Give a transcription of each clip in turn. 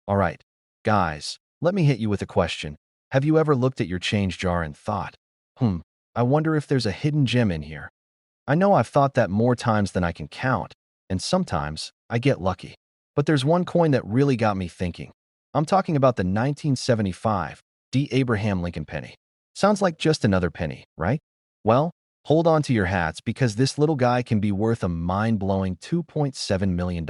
Alright, guys, let me hit you with a question. Have you ever looked at your change jar and thought, hmm, I wonder if there's a hidden gem in here? I know I've thought that more times than I can count, and sometimes I get lucky. But there's one coin that really got me thinking. I'm talking about the 1975 D. Abraham Lincoln penny. Sounds like just another penny, right? Well, hold on to your hats because this little guy can be worth a mind-blowing $2.7 million.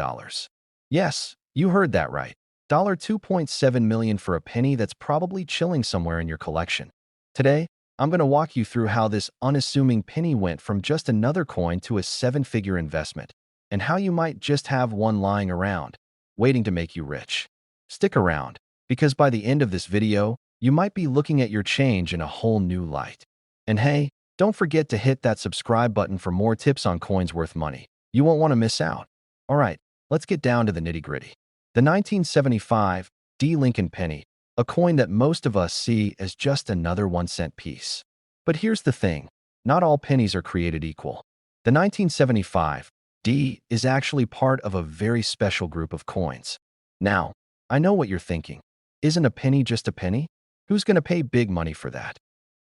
Yes, you heard that right. $2.7 million for a penny that's probably chilling somewhere in your collection. Today, I'm going to walk you through how this unassuming penny went from just another coin to a seven-figure investment, and how you might just have one lying around, waiting to make you rich. Stick around, because by the end of this video, you might be looking at your change in a whole new light. And hey, don't forget to hit that subscribe button for more tips on coins worth money. You won't want to miss out. Alright, let's get down to the nitty-gritty. The 1975 D. Lincoln penny, a coin that most of us see as just another 1-cent piece. But here's the thing, not all pennies are created equal. The 1975 D is actually part of a very special group of coins. Now, I know what you're thinking. Isn't a penny just a penny? Who's going to pay big money for that?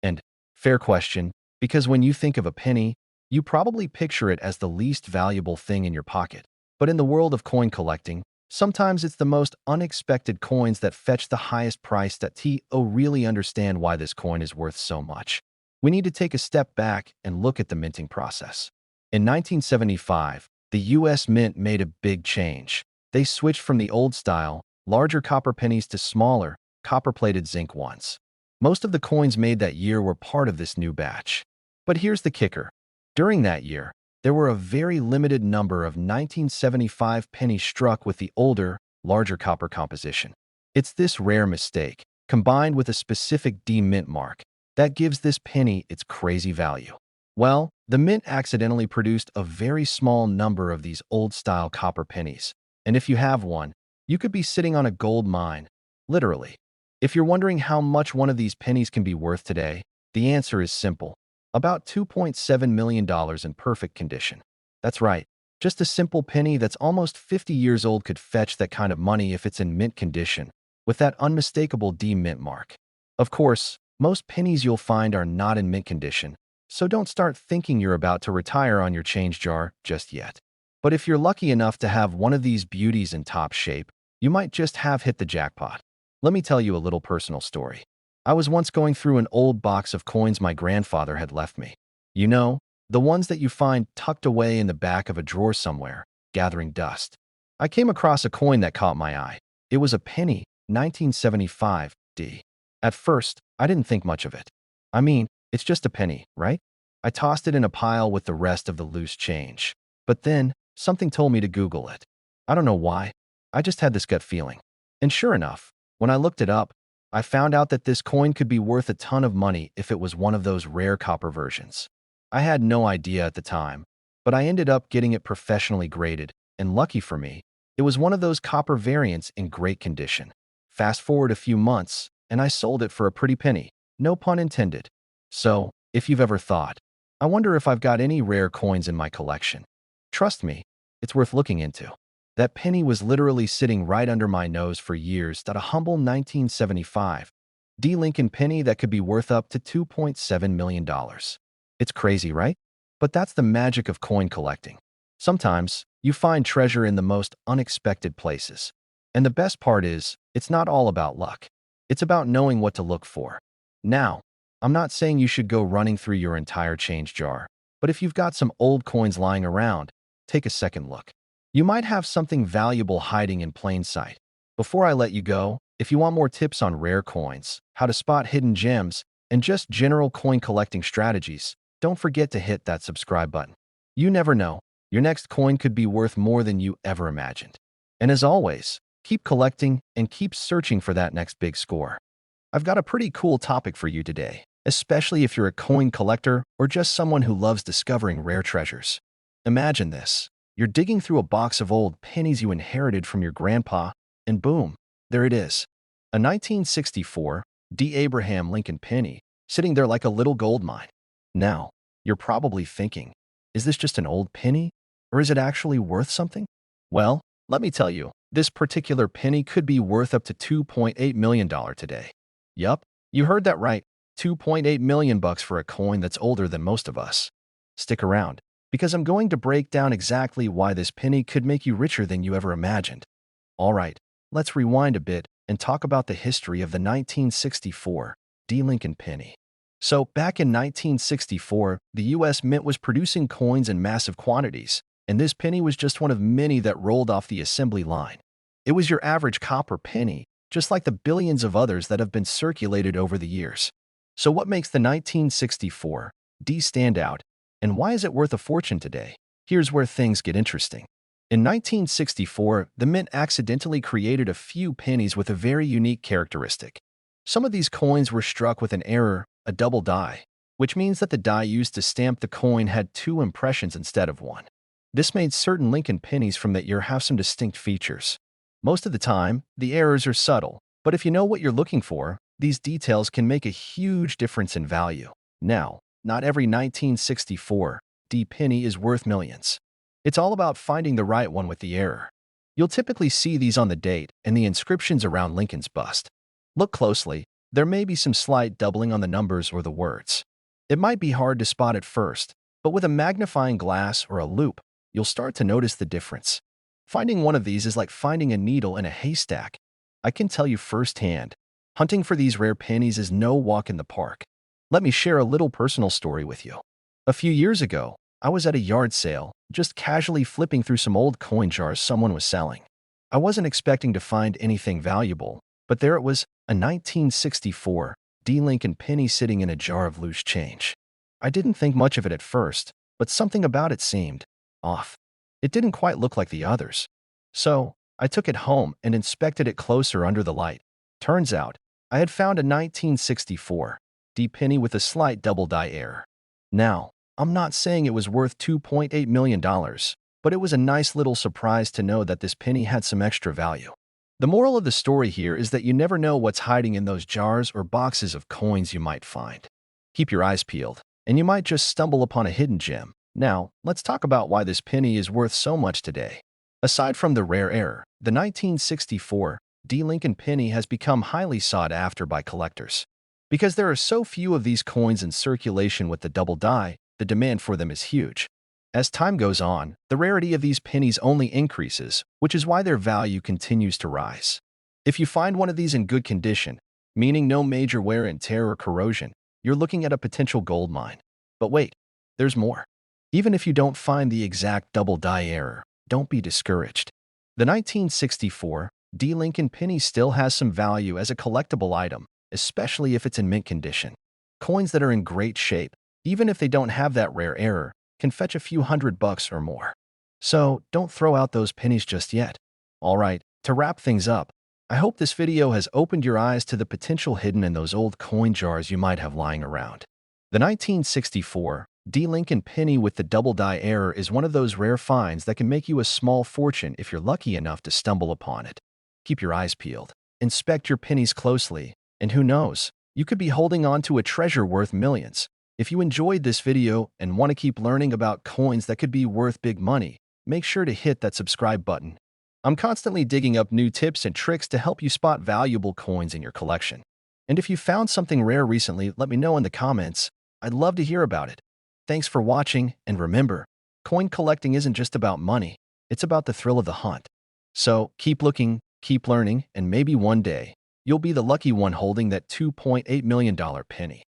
And fair question, because when you think of a penny, you probably picture it as the least valuable thing in your pocket. But in the world of coin collecting, sometimes it's the most unexpected coins that fetch the highest price that really understand why this coin is worth so much. We need to take a step back and look at the minting process. In 1975, the U.S. Mint made a big change. They switched from the old-style, larger copper pennies to smaller, copper-plated zinc ones. Most of the coins made that year were part of this new batch. But here's the kicker. During that year, there were a very limited number of 1975 pennies struck with the older, larger copper composition. It's this rare mistake, combined with a specific D mint mark, that gives this penny its crazy value. Well, the mint accidentally produced a very small number of these old-style copper pennies, and if you have one, you could be sitting on a gold mine, literally. If you're wondering how much one of these pennies can be worth today, the answer is simple. About $2.7 million in perfect condition. That's right, just a simple penny that's almost 50 years old could fetch that kind of money if it's in mint condition, with that unmistakable D mint mark. Of course, most pennies you'll find are not in mint condition, so don't start thinking you're about to retire on your change jar just yet. But if you're lucky enough to have one of these beauties in top shape, you might just have hit the jackpot. Let me tell you a little personal story. I was once going through an old box of coins my grandfather had left me. You know, the ones that you find tucked away in the back of a drawer somewhere, gathering dust. I came across a coin that caught my eye. It was a penny, 1975 D. At first, I didn't think much of it. I mean, it's just a penny, right? I tossed it in a pile with the rest of the loose change. But then, something told me to Google it. I don't know why. I just had this gut feeling. And sure enough, when I looked it up, I found out that this coin could be worth a ton of money if it was one of those rare copper versions. I had no idea at the time, but I ended up getting it professionally graded, and lucky for me, it was one of those copper variants in great condition. Fast forward a few months, and I sold it for a pretty penny, no pun intended. So, if you've ever thought, I wonder if I've got any rare coins in my collection, trust me, it's worth looking into. That penny was literally sitting right under my nose for years at a humble 1975 D. Lincoln penny that could be worth up to $2.7 million. It's crazy, right? But that's the magic of coin collecting. Sometimes, you find treasure in the most unexpected places. And the best part is, it's not all about luck. It's about knowing what to look for. Now, I'm not saying you should go running through your entire change jar, but if you've got some old coins lying around, take a second look. You might have something valuable hiding in plain sight. Before I let you go, if you want more tips on rare coins, how to spot hidden gems, and just general coin collecting strategies, don't forget to hit that subscribe button. You never know, your next coin could be worth more than you ever imagined. And as always, keep collecting and keep searching for that next big score. I've got a pretty cool topic for you today, especially if you're a coin collector or just someone who loves discovering rare treasures. Imagine this. You're digging through a box of old pennies you inherited from your grandpa, and boom, there it is. A 1964 D. Abraham Lincoln penny, sitting there like a little gold mine. Now, you're probably thinking, is this just an old penny, or is it actually worth something? Well, let me tell you, This particular penny could be worth up to $2.8 million today. Yup, you heard that right. 2.8 million bucks for a coin that's older than most of us. Stick around, because I'm going to break down exactly why this penny could make you richer than you ever imagined. All right, let's rewind a bit and talk about the history of the 1964 D. Lincoln penny. So, back in 1964, the U.S. Mint was producing coins in massive quantities, and this penny was just one of many that rolled off the assembly line. It was your average copper penny, just like the billions of others that have been circulated over the years. So what makes the 1964 D stand out, and why is it worth a fortune today? Here's where things get interesting. In 1964, the Mint accidentally created a few pennies with a very unique characteristic. Some of these coins were struck with an error, a double die, which means that the die used to stamp the coin had two impressions instead of one. This made certain Lincoln pennies from that year have some distinct features. Most of the time, the errors are subtle, but if you know what you're looking for, these details can make a huge difference in value. Now, not every 1964 D penny is worth millions. It's all about finding the right one with the error. You'll typically see these on the date and the inscriptions around Lincoln's bust. Look closely, there may be some slight doubling on the numbers or the words. It might be hard to spot at first, but with a magnifying glass or a loupe, you'll start to notice the difference. Finding one of these is like finding a needle in a haystack. I can tell you firsthand, hunting for these rare pennies is no walk in the park. Let me share a little personal story with you. A few years ago, I was at a yard sale, just casually flipping through some old coin jars someone was selling. I wasn't expecting to find anything valuable, but there it was, a 1964 D. Lincoln penny sitting in a jar of loose change. I didn't think much of it at first, but something about it seemed off. It didn't quite look like the others. So, I took it home and inspected it closer under the light. Turns out, I had found a 1964 D penny with a slight double die error. Now, I'm not saying it was worth $2.8 million, but it was a nice little surprise to know that this penny had some extra value. The moral of the story here is that you never know what's hiding in those jars or boxes of coins you might find. Keep your eyes peeled, and you might just stumble upon a hidden gem. Now, let's talk about why this penny is worth so much today. Aside from the rare error, the 1964 D. Lincoln penny has become highly sought after by collectors. Because there are so few of these coins in circulation with the double die, the demand for them is huge. As time goes on, the rarity of these pennies only increases, which is why their value continues to rise. If you find one of these in good condition, meaning no major wear and tear or corrosion, you're looking at a potential gold mine. But wait, there's more. Even if you don't find the exact double die error, don't be discouraged. The 1964 D. Lincoln penny still has some value as a collectible item, especially if it's in mint condition. Coins that are in great shape, even if they don't have that rare error, can fetch a few $100 or more. So don't throw out those pennies just yet. All right, to wrap things up, I hope this video has opened your eyes to the potential hidden in those old coin jars you might have lying around. The 1964 D. Lincoln penny with the double die error is one of those rare finds that can make you a small fortune if you're lucky enough to stumble upon it. Keep your eyes peeled, inspect your pennies closely, and who knows, you could be holding on to a treasure worth millions. If you enjoyed this video and want to keep learning about coins that could be worth big money, make sure to hit that subscribe button. I'm constantly digging up new tips and tricks to help you spot valuable coins in your collection. And if you found something rare recently, let me know in the comments. I'd love to hear about it. Thanks for watching, and remember, coin collecting isn't just about money, it's about the thrill of the hunt. So keep looking, keep learning, and maybe one day, you'll be the lucky one holding that $2.8 million penny.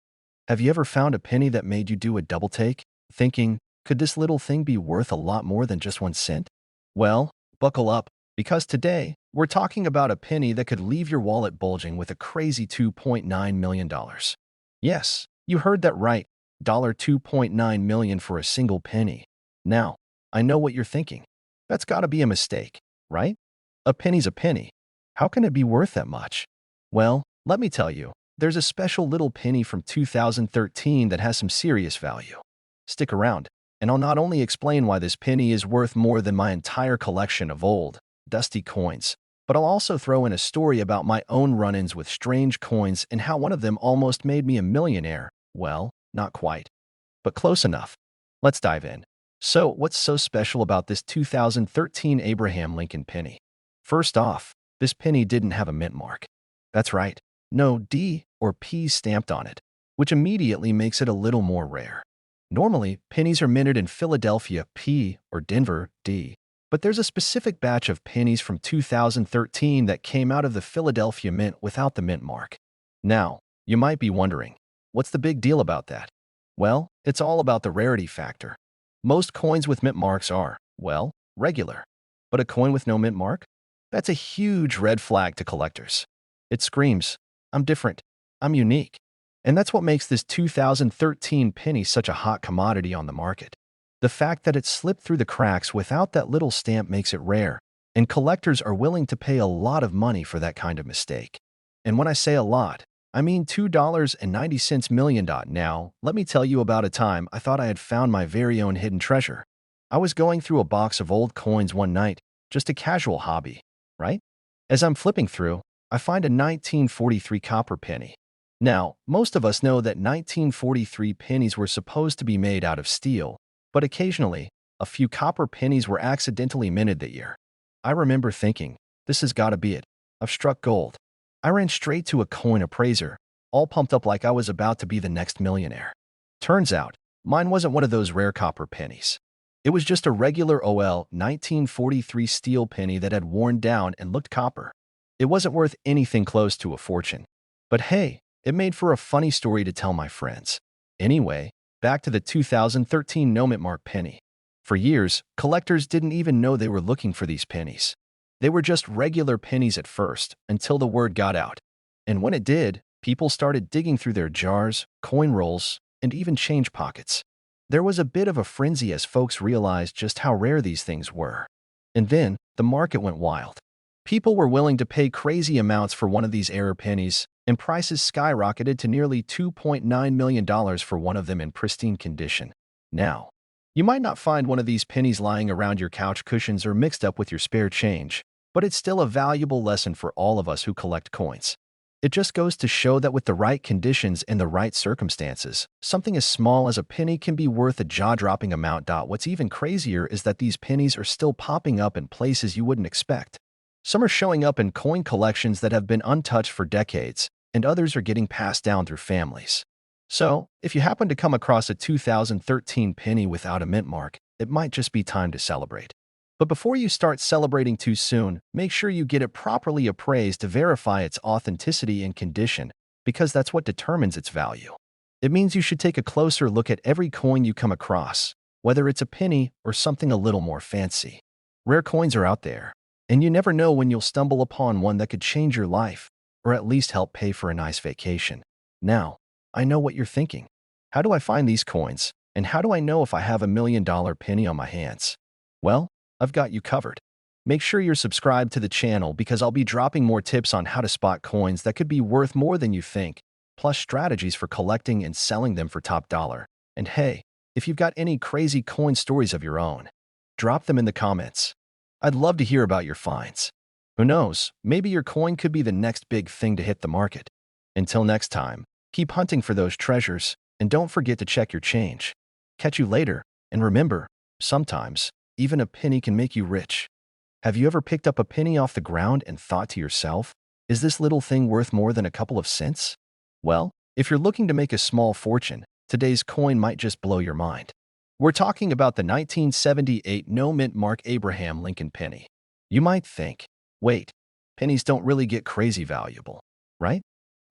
Have you ever found a penny that made you do a double take, thinking, could this little thing be worth a lot more than just 1 cent? Well, buckle up, because today, we're talking about a penny that could leave your wallet bulging with a crazy $2.9 million. Yes, you heard that right, $2.9 million for a single penny. Now, I know what you're thinking. That's gotta be a mistake, right? A penny's a penny. How can it be worth that much? Well, let me tell you, there's a special little penny from 2013 that has some serious value. Stick around, and I'll not only explain why this penny is worth more than my entire collection of old, dusty coins, but I'll also throw in a story about my own run-ins with strange coins and how one of them almost made me a millionaire. Well, not quite, but close enough. Let's dive in. So, what's so special about this 2013 Abraham Lincoln penny? First off, this penny didn't have a mint mark. That's right, no D or P stamped on it, which immediately makes it a little more rare. Normally, pennies are minted in Philadelphia P or Denver D, but there's a specific batch of pennies from 2013 that came out of the Philadelphia Mint without the mint mark. Now, you might be wondering, what's the big deal about that? Well, it's all about the rarity factor. Most coins with mint marks are, well, regular. But a coin with no mint mark? That's a huge red flag to collectors. It screams, I'm different, I'm unique. And that's what makes this 2013 penny such a hot commodity on the market. The fact that it slipped through the cracks without that little stamp makes it rare, and collectors are willing to pay a lot of money for that kind of mistake. And when I say a lot, I mean $2.90 million. Now, let me tell you about a time I thought I had found my very own hidden treasure. I was going through a box of old coins one night, just a casual hobby, right? As I'm flipping through, I find a 1943 copper penny. Now, most of us know that 1943 pennies were supposed to be made out of steel, but occasionally, a few copper pennies were accidentally minted that year. I remember thinking, this has got to be it. I've struck gold. I ran straight to a coin appraiser, all pumped up like I was about to be the next millionaire. Turns out, mine wasn't one of those rare copper pennies. It was just a regular OL 1943 steel penny that had worn down and looked copper. It wasn't worth anything close to a fortune. But hey, it made for a funny story to tell my friends. Anyway, back to the 2013 no mint mark penny. For years, collectors didn't even know they were looking for these pennies. They were just regular pennies at first, until the word got out. And when it did, people started digging through their jars, coin rolls, and even change pockets. There was a bit of a frenzy as folks realized just how rare these things were. And then, the market went wild. People were willing to pay crazy amounts for one of these error pennies, and prices skyrocketed to nearly $2.9 million for one of them in pristine condition. Now, you might not find one of these pennies lying around your couch cushions or mixed up with your spare change, but it's still a valuable lesson for all of us who collect coins. It just goes to show that with the right conditions and the right circumstances, something as small as a penny can be worth a jaw-dropping amount. What's even crazier is that these pennies are still popping up in places you wouldn't expect. Some are showing up in coin collections that have been untouched for decades, and others are getting passed down through families. So, if you happen to come across a 2013 penny without a mint mark, it might just be time to celebrate. But before you start celebrating too soon, make sure you get it properly appraised to verify its authenticity and condition, because that's what determines its value. It means you should take a closer look at every coin you come across, whether it's a penny or something a little more fancy. Rare coins are out there, and you never know when you'll stumble upon one that could change your life, or at least help pay for a nice vacation. Now, I know what you're thinking. How do I find these coins, and how do I know if I have $1 million penny on my hands? Well, I've got you covered. Make sure you're subscribed to the channel because I'll be dropping more tips on how to spot coins that could be worth more than you think, plus strategies for collecting and selling them for top dollar. And hey, if you've got any crazy coin stories of your own, drop them in the comments. I'd love to hear about your finds. Who knows, maybe your coin could be the next big thing to hit the market. Until next time, keep hunting for those treasures, and don't forget to check your change. Catch you later, and remember, sometimes, even a penny can make you rich. Have you ever picked up a penny off the ground and thought to yourself, is this little thing worth more than a couple of cents? Well, if you're looking to make a small fortune, today's coin might just blow your mind. We're talking about the 1978 no mint mark Abraham Lincoln penny. You might think, wait, pennies don't really get crazy valuable, right?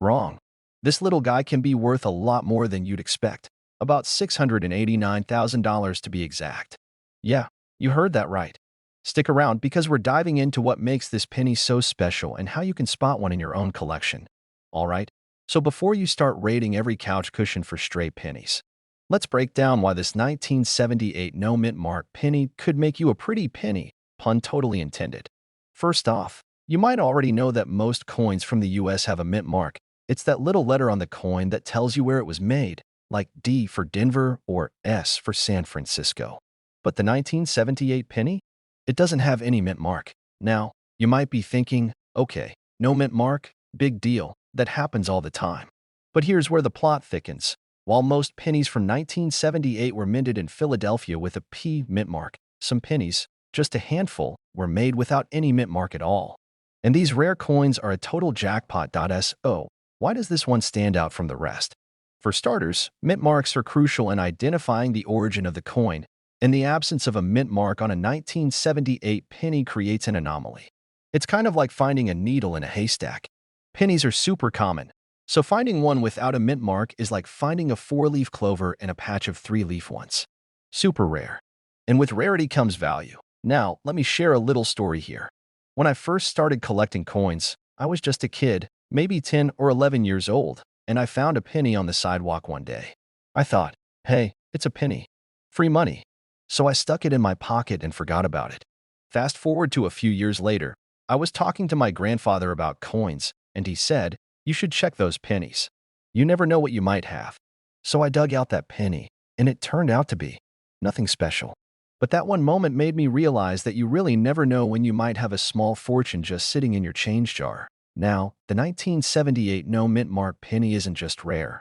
Wrong. This little guy can be worth a lot more than you'd expect, about $689,000 to be exact. Yeah, you heard that right. Stick around because we're diving into what makes this penny so special and how you can spot one in your own collection. All right, so before you start rating every couch cushion for stray pennies, let's break down why this 1978 no mint mark penny could make you a pretty penny, pun totally intended. First off, you might already know that most coins from the US have a mint mark. It's that little letter on the coin that tells you where it was made, like D for Denver or S for San Francisco. But the 1978 penny? It doesn't have any mint mark. Now, you might be thinking, okay, no mint mark, big deal, that happens all the time. But here's where the plot thickens. While most pennies from 1978 were minted in Philadelphia with a P mint mark, some pennies, just a handful, were made without any mint mark at all. And these rare coins are a total jackpot. So, why does this one stand out from the rest? For starters, mint marks are crucial in identifying the origin of the coin, and the absence of a mint mark on a 1978 penny creates an anomaly. It's kind of like finding a needle in a haystack. Pennies are super common, so finding one without a mint mark is like finding a four-leaf clover in a patch of three-leaf ones. Super rare. And with rarity comes value. Now, let me share a little story here. When I first started collecting coins, I was just a kid, maybe 10 or 11 years old, and I found a penny on the sidewalk one day. I thought, hey, it's a penny. Free money. So I stuck it in my pocket and forgot about it. Fast forward to a few years later, I was talking to my grandfather about coins, and he said, you should check those pennies. You never know what you might have. So I dug out that penny, and it turned out to be nothing special. But that one moment made me realize that you really never know when you might have a small fortune just sitting in your change jar. Now, the 1978 no mint mark penny isn't just rare,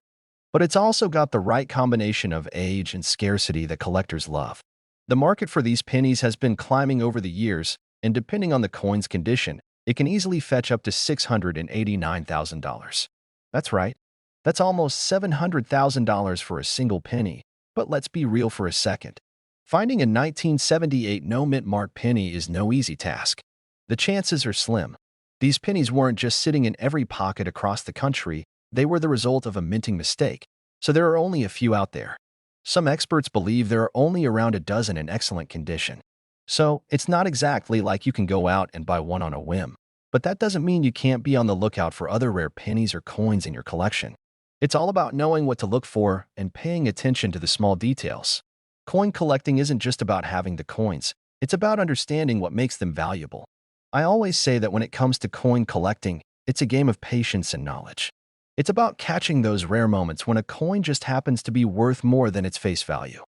but it's also got the right combination of age and scarcity that collectors love. The market for these pennies has been climbing over the years, and depending on the coin's condition, it can easily fetch up to $689,000. That's right. That's almost $700,000 for a single penny. But let's be real for a second. Finding a 1978 no mint mark penny is no easy task. The chances are slim. These pennies weren't just sitting in every pocket across the country, they were the result of a minting mistake, so there are only a few out there. Some experts believe there are only around a dozen in excellent condition. So, it's not exactly like you can go out and buy one on a whim. But that doesn't mean you can't be on the lookout for other rare pennies or coins in your collection. It's all about knowing what to look for and paying attention to the small details. Coin collecting isn't just about having the coins, it's about understanding what makes them valuable. I always say that when it comes to coin collecting, it's a game of patience and knowledge. It's about catching those rare moments when a coin just happens to be worth more than its face value.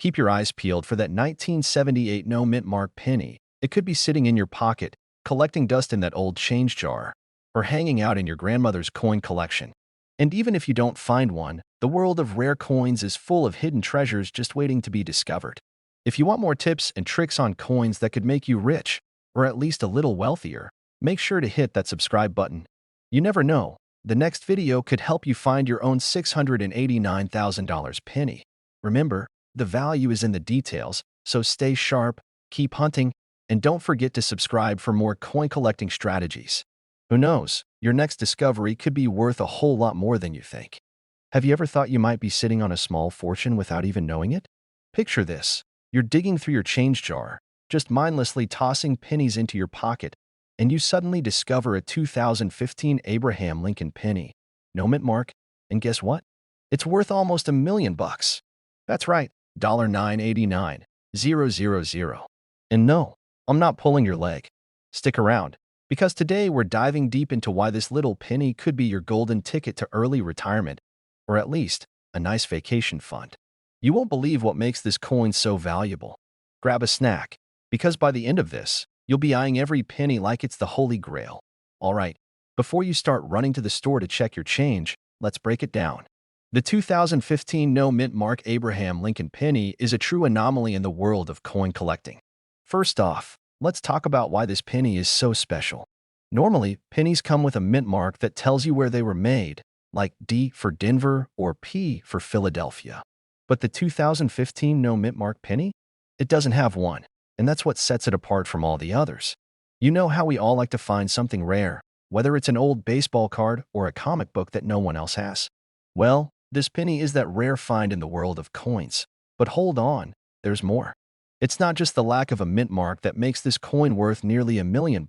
Keep your eyes peeled for that 1978 no mint mark penny. It could be sitting in your pocket, collecting dust in that old change jar, or hanging out in your grandmother's coin collection. And even if you don't find one, the world of rare coins is full of hidden treasures just waiting to be discovered. If you want more tips and tricks on coins that could make you rich, or at least a little wealthier, make sure to hit that subscribe button. You never know, the next video could help you find your own $689,000 penny. Remember, the value is in the details, so stay sharp, keep hunting, and don't forget to subscribe for more coin collecting strategies. Who knows, your next discovery could be worth a whole lot more than you think. Have you ever thought you might be sitting on a small fortune without even knowing it? Picture this. You're digging through your change jar, just mindlessly tossing pennies into your pocket, and you suddenly discover a 2015 Abraham Lincoln penny. No mint mark, and guess what? It's worth almost $1 million. That's right, $989,000. And no, I'm not pulling your leg. Stick around, because today we're diving deep into why this little penny could be your golden ticket to early retirement, or at least a nice vacation fund. You won't believe what makes this coin so valuable. Grab a snack, because by the end of this, you'll be eyeing every penny like it's the Holy Grail. All right, before you start running to the store to check your change, let's break it down. The 2015 no mint mark Abraham Lincoln penny is a true anomaly in the world of coin collecting. First off, let's talk about why this penny is so special. Normally, pennies come with a mint mark that tells you where they were made, like D for Denver or P for Philadelphia. But the 2015 no mint mark penny? It doesn't have one, and that's what sets it apart from all the others. You know how we all like to find something rare, whether it's an old baseball card or a comic book that no one else has? Well, this penny is that rare find in the world of coins. But hold on, there's more. It's not just the lack of a mint mark that makes this coin worth nearly $1 million.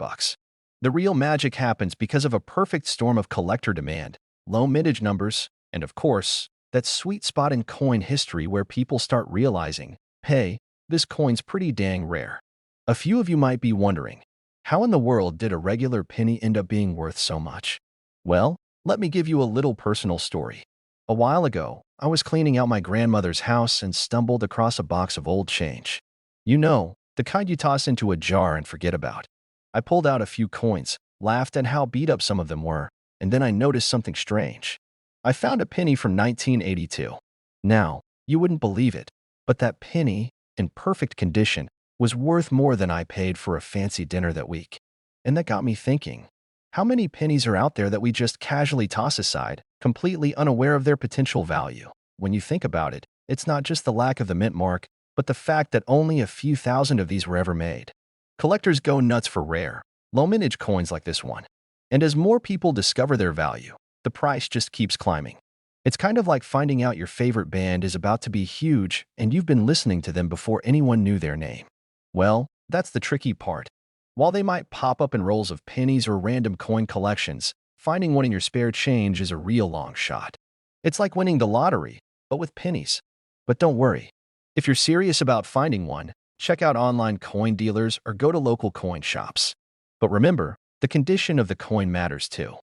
The real magic happens because of a perfect storm of collector demand, low mintage numbers, and of course, that sweet spot in coin history where people start realizing, hey, this coin's pretty dang rare. A few of you might be wondering, how in the world did a regular penny end up being worth so much? Well, let me give you a little personal story. A while ago, I was cleaning out my grandmother's house and stumbled across a box of old change. You know, the kind you toss into a jar and forget about. I pulled out a few coins, laughed at how beat up some of them were, and then I noticed something strange. I found a penny from 1982. Now, you wouldn't believe it, but that penny, in perfect condition, was worth more than I paid for a fancy dinner that week. And that got me thinking, how many pennies are out there that we just casually toss aside, completely unaware of their potential value? When you think about it, it's not just the lack of the mint mark, but the fact that only a few thousand of these were ever made. Collectors go nuts for rare, low-mintage coins like this one. And as more people discover their value, the price just keeps climbing. It's kind of like finding out your favorite band is about to be huge and you've been listening to them before anyone knew their name. Well, that's the tricky part. While they might pop up in rolls of pennies or random coin collections, finding one in your spare change is a real long shot. It's like winning the lottery, but with pennies. But don't worry. If you're serious about finding one, check out online coin dealers or go to local coin shops. But remember, the condition of the coin matters too.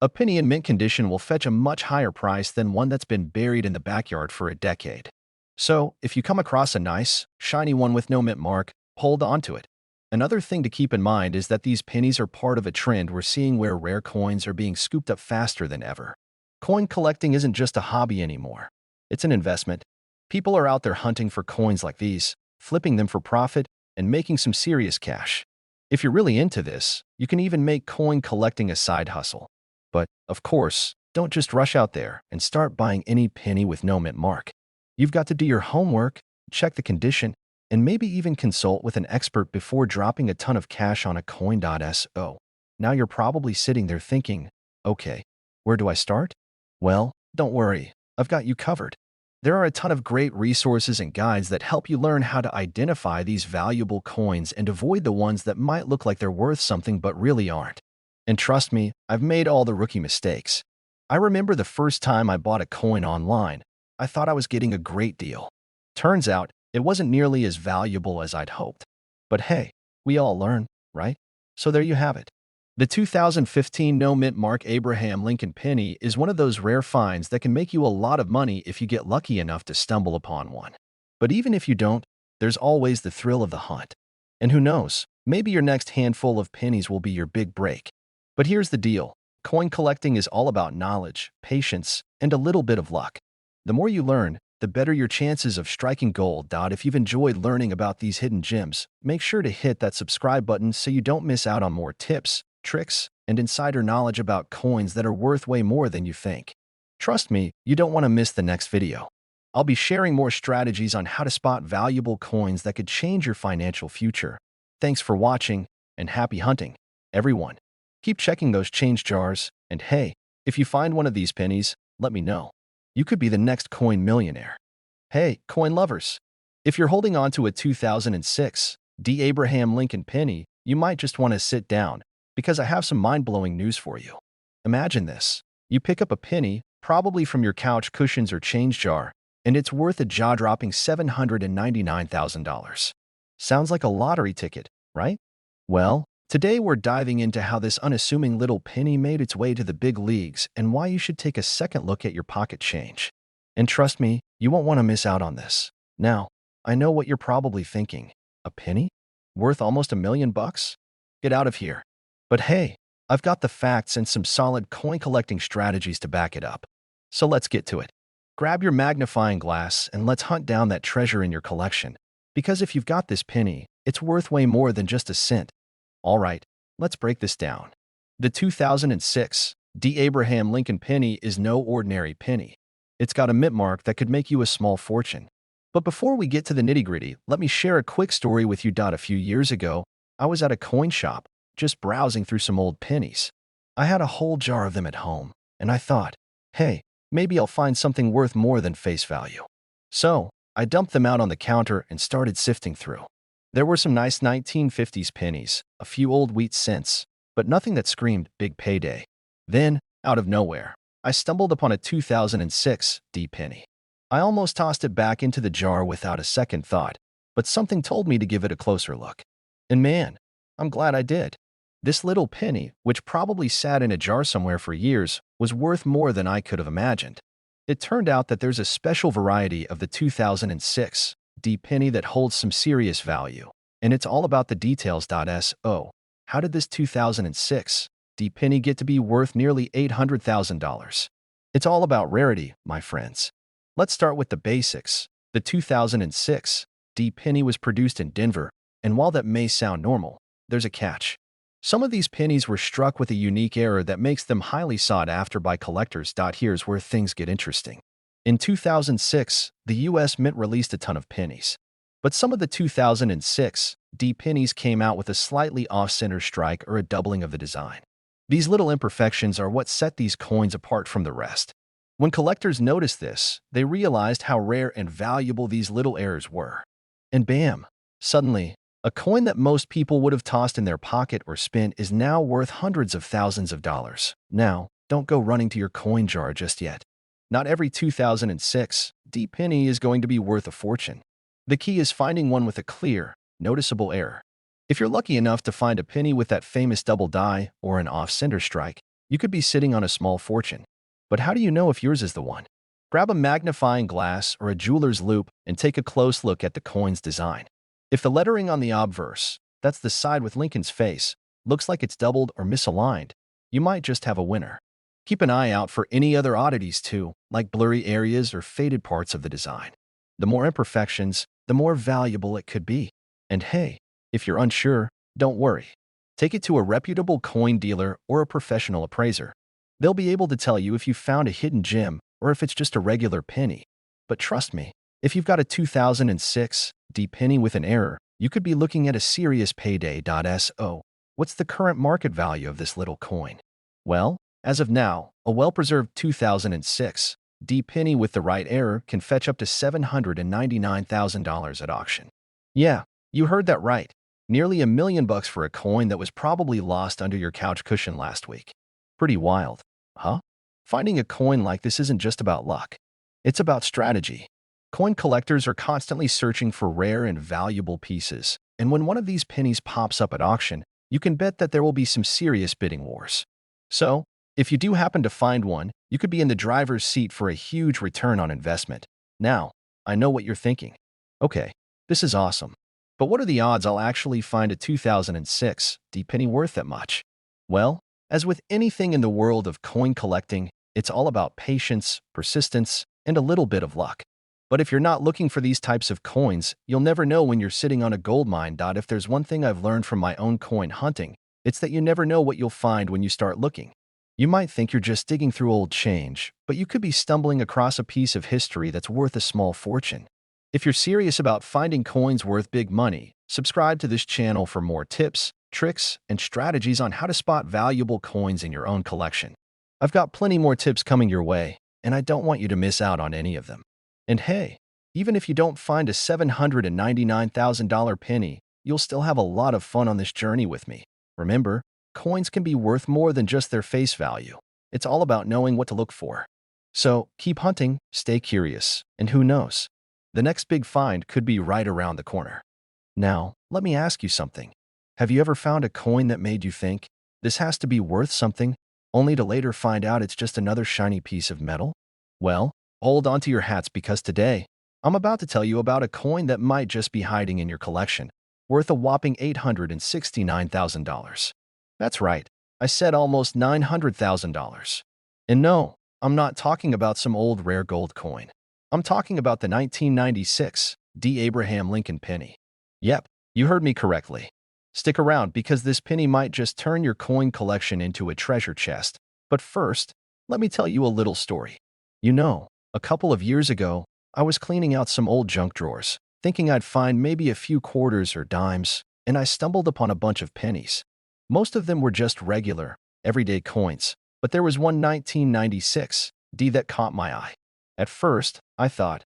A penny in mint condition will fetch a much higher price than one that's been buried in the backyard for a decade. So, if you come across a nice, shiny one with no mint mark, hold on to it. Another thing to keep in mind is that these pennies are part of a trend we're seeing where rare coins are being scooped up faster than ever. Coin collecting isn't just a hobby anymore. It's an investment. People are out there hunting for coins like these, flipping them for profit, and making some serious cash. If you're really into this, you can even make coin collecting a side hustle. But, of course, don't just rush out there and start buying any penny with no mint mark. You've got to do your homework, check the condition, and maybe even consult with an expert before dropping a ton of cash on a coin.so. Now you're probably sitting there thinking, okay, where do I start? Well, don't worry, I've got you covered. There are a ton of great resources and guides that help you learn how to identify these valuable coins and avoid the ones that might look like they're worth something but really aren't. And trust me, I've made all the rookie mistakes. I remember the first time I bought a coin online, I thought I was getting a great deal. Turns out, it wasn't nearly as valuable as I'd hoped. But hey, we all learn, right? So there you have it. The 2015 no mint mark Abraham Lincoln penny is one of those rare finds that can make you a lot of money if you get lucky enough to stumble upon one. But even if you don't, there's always the thrill of the hunt. And who knows, maybe your next handful of pennies will be your big break. But here's the deal. Coin collecting is all about knowledge, patience, and a little bit of luck. The more you learn, the better your chances of striking gold. If you've enjoyed learning about these hidden gems, make sure to hit that subscribe button so you don't miss out on more tips, tricks, and insider knowledge about coins that are worth way more than you think. Trust me, you don't want to miss the next video. I'll be sharing more strategies on how to spot valuable coins that could change your financial future. Thanks for watching, and happy hunting, everyone. Keep checking those change jars, and hey, if you find one of these pennies, let me know. You could be the next coin millionaire. Hey, coin lovers! If you're holding on to a 2006 Abraham Lincoln penny, you might just want to sit down, because I have some mind-blowing news for you. Imagine this. You pick up a penny, probably from your couch cushions or change jar, and it's worth a jaw-dropping $799,000. Sounds like a lottery ticket, right? Well, today we're diving into how this unassuming little penny made its way to the big leagues and why you should take a second look at your pocket change. And trust me, you won't want to miss out on this. Now, I know what you're probably thinking. A penny? Worth almost $1 million? Get out of here. But hey, I've got the facts and some solid coin collecting strategies to back it up. So let's get to it. Grab your magnifying glass and let's hunt down that treasure in your collection. Because if you've got this penny, it's worth way more than just a cent. All right, let's break this down. The 2006 Abraham Lincoln penny is no ordinary penny. It's got a mint mark that could make you a small fortune. But before we get to the nitty-gritty, let me share a quick story with you. A few years ago, I was at a coin shop, just browsing through some old pennies. I had a whole jar of them at home, and I thought, hey, maybe I'll find something worth more than face value. So, I dumped them out on the counter and started sifting through. There were some nice 1950s pennies, a few old U.S.Cents, but nothing that screamed big payday. Then, out of nowhere, I stumbled upon a 2006 penny. I almost tossed it back into the jar without a second thought, but something told me to give it a closer look. And man, I'm glad I did. This little penny, which probably sat in a jar somewhere for years, was worth more than I could have imagined. It turned out that there's a special variety of the 2006 penny that holds some serious value, and it's all about the details. So, how did this 2006 penny get to be worth nearly $800,000? It's all about rarity, my friends. Let's start with the basics. The 2006 penny was produced in Denver, And while that may sound normal, there's a catch. Some of these pennies were struck with a unique error that makes them highly sought after by collectors. Here's where things get interesting. In 2006, the U.S. Mint released a ton of pennies. But some of the 2006 D pennies came out with a slightly off-center strike or a doubling of the design. These little imperfections are what set these coins apart from the rest. When collectors noticed this, they realized how rare and valuable these little errors were. And bam! Suddenly, a coin that most people would have tossed in their pocket or spent is now worth hundreds of thousands of dollars. Now, don't go running to your coin jar just yet. Not every 2006 D penny is going to be worth a fortune. The key is finding one with a clear, noticeable error. If you're lucky enough to find a penny with that famous double die or an off-center strike, you could be sitting on a small fortune. But how do you know if yours is the one? Grab a magnifying glass or a jeweler's loupe and take a close look at the coin's design. If the lettering on the obverse, that's the side with Lincoln's face, looks like it's doubled or misaligned, you might just have a winner. Keep an eye out for any other oddities too, like blurry areas or faded parts of the design. The more imperfections, the more valuable it could be. And hey, if you're unsure, don't worry. Take it to a reputable coin dealer or a professional appraiser. They'll be able to tell you if you found a hidden gem or if it's just a regular penny. But trust me, if you've got a 2006 D penny with an error, you could be looking at a serious payday. So, what's the current market value of this little coin? Well, as of now, a well-preserved 2006 D penny with the right error can fetch up to $799,000 at auction. Yeah, you heard that right. Nearly $1 million for a coin that was probably lost under your couch cushion last week. Pretty wild, huh? Finding a coin like this isn't just about luck. It's about strategy. Coin collectors are constantly searching for rare and valuable pieces, and when one of these pennies pops up at auction, you can bet that there will be some serious bidding wars. So, if you do happen to find one, you could be in the driver's seat for a huge return on investment. Now, I know what you're thinking. Okay, this is awesome. But what are the odds I'll actually find a 2006 D penny worth that much? Well, as with anything in the world of coin collecting, it's all about patience, persistence, and a little bit of luck. But if you're not looking for these types of coins, you'll never know when you're sitting on a gold mine. If there's one thing I've learned from my own coin hunting, it's that you never know what you'll find when you start looking. You might think you're just digging through old change, but you could be stumbling across a piece of history that's worth a small fortune. If you're serious about finding coins worth big money, subscribe to this channel for more tips, tricks, and strategies on how to spot valuable coins in your own collection. I've got plenty more tips coming your way, and I don't want you to miss out on any of them. And hey, even if you don't find a $799,000 penny, you'll still have a lot of fun on this journey with me. Remember, coins can be worth more than just their face value. It's all about knowing what to look for. So keep hunting, stay curious, and who knows? The next big find could be right around the corner. Now, let me ask you something. Have you ever found a coin that made you think, this has to be worth something, only to later find out it's just another shiny piece of metal? Well, hold on to your hats because today, I'm about to tell you about a coin that might just be hiding in your collection, worth a whopping $869,000. That's right, I said almost $900,000. And no, I'm not talking about some old rare gold coin. I'm talking about the 1996 D. Abraham Lincoln penny. Yep, you heard me correctly. Stick around because this penny might just turn your coin collection into a treasure chest. But first, let me tell you a little story. You know, a couple of years ago, I was cleaning out some old junk drawers, thinking I'd find maybe a few quarters or dimes, and I stumbled upon a bunch of pennies. Most of them were just regular, everyday coins, but there was one 1996 D that caught my eye. At first, I thought,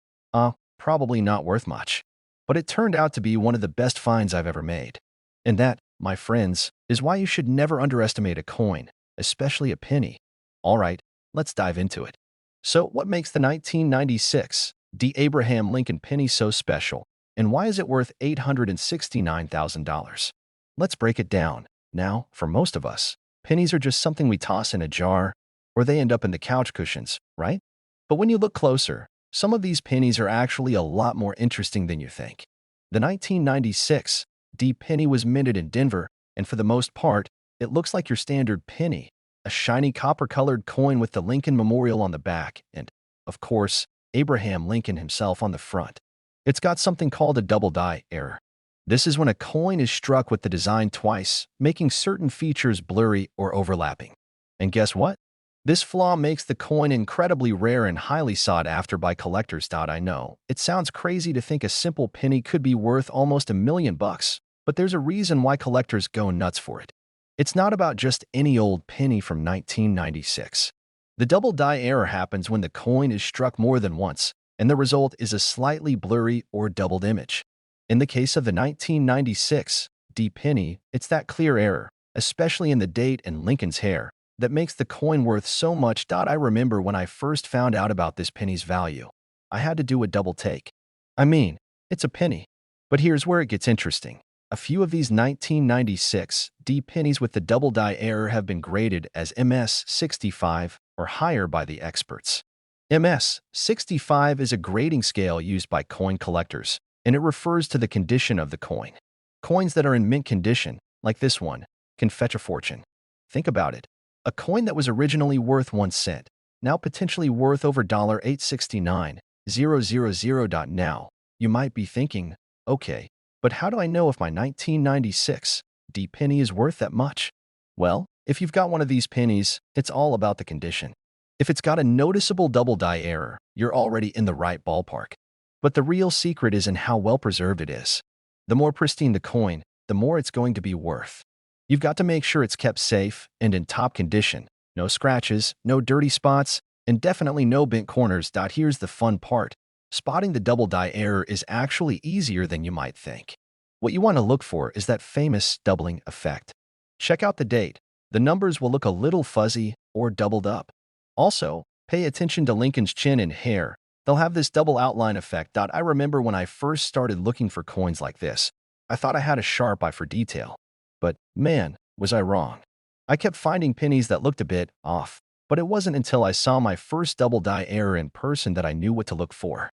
probably not worth much. But it turned out to be one of the best finds I've ever made. And that, my friends, is why you should never underestimate a coin, especially a penny. All right, let's dive into it. So, what makes the 1996 D. Abraham Lincoln penny so special, and why is it worth $869,000? Let's break it down. Now, for most of us, pennies are just something we toss in a jar, or they end up in the couch cushions, right? But when you look closer, some of these pennies are actually a lot more interesting than you think. The 1996 D penny was minted in Denver, and for the most part, it looks like your standard penny, a shiny copper-colored coin with the Lincoln Memorial on the back and, of course, Abraham Lincoln himself on the front. It's got something called a double die error. This is when a coin is struck with the design twice, making certain features blurry or overlapping. And guess what? This flaw makes the coin incredibly rare and highly sought after by collectors. I know, it sounds crazy to think a simple penny could be worth almost $1 million, but there's a reason why collectors go nuts for it. It's not about just any old penny from 1996. The double die error happens when the coin is struck more than once, and the result is a slightly blurry or doubled image. In the case of the 1996 D penny, it's that clear error, especially in the date and Lincoln's hair, that makes the coin worth so much. I remember when I first found out about this penny's value. I had to do a double take. I mean, it's a penny. But here's where it gets interesting. A few of these 1996 D pennies with the double die error have been graded as MS-65 or higher by the experts. MS-65 is a grading scale used by coin collectors, and it refers to the condition of the coin. Coins that are in mint condition, like this one, can fetch a fortune. Think about it. A coin that was originally worth 1 cent, now potentially worth over $869,000. Now, you might be thinking, okay, but how do I know if my 1996 D penny is worth that much? Well, if you've got one of these pennies, it's all about the condition. If it's got a noticeable double die error, you're already in the right ballpark. But the real secret is in how well preserved it is. The more pristine the coin, the more it's going to be worth. You've got to make sure it's kept safe and in top condition. No scratches, no dirty spots, and definitely no bent corners. Here's the fun part. Spotting the double die error is actually easier than you might think. What you want to look for is that famous doubling effect. Check out the date. The numbers will look a little fuzzy or doubled up. Also, pay attention to Lincoln's chin and hair. They'll have this double outline effect. I remember when I first started looking for coins like this, I thought I had a sharp eye for detail. But man, was I wrong. I kept finding pennies that looked a bit off, but it wasn't until I saw my first double die error in person that I knew what to look for.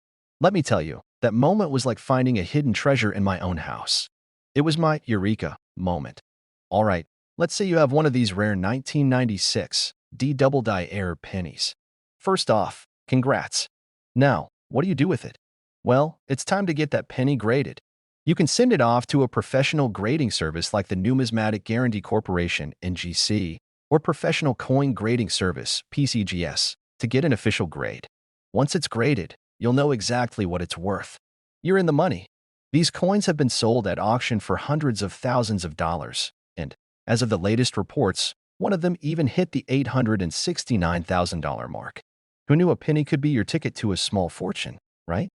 Let me tell you, that moment was like finding a hidden treasure in my own house. It was my eureka moment. All right, let's say you have one of these rare 1996 D double die error pennies. First off, congrats. Now, what do you do with it? Well, it's time to get that penny graded. You can send it off to a professional grading service like the Numismatic Guarantee Corporation, NGC, or Professional Coin Grading Service, PCGS, to get an official grade. Once it's graded, you'll know exactly what it's worth. You're in the money. These coins have been sold at auction for hundreds of thousands of dollars, and, as of the latest reports, one of them even hit the $869,000 mark. Who knew a penny could be your ticket to a small fortune, right?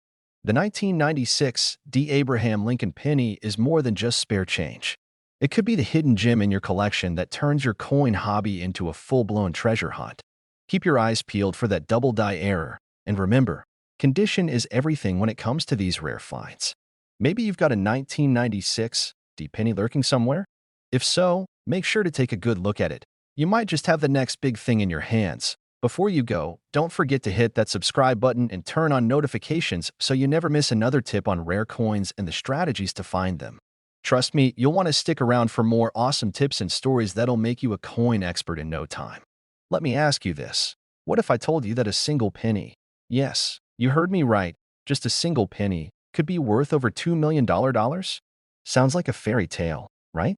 The 1996 D. Abraham Lincoln penny is more than just spare change. It could be the hidden gem in your collection that turns your coin hobby into a full-blown treasure hunt. Keep your eyes peeled for that double die error, and remember, condition is everything when it comes to these rare finds. Maybe you've got a 1996 D penny lurking somewhere? If so, make sure to take a good look at it. You might just have the next big thing in your hands. Before you go, don't forget to hit that subscribe button and turn on notifications so you never miss another tip on rare coins and the strategies to find them. Trust me, you'll want to stick around for more awesome tips and stories that'll make you a coin expert in no time. Let me ask you this. What if I told you that a single penny, yes, you heard me right, just a single penny, could be worth over $2 million? Sounds like a fairy tale, right?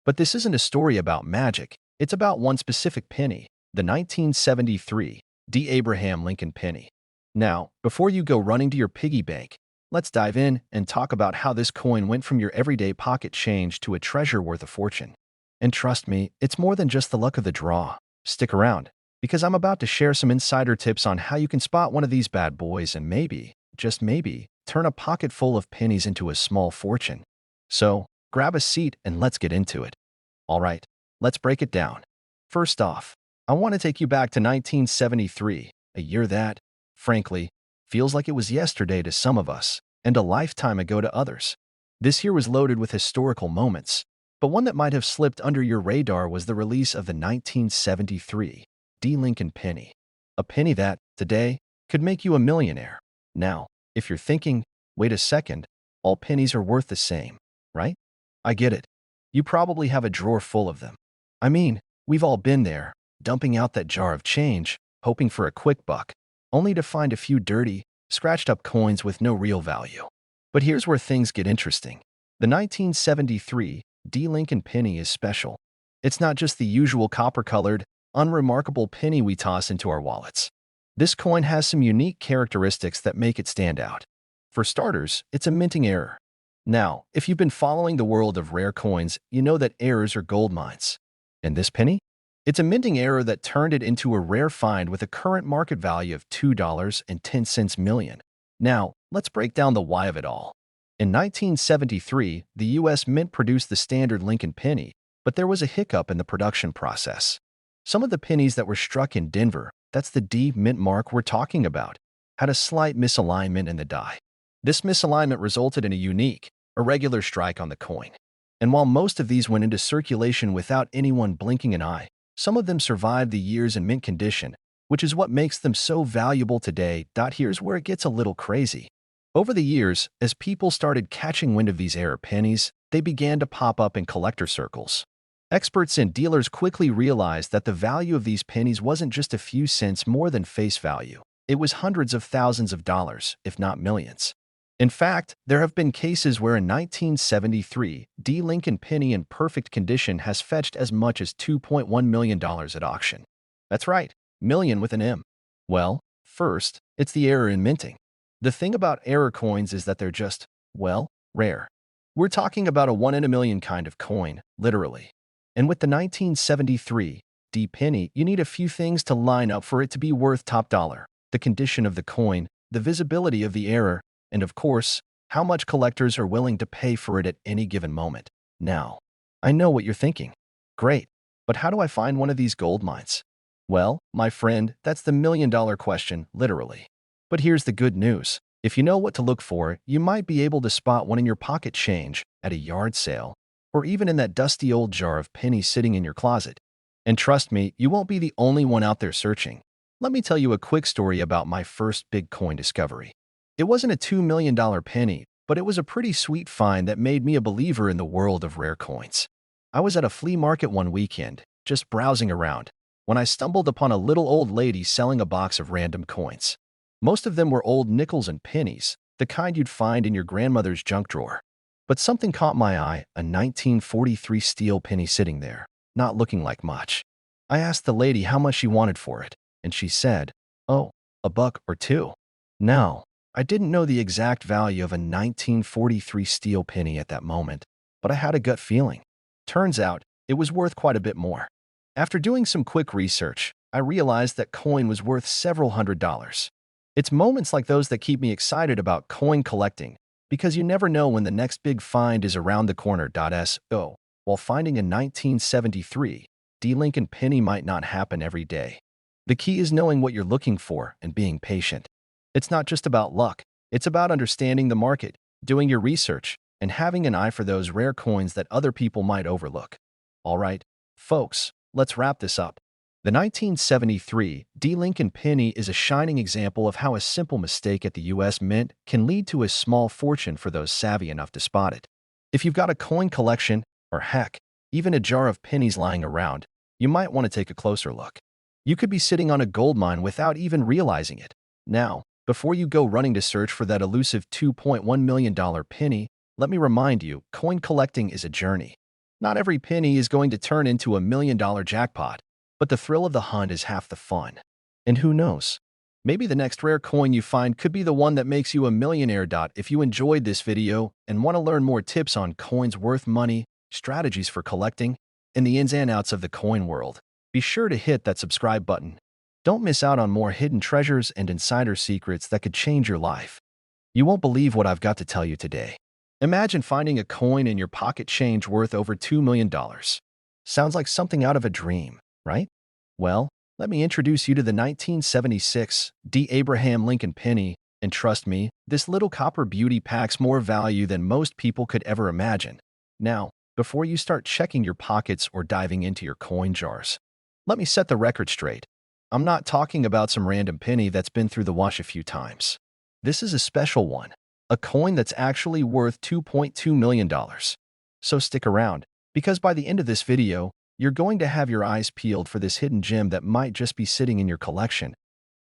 But this isn't a story about magic. It's about one specific penny. The 1973 D. Abraham Lincoln penny. Now, before you go running to your piggy bank, let's dive in and talk about how this coin went from your everyday pocket change to a treasure worth a fortune. And trust me, it's more than just the luck of the draw. Stick around, because I'm about to share some insider tips on how you can spot one of these bad boys and maybe, just maybe, turn a pocket full of pennies into a small fortune. So, grab a seat and let's get into it. All right, let's break it down. First off, I want to take you back to 1973, a year that, frankly, feels like it was yesterday to some of us and a lifetime ago to others. This year was loaded with historical moments, but one that might have slipped under your radar was the release of the 1973 D. Lincoln penny, a penny that, today, could make you a millionaire. Now, if you're thinking, wait a second, all pennies are worth the same, right? I get it. You probably have a drawer full of them. I mean, we've all been there, dumping out that jar of change, hoping for a quick buck, only to find a few dirty, scratched-up coins with no real value. But here's where things get interesting. The 1973 D. Lincoln penny is special. It's not just the usual copper-colored, unremarkable penny we toss into our wallets. This coin has some unique characteristics that make it stand out. For starters, it's a minting error. Now, if you've been following the world of rare coins, you know that errors are gold mines. And this penny? It's a minting error that turned it into a rare find with a current market value of $2.10 million. Now, let's break down the why of it all. In 1973, the U.S. Mint produced the standard Lincoln penny, but there was a hiccup in the production process. Some of the pennies that were struck in Denver, that's the D mint mark we're talking about, had a slight misalignment in the die. This misalignment resulted in a unique, irregular strike on the coin. And while most of these went into circulation without anyone blinking an eye, some of them survived the years in mint condition, which is what makes them so valuable today. Here's where it gets a little crazy. Over the years, as people started catching wind of these error pennies, they began to pop up in collector circles. Experts and dealers quickly realized that the value of these pennies wasn't just a few cents more than face value. It was hundreds of thousands of dollars, if not millions. In fact, there have been cases where a 1973 D. Lincoln penny in perfect condition has fetched as much as $2.1 million at auction. That's right, million with an M. Well, first, it's the error in minting. The thing about error coins is that they're just, well, rare. We're talking about a 1 in a million kind of coin, literally. And with the 1973 D penny, you need a few things to line up for it to be worth top dollar: the condition of the coin, the visibility of the error, and of course, how much collectors are willing to pay for it at any given moment. Now, I know what you're thinking. Great, but how do I find one of these gold mines? Well, my friend, that's the million-dollar question, literally. But here's the good news. If you know what to look for, you might be able to spot one in your pocket change, at a yard sale, or even in that dusty old jar of pennies sitting in your closet. And trust me, you won't be the only one out there searching. Let me tell you a quick story about my first big coin discovery. It wasn't a $2 million penny, but it was a pretty sweet find that made me a believer in the world of rare coins. I was at a flea market one weekend, just browsing around, when I stumbled upon a little old lady selling a box of random coins. Most of them were old nickels and pennies, the kind you'd find in your grandmother's junk drawer. But something caught my eye, a 1943 steel penny sitting there, not looking like much. I asked the lady how much she wanted for it, and she said, "Oh, $1 or $2." Now, I didn't know the exact value of a 1943 steel penny at that moment, but I had a gut feeling. Turns out, it was worth quite a bit more. After doing some quick research, I realized that coin was worth several $100s. It's moments like those that keep me excited about coin collecting, because you never know when the next big find is around the corner. So, while finding a 1973 D. Lincoln penny might not happen every day, the key is knowing what you're looking for and being patient. It's not just about luck, it's about understanding the market, doing your research, and having an eye for those rare coins that other people might overlook. All right, folks, let's wrap this up. The 1973 D. Lincoln penny is a shining example of how a simple mistake at the U.S. Mint can lead to a small fortune for those savvy enough to spot it. If you've got a coin collection, or heck, even a jar of pennies lying around, you might want to take a closer look. You could be sitting on a gold mine without even realizing it. Now, before you go running to search for that elusive $2.1 million penny, let me remind you, coin collecting is a journey. Not every penny is going to turn into a $1 million jackpot, but the thrill of the hunt is half the fun. And who knows? Maybe the next rare coin you find could be the one that makes you a millionaire. If you enjoyed this video and want to learn more tips on coins worth money, strategies for collecting, and the ins and outs of the coin world, be sure to hit that subscribe button. Don't miss out on more hidden treasures and insider secrets that could change your life. You won't believe what I've got to tell you today. Imagine finding a coin in your pocket change worth over $2 million. Sounds like something out of a dream, right? Well, let me introduce you to the 1976 D. Abraham Lincoln penny, and trust me, this little copper beauty packs more value than most people could ever imagine. Now, before you start checking your pockets or diving into your coin jars, let me set the record straight. I'm not talking about some random penny that's been through the wash a few times. This is a special one, a coin that's actually worth $2.2 million. So stick around, because by the end of this video, you're going to have your eyes peeled for this hidden gem that might just be sitting in your collection,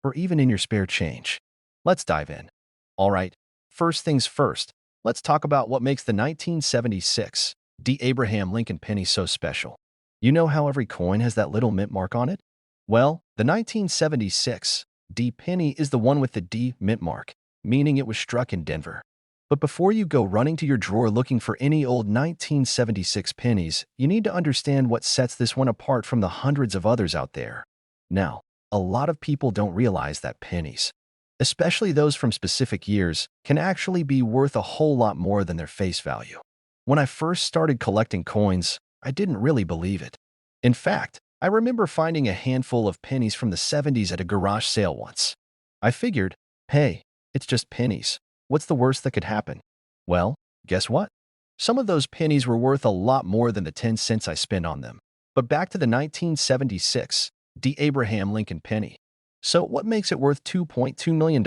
or even in your spare change. Let's dive in. All right, first things first, let's talk about what makes the 1976 D. Abraham Lincoln penny so special. You know how every coin has that little mint mark on it? Well, the 1976 D penny is the one with the D mint mark, meaning it was struck in Denver. But before you go running to your drawer looking for any old 1976 pennies, you need to understand what sets this one apart from the hundreds of others out there. Now, a lot of people don't realize that pennies, especially those from specific years, can actually be worth a whole lot more than their face value. When I first started collecting coins, I didn't really believe it. In fact, I remember finding a handful of pennies from the 70s at a garage sale once. I figured, hey, it's just pennies. What's the worst that could happen? Well, guess what? Some of those pennies were worth a lot more than the 10 cents I spent on them. But back to the 1976 D. Abraham Lincoln penny. So what makes it worth $2.2 million?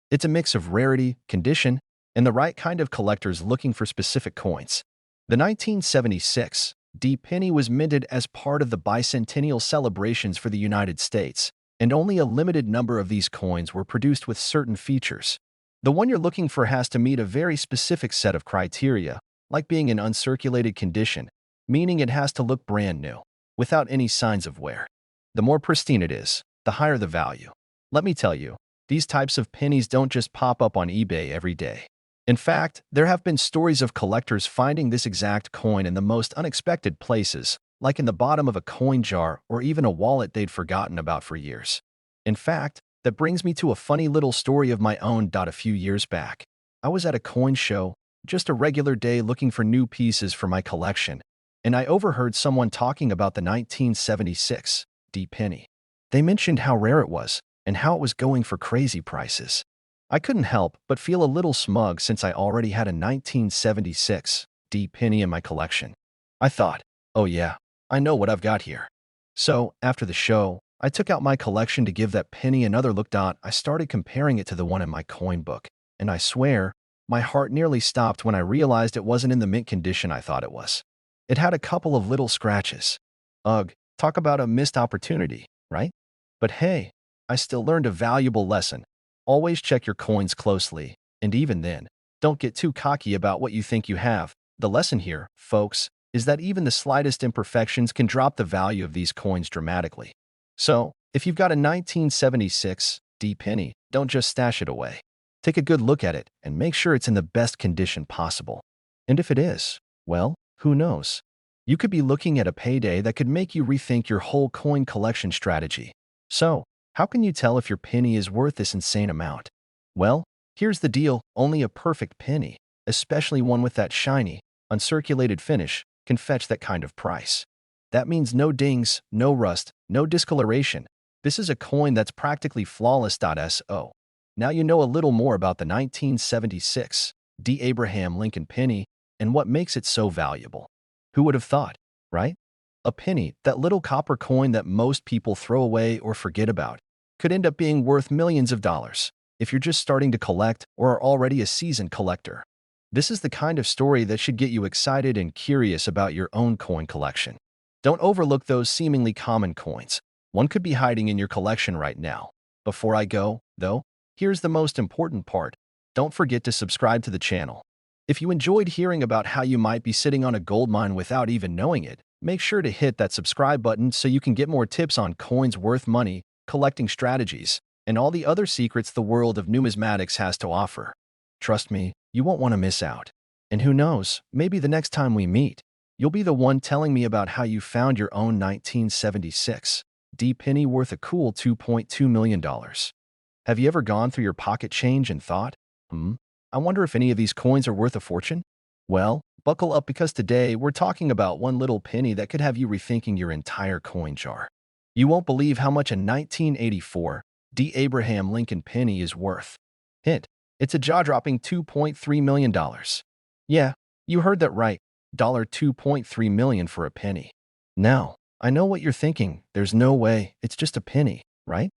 It's a mix of rarity, condition, and the right kind of collectors looking for specific coins. The 1976 D penny was minted as part of the bicentennial celebrations for the United States, and only a limited number of these coins were produced with certain features. The one you're looking for has to meet a very specific set of criteria, like being in uncirculated condition, meaning it has to look brand new, without any signs of wear. The more pristine it is, the higher the value. Let me tell you, these types of pennies don't just pop up on eBay every day. In fact, there have been stories of collectors finding this exact coin in the most unexpected places, like in the bottom of a coin jar or even a wallet they'd forgotten about for years. In fact, that brings me to a funny little story of my own. A few years back, I was at a coin show, just a regular day looking for new pieces for my collection, and I overheard someone talking about the 1976 D penny. They mentioned how rare it was and how it was going for crazy prices. I couldn't help but feel a little smug since I already had a 1976 D penny in my collection. I thought, oh yeah, I know what I've got here. So, after the show, I took out my collection to give that penny another look. I started comparing it to the one in my coin book, and I swear, my heart nearly stopped when I realized it wasn't in the mint condition I thought it was. It had a couple of little scratches. Ugh, talk about a missed opportunity, right? But hey, I still learned a valuable lesson. Always check your coins closely, and even then, don't get too cocky about what you think you have. The lesson here, folks, is that even the slightest imperfections can drop the value of these coins dramatically. So, if you've got a 1976 D penny, don't just stash it away. Take a good look at it and make sure it's in the best condition possible. And if it is, well, who knows? You could be looking at a payday that could make you rethink your whole coin collection strategy. So, how can you tell if your penny is worth this insane amount? Well, here's the deal. Only a perfect penny, especially one with that shiny, uncirculated finish, can fetch that kind of price. That means no dings, no rust, no discoloration. This is a coin that's practically flawless. So, now you know a little more about the 1976 D. Abraham Lincoln penny and what makes it so valuable. Who would have thought, right? A penny, that little copper coin that most people throw away or forget about, could end up being worth millions of dollars if you're just starting to collect or are already a seasoned collector. This is the kind of story that should get you excited and curious about your own coin collection. Don't overlook those seemingly common coins. One could be hiding in your collection right now. Before I go, though, here's the most important part. Don't forget to subscribe to the channel. If you enjoyed hearing about how you might be sitting on a gold mine without even knowing it, make sure to hit that subscribe button so you can get more tips on coins worth money, collecting strategies, and all the other secrets the world of numismatics has to offer. Trust me, you won't want to miss out. And who knows, maybe the next time we meet, you'll be the one telling me about how you found your own 1976 D penny worth a cool $2.2 million. Have you ever gone through your pocket change and thought, I wonder if any of these coins are worth a fortune? Well, buckle up because today we're talking about one little penny that could have you rethinking your entire coin jar. You won't believe how much a 1984 D. Abraham Lincoln penny is worth. Hint, it's a jaw-dropping $2.3 million. Yeah, you heard that right, $2.3 million for a penny. Now, I know what you're thinking, there's no way, it's just a penny, right?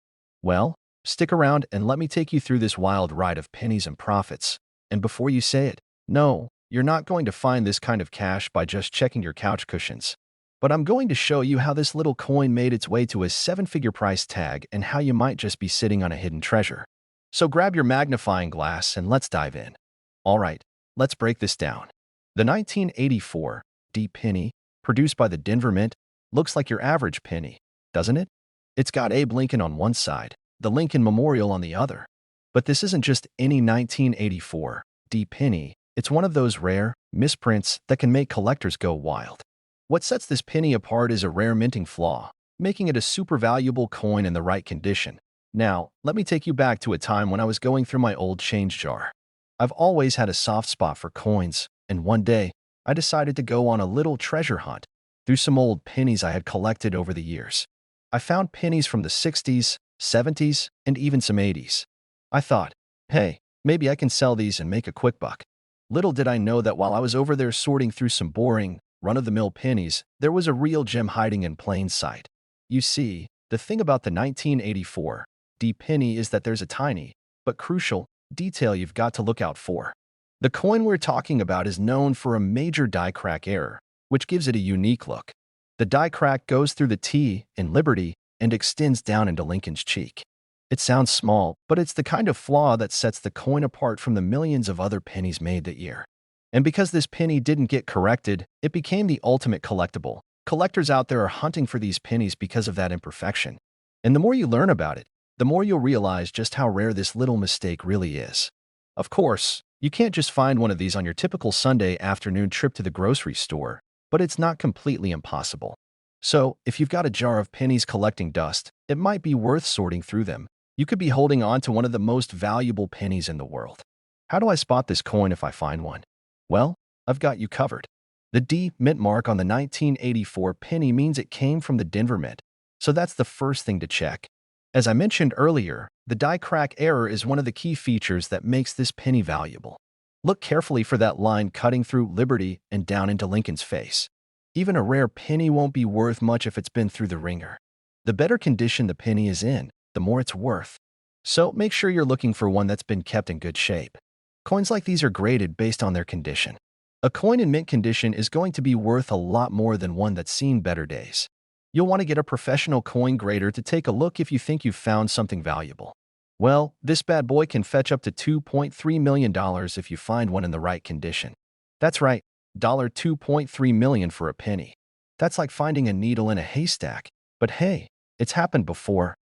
Well, stick around and let me take you through this wild ride of pennies and profits. And before you say it, no, you're not going to find this kind of cash by just checking your couch cushions. But I'm going to show you how this little coin made its way to a seven-figure price tag and how you might just be sitting on a hidden treasure. So grab your magnifying glass and let's dive in. All right, let's break this down. The 1984 D penny, produced by the Denver Mint, looks like your average penny, doesn't it? It's got Abe Lincoln on one side, the Lincoln Memorial on the other. But this isn't just any 1984 D penny. It's one of those rare misprints that can make collectors go wild. What sets this penny apart is a rare minting flaw, making it a super valuable coin in the right condition. Now, let me take you back to a time when I was going through my old change jar. I've always had a soft spot for coins, and one day, I decided to go on a little treasure hunt through some old pennies I had collected over the years. I found pennies from the 60s, 70s, and even some 80s. I thought, hey, maybe I can sell these and make a quick buck. Little did I know that while I was over there sorting through some boring, run-of-the-mill pennies, there was a real gem hiding in plain sight. You see, the thing about the 1984 D penny is that there's a tiny, but crucial, detail you've got to look out for. The coin we're talking about is known for a major die crack error, which gives it a unique look. The die crack goes through the T in Liberty and extends down into Lincoln's cheek. It sounds small, but it's the kind of flaw that sets the coin apart from the millions of other pennies made that year. And because this penny didn't get corrected, it became the ultimate collectible. Collectors out there are hunting for these pennies because of that imperfection. And the more you learn about it, the more you'll realize just how rare this little mistake really is. Of course, you can't just find one of these on your typical Sunday afternoon trip to the grocery store, but it's not completely impossible. So, if you've got a jar of pennies collecting dust, it might be worth sorting through them. You could be holding on to one of the most valuable pennies in the world. How do I spot this coin if I find one? Well, I've got you covered. The D mint mark on the 1984 penny means it came from the Denver Mint, so that's the first thing to check. As I mentioned earlier, the die crack error is one of the key features that makes this penny valuable. Look carefully for that line cutting through Liberty and down into Lincoln's face. Even a rare penny won't be worth much if it's been through the ringer. The better condition the penny is in, the more it's worth. So make sure you're looking for one that's been kept in good shape. Coins like these are graded based on their condition. A coin in mint condition is going to be worth a lot more than one that's seen better days. You'll want to get a professional coin grader to take a look if you think you've found something valuable. Well, this bad boy can fetch up to $2.3 million if you find one in the right condition. That's right, $2.3 million for a penny. That's like finding a needle in a haystack. But hey, it's happened before.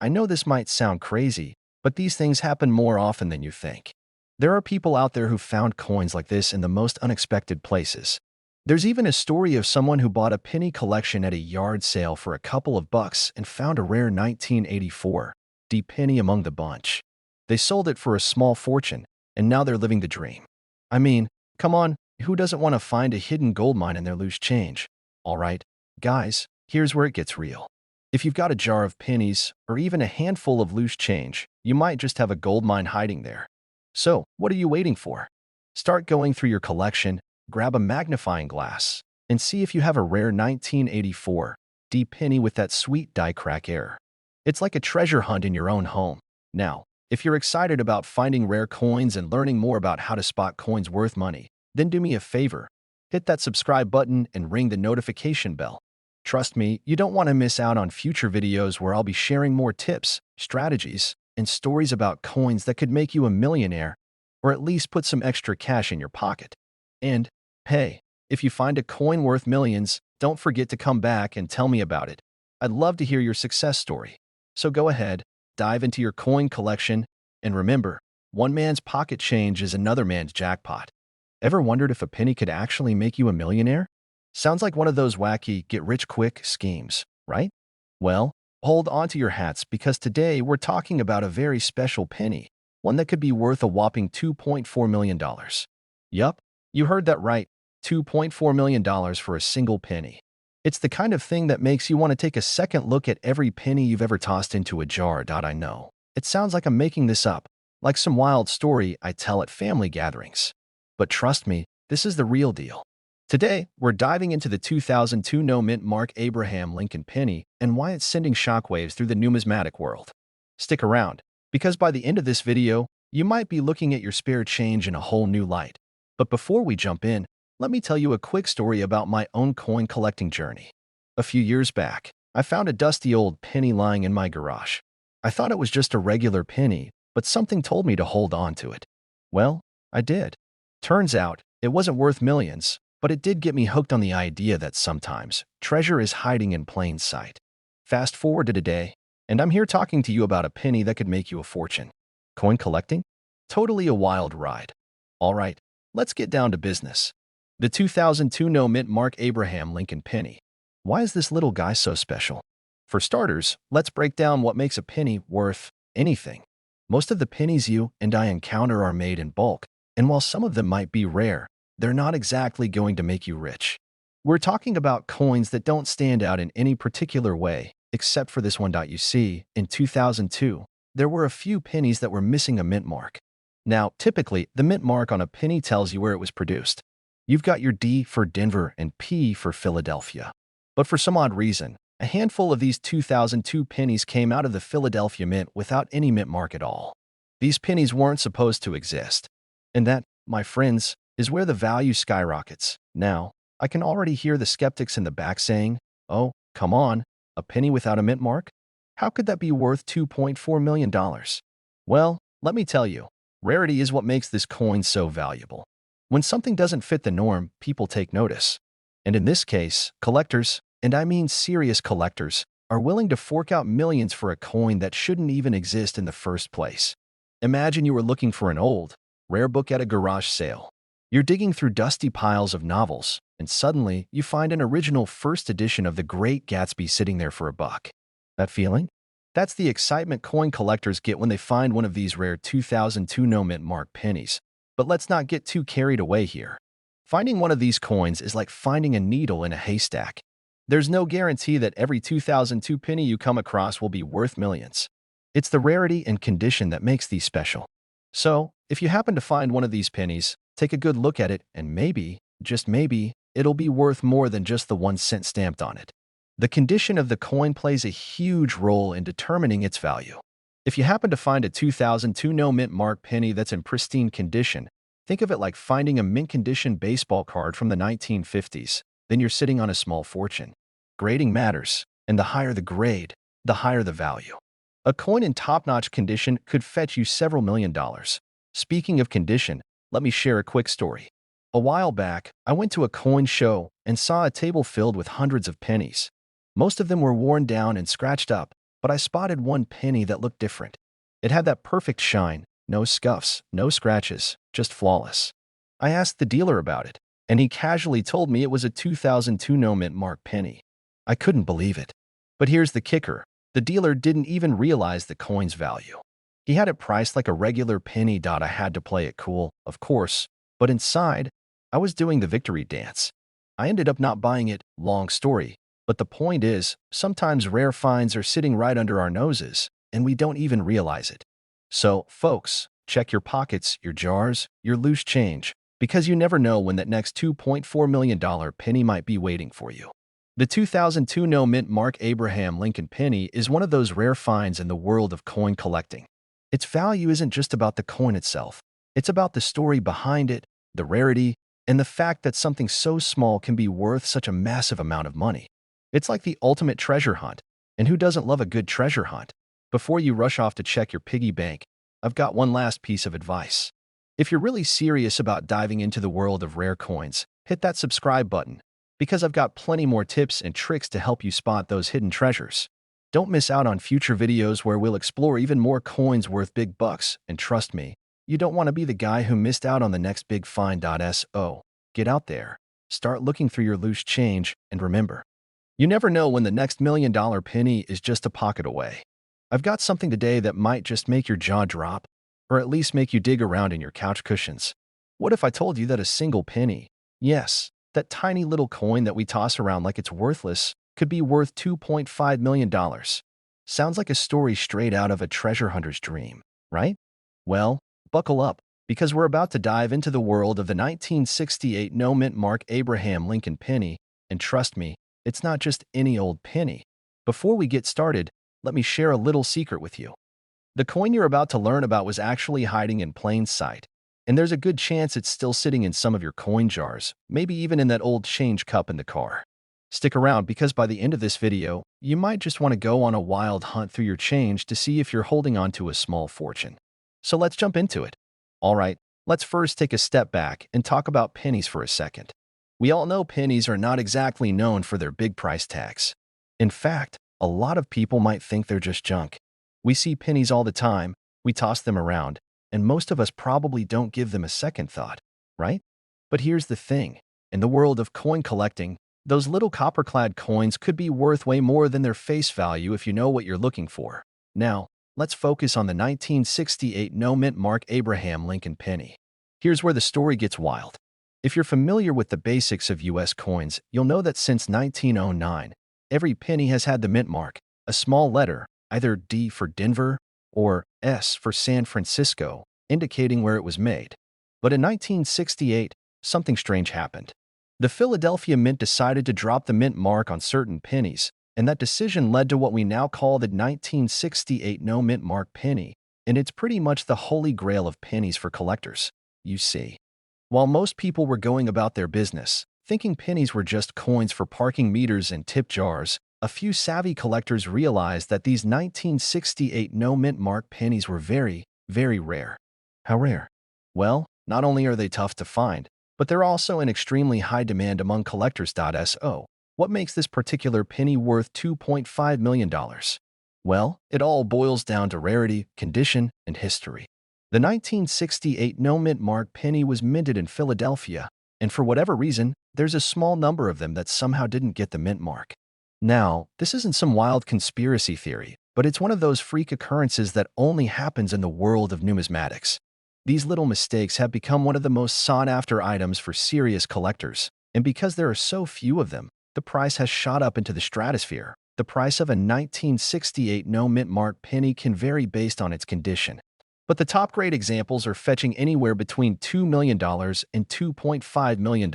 I know this might sound crazy, but these things happen more often than you think. There are people out there who found coins like this in the most unexpected places. There's even a story of someone who bought a penny collection at a yard sale for a couple of bucks and found a rare 1984 D penny among the bunch. They sold it for a small fortune, and now they're living the dream. I mean, come on, who doesn't want to find a hidden gold mine in their loose change? All right, guys, here's where it gets real. If you've got a jar of pennies or even a handful of loose change, you might just have a gold mine hiding there. So, what are you waiting for? Start going through your collection, grab a magnifying glass, and see if you have a rare 1984 D penny with that sweet die crack error. It's like a treasure hunt in your own home. Now, if you're excited about finding rare coins and learning more about how to spot coins worth money, then do me a favor. Hit that subscribe button and ring the notification bell. Trust me, you don't want to miss out on future videos where I'll be sharing more tips, strategies, and stories about coins that could make you a millionaire, or at least put some extra cash in your pocket. And, hey, if you find a coin worth millions, don't forget to come back and tell me about it. I'd love to hear your success story. So go ahead, dive into your coin collection, and remember, one man's pocket change is another man's jackpot. Ever wondered if a penny could actually make you a millionaire? Sounds like one of those wacky get-rich-quick schemes, right? Well, hold on to your hats because today we're talking about a very special penny, one that could be worth a whopping $2.4 million. Yup, you heard that right, $2.4 million for a single penny. It's the kind of thing that makes you want to take a second look at every penny you've ever tossed into a jar. I know. It sounds like I'm making this up, like some wild story I tell at family gatherings. But trust me, this is the real deal. Today, we're diving into the 2002 no-mint mark Abraham Lincoln penny and why it's sending shockwaves through the numismatic world. Stick around, because by the end of this video, you might be looking at your spare change in a whole new light. But before we jump in, let me tell you a quick story about my own coin collecting journey. A few years back, I found a dusty old penny lying in my garage. I thought it was just a regular penny, but something told me to hold on to it. Well, I did. Turns out, it wasn't worth millions, but it did get me hooked on the idea that sometimes treasure is hiding in plain sight. Fast forward to today, and I'm here talking to you about a penny that could make you a fortune. Coin collecting? Totally a wild ride. All right, let's get down to business. The 2002 no-mint Mark Abraham Lincoln penny. Why is this little guy so special? For starters, let's break down what makes a penny worth anything. Most of the pennies you and I encounter are made in bulk, and while some of them might be rare, they're not exactly going to make you rich. We're talking about coins that don't stand out in any particular way, except for this one. You see, in 2002, there were a few pennies that were missing a mint mark. Now, typically, the mint mark on a penny tells you where it was produced. You've got your D for Denver and P for Philadelphia. But for some odd reason, a handful of these 2002 pennies came out of the Philadelphia Mint without any mint mark at all. These pennies weren't supposed to exist. And that, my friends, is where the value skyrockets. Now, I can already hear the skeptics in the back saying, "Oh, come on, a penny without a mint mark? How could that be worth $2.4 million?" Well, let me tell you, rarity is what makes this coin so valuable. When something doesn't fit the norm, people take notice. And in this case, collectors, and I mean serious collectors, are willing to fork out millions for a coin that shouldn't even exist in the first place. Imagine you were looking for an old, rare book at a garage sale. You're digging through dusty piles of novels, and suddenly you find an original first edition of The Great Gatsby sitting there for $1. That feeling? That's the excitement coin collectors get when they find one of these rare 2002 no-mint mark pennies. But let's not get too carried away here. Finding one of these coins is like finding a needle in a haystack. There's no guarantee that every 2002 penny you come across will be worth millions. It's the rarity and condition that makes these special. So, if you happen to find one of these pennies, take a good look at it and maybe, just maybe, it'll be worth more than just the 1 cent stamped on it. The condition of the coin plays a huge role in determining its value. If you happen to find a 2002 no-mint mark penny that's in pristine condition, think of it like finding a mint-condition baseball card from the 1950s, then you're sitting on a small fortune. Grading matters, and the higher the grade, the higher the value. A coin in top-notch condition could fetch you several $1,000,000. Speaking of condition, let me share a quick story. A while back, I went to a coin show and saw a table filled with hundreds of pennies. Most of them were worn down and scratched up, but I spotted one penny that looked different. It had that perfect shine, no scuffs, no scratches, just flawless. I asked the dealer about it, and he casually told me it was a 2002 no-mint mark penny. I couldn't believe it. But here's the kicker. The dealer didn't even realize the coin's value. He had it priced like a regular penny. I had to play it cool, of course, but inside, I was doing the victory dance. I ended up not buying it, long story, but the point is, sometimes rare finds are sitting right under our noses, and we don't even realize it. So, folks, check your pockets, your jars, your loose change, because you never know when that next $2.4 million penny might be waiting for you. The 2002 no-mint Mark Abraham Lincoln penny is one of those rare finds in the world of coin collecting. Its value isn't just about the coin itself. It's about the story behind it, the rarity, and the fact that something so small can be worth such a massive amount of money. It's like the ultimate treasure hunt, and who doesn't love a good treasure hunt? Before you rush off to check your piggy bank, I've got one last piece of advice. If you're really serious about diving into the world of rare coins, hit that subscribe button, because I've got plenty more tips and tricks to help you spot those hidden treasures. Don't miss out on future videos where we'll explore even more coins worth big bucks, and trust me, you don't want to be the guy who missed out on the next big find. So, get out there, start looking through your loose change, and remember, you never know when the next $1,000,000 penny is just a pocket away. I've got something today that might just make your jaw drop, or at least make you dig around in your couch cushions. What if I told you that a single penny, yes, that tiny little coin that we toss around like it's worthless, could be worth $2.5 million? Sounds like a story straight out of a treasure hunter's dream, right? Well, buckle up, because we're about to dive into the world of the 1968 no-mint Mark Abraham Lincoln penny, and trust me, it's not just any old penny. Before we get started, let me share a little secret with you. The coin you're about to learn about was actually hiding in plain sight, and there's a good chance it's still sitting in some of your coin jars, maybe even in that old change cup in the car. Stick around because by the end of this video, you might just want to go on a wild hunt through your change to see if you're holding on to a small fortune. So let's jump into it. All right, Let's first take a step back and talk about pennies for a second. We all know pennies are not exactly known for their big price tags. In fact, a lot of people might think they're just junk. We see pennies all the time, we toss them around, and most of us probably don't give them a second thought, right? But here's the thing. In the world of coin collecting, those little copper-clad coins could be worth way more than their face value if you know what you're looking for. Now, let's focus on the 1968 no-mint Mark Abraham Lincoln penny. Here's where the story gets wild. If you're familiar with the basics of U.S. coins, you'll know that since 1909, every penny has had the mint mark, a small letter, either D for Denver or S for San Francisco, indicating where it was made. But in 1968, something strange happened. The Philadelphia Mint decided to drop the mint mark on certain pennies, and that decision led to what we now call the 1968 no mint mark penny, and it's pretty much the holy grail of pennies for collectors, you see. While most people were going about their business, thinking pennies were just coins for parking meters and tip jars, a few savvy collectors realized that these 1968 no mint mark pennies were very, very rare. How rare? Well, not only are they tough to find, but they're also in extremely high demand among collectors. So, what makes this particular penny worth $2.5 million? Well, it all boils down to rarity, condition, and history. The 1968 no mint mark penny was minted in Philadelphia, and for whatever reason, there's a small number of them that somehow didn't get the mint mark. Now, this isn't some wild conspiracy theory, but it's one of those freak occurrences that only happens in the world of numismatics. These little mistakes have become one of the most sought-after items for serious collectors, and because there are so few of them, the price has shot up into the stratosphere. The price of a 1968 no mint mark penny can vary based on its condition, but the top-grade examples are fetching anywhere between $2 million and $2.5 million.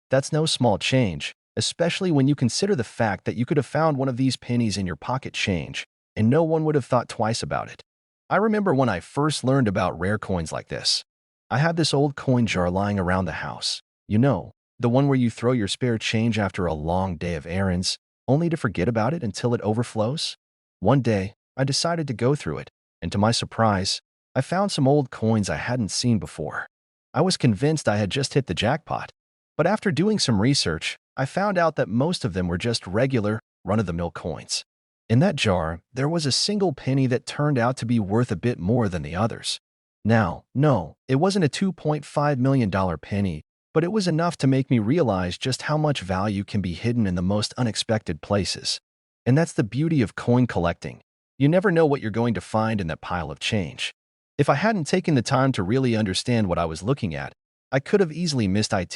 That's no small change, especially when you consider the fact that you could have found one of these pennies in your pocket change, and no one would have thought twice about it. I remember when I first learned about rare coins like this. I had this old coin jar lying around the house. You know, the one where you throw your spare change after a long day of errands, only to forget about it until it overflows? One day, I decided to go through it, and to my surprise, I found some old coins I hadn't seen before. I was convinced I had just hit the jackpot. But after doing some research, I found out that most of them were just regular, run-of-the-mill coins. In that jar, there was a single penny that turned out to be worth a bit more than the others. Now, no, it wasn't a $2.5 million penny, but it was enough to make me realize just how much value can be hidden in the most unexpected places. And that's the beauty of coin collecting. You never know what you're going to find in that pile of change. If I hadn't taken the time to really understand what I was looking at, I could have easily missed it.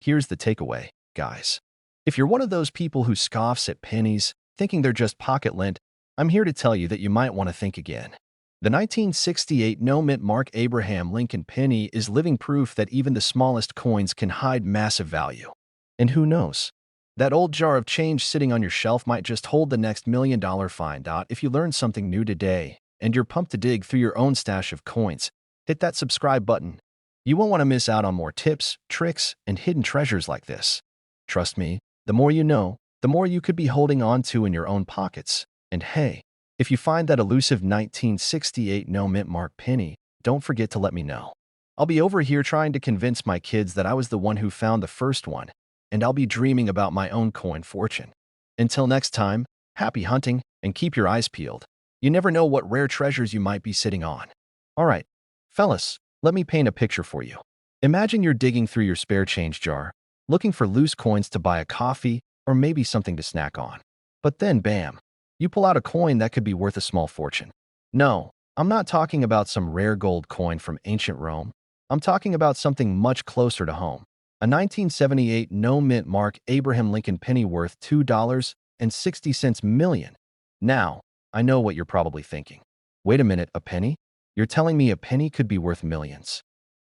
Here's the takeaway, guys. If you're one of those people who scoffs at pennies, thinking they're just pocket lint, I'm here to tell you that you might want to think again. The 1968 no mint Mark Abraham Lincoln penny is living proof that even the smallest coins can hide massive value. And who knows? That old jar of change sitting on your shelf might just hold the next $1 million find. If you learned something new today, and you're pumped to dig through your own stash of coins, hit that subscribe button. You won't want to miss out on more tips, tricks, and hidden treasures like this. Trust me, the more you know, the more you could be holding on to in your own pockets. And hey, if you find that elusive 1968 no mint mark penny, don't forget to let me know. I'll be over here trying to convince my kids that I was the one who found the first one, and I'll be dreaming about my own coin fortune. Until next time, happy hunting and keep your eyes peeled. You never know what rare treasures you might be sitting on. Alright, fellas, let me paint a picture for you. Imagine you're digging through your spare change jar, looking for loose coins to buy a coffee or maybe something to snack on. But then, bam, you pull out a coin that could be worth a small fortune. No, I'm not talking about some rare gold coin from ancient Rome. I'm talking about something much closer to home. A 1978 no mint mark Abraham Lincoln penny worth $2.60 million. Now, I know what you're probably thinking. Wait a minute, a penny? You're telling me a penny could be worth millions?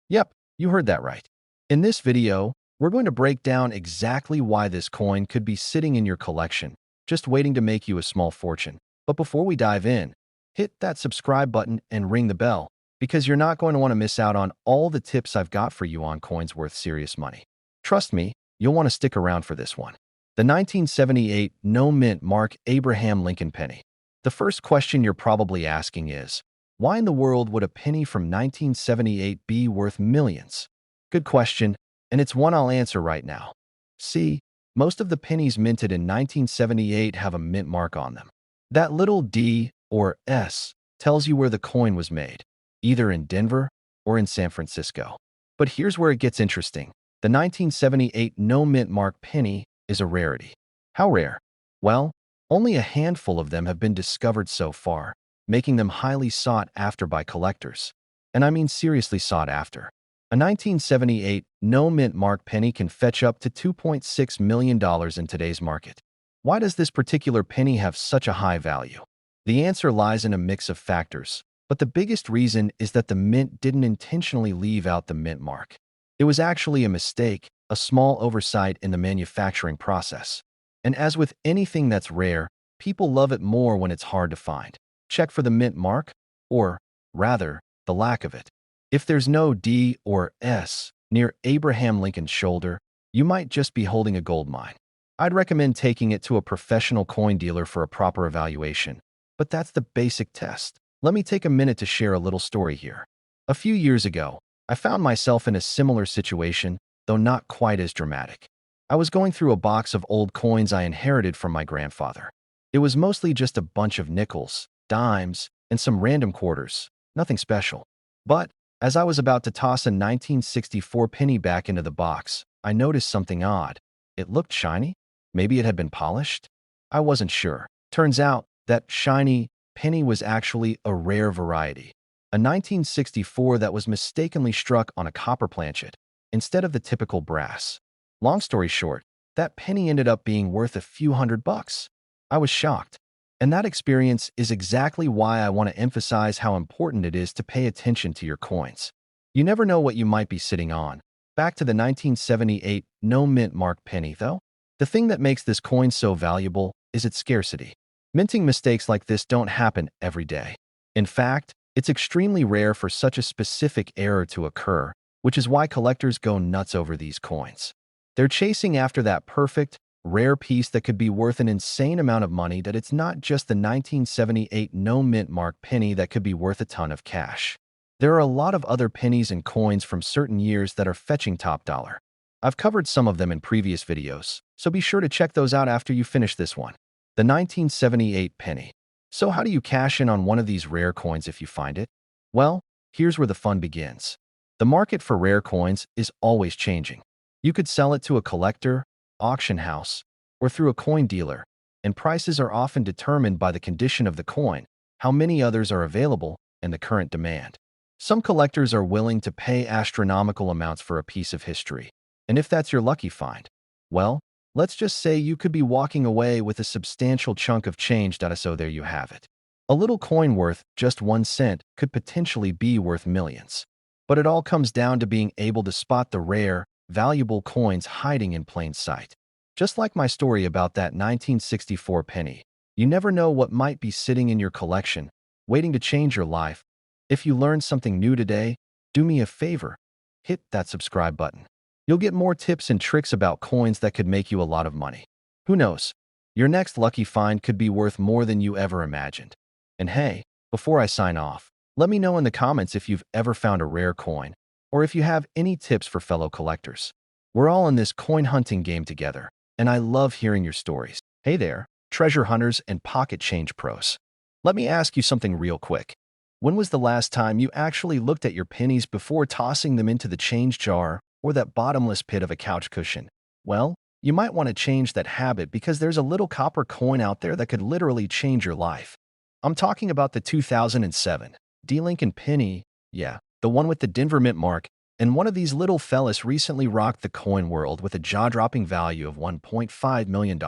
Yep, you heard that right. In this video, we're going to break down exactly why this coin could be sitting in your collection, just waiting to make you a small fortune. But before we dive in, hit that subscribe button and ring the bell, because you're not going to want to miss out on all the tips I've got for you on coins worth serious money. Trust me, you'll want to stick around for this one. The 1978 no mint mark Abraham Lincoln penny. The first question you're probably asking is, Why in the world would a penny from 1978 be worth millions? Good question, and it's one I'll answer right now. See, most of the pennies minted in 1978 have a mint mark on them. That little D or S tells you where the coin was made, either in Denver or in San Francisco. But here's where it gets interesting. The 1978 no mint mark penny is a rarity. How rare? Well, only a handful of them have been discovered so far, making them highly sought after by collectors. And I mean seriously sought after. A 1978 no mint mark penny can fetch up to $2.6 million in today's market. Why does this particular penny have such a high value? The answer lies in a mix of factors, but the biggest reason is that the mint didn't intentionally leave out the mint mark. It was actually a mistake, a small oversight in the manufacturing process. And as with anything that's rare, people love it more when it's hard to find. Check for the mint mark, or rather, the lack of it. If there's no D or S near Abraham Lincoln's shoulder, you might just be holding a gold mine. I'd recommend taking it to a professional coin dealer for a proper evaluation. But that's the basic test. Let me take a minute to share a little story here. A few years ago, I found myself in a similar situation, though not quite as dramatic. I was going through a box of old coins I inherited from my grandfather. It was mostly just a bunch of nickels, dimes, and some random quarters, nothing special. But as I was about to toss a 1964 penny back into the box, I noticed something odd. It looked shiny? Maybe it had been polished? I wasn't sure. Turns out that shiny penny was actually a rare variety. A 1964 that was mistakenly struck on a copper planchet instead of the typical brass. Long story short, that penny ended up being worth a few $100. I was shocked. And that experience is exactly why I want to emphasize how important it is to pay attention to your coins. You never know what you might be sitting on. Back to the 1978 no mint mark penny, though. The thing that makes this coin so valuable is its scarcity. Minting mistakes like this don't happen every day. In fact, it's extremely rare for such a specific error to occur, which is why collectors go nuts over these coins. They're chasing after that perfect, rare piece that could be worth an insane amount of money. That it's not just the 1978 no mint mark penny that could be worth a ton of cash. There are a lot of other pennies and coins from certain years that are fetching top dollar. I've covered some of them in previous videos, so be sure to check those out after you finish this one. The 1978 penny. So how do you cash in on one of these rare coins if you find it? Well, here's where the fun begins. The market for rare coins is always changing. You could sell it to a collector, auction house, or through a coin dealer, and prices are often determined by the condition of the coin, how many others are available, and the current demand. Some collectors are willing to pay astronomical amounts for a piece of history, and if that's your lucky find, well, let's just say you could be walking away with a substantial chunk of change. So there you have it. A little coin worth just 1 cent could potentially be worth millions. But it all comes down to being able to spot the rare, valuable coins hiding in plain sight. Just like my story about that 1964 penny, you never know what might be sitting in your collection, waiting to change your life. If you learned something new today, do me a favor, hit that subscribe button. You'll get more tips and tricks about coins that could make you a lot of money. Who knows? Your next lucky find could be worth more than you ever imagined. And hey, before I sign off, let me know in the comments if you've ever found a rare coin, or if you have any tips for fellow collectors. We're all in this coin hunting game together, and I love hearing your stories. Hey there, treasure hunters and pocket change pros. Let me ask you something real quick. When was the last time you actually looked at your pennies before tossing them into the change jar or that bottomless pit of a couch cushion? Well, you might want to change that habit because there's a little copper coin out there that could literally change your life. I'm talking about the 2007 D-Lincoln penny, yeah, the one with the Denver mint mark, and one of these little fellas recently rocked the coin world with a jaw-dropping value of $1.5 million.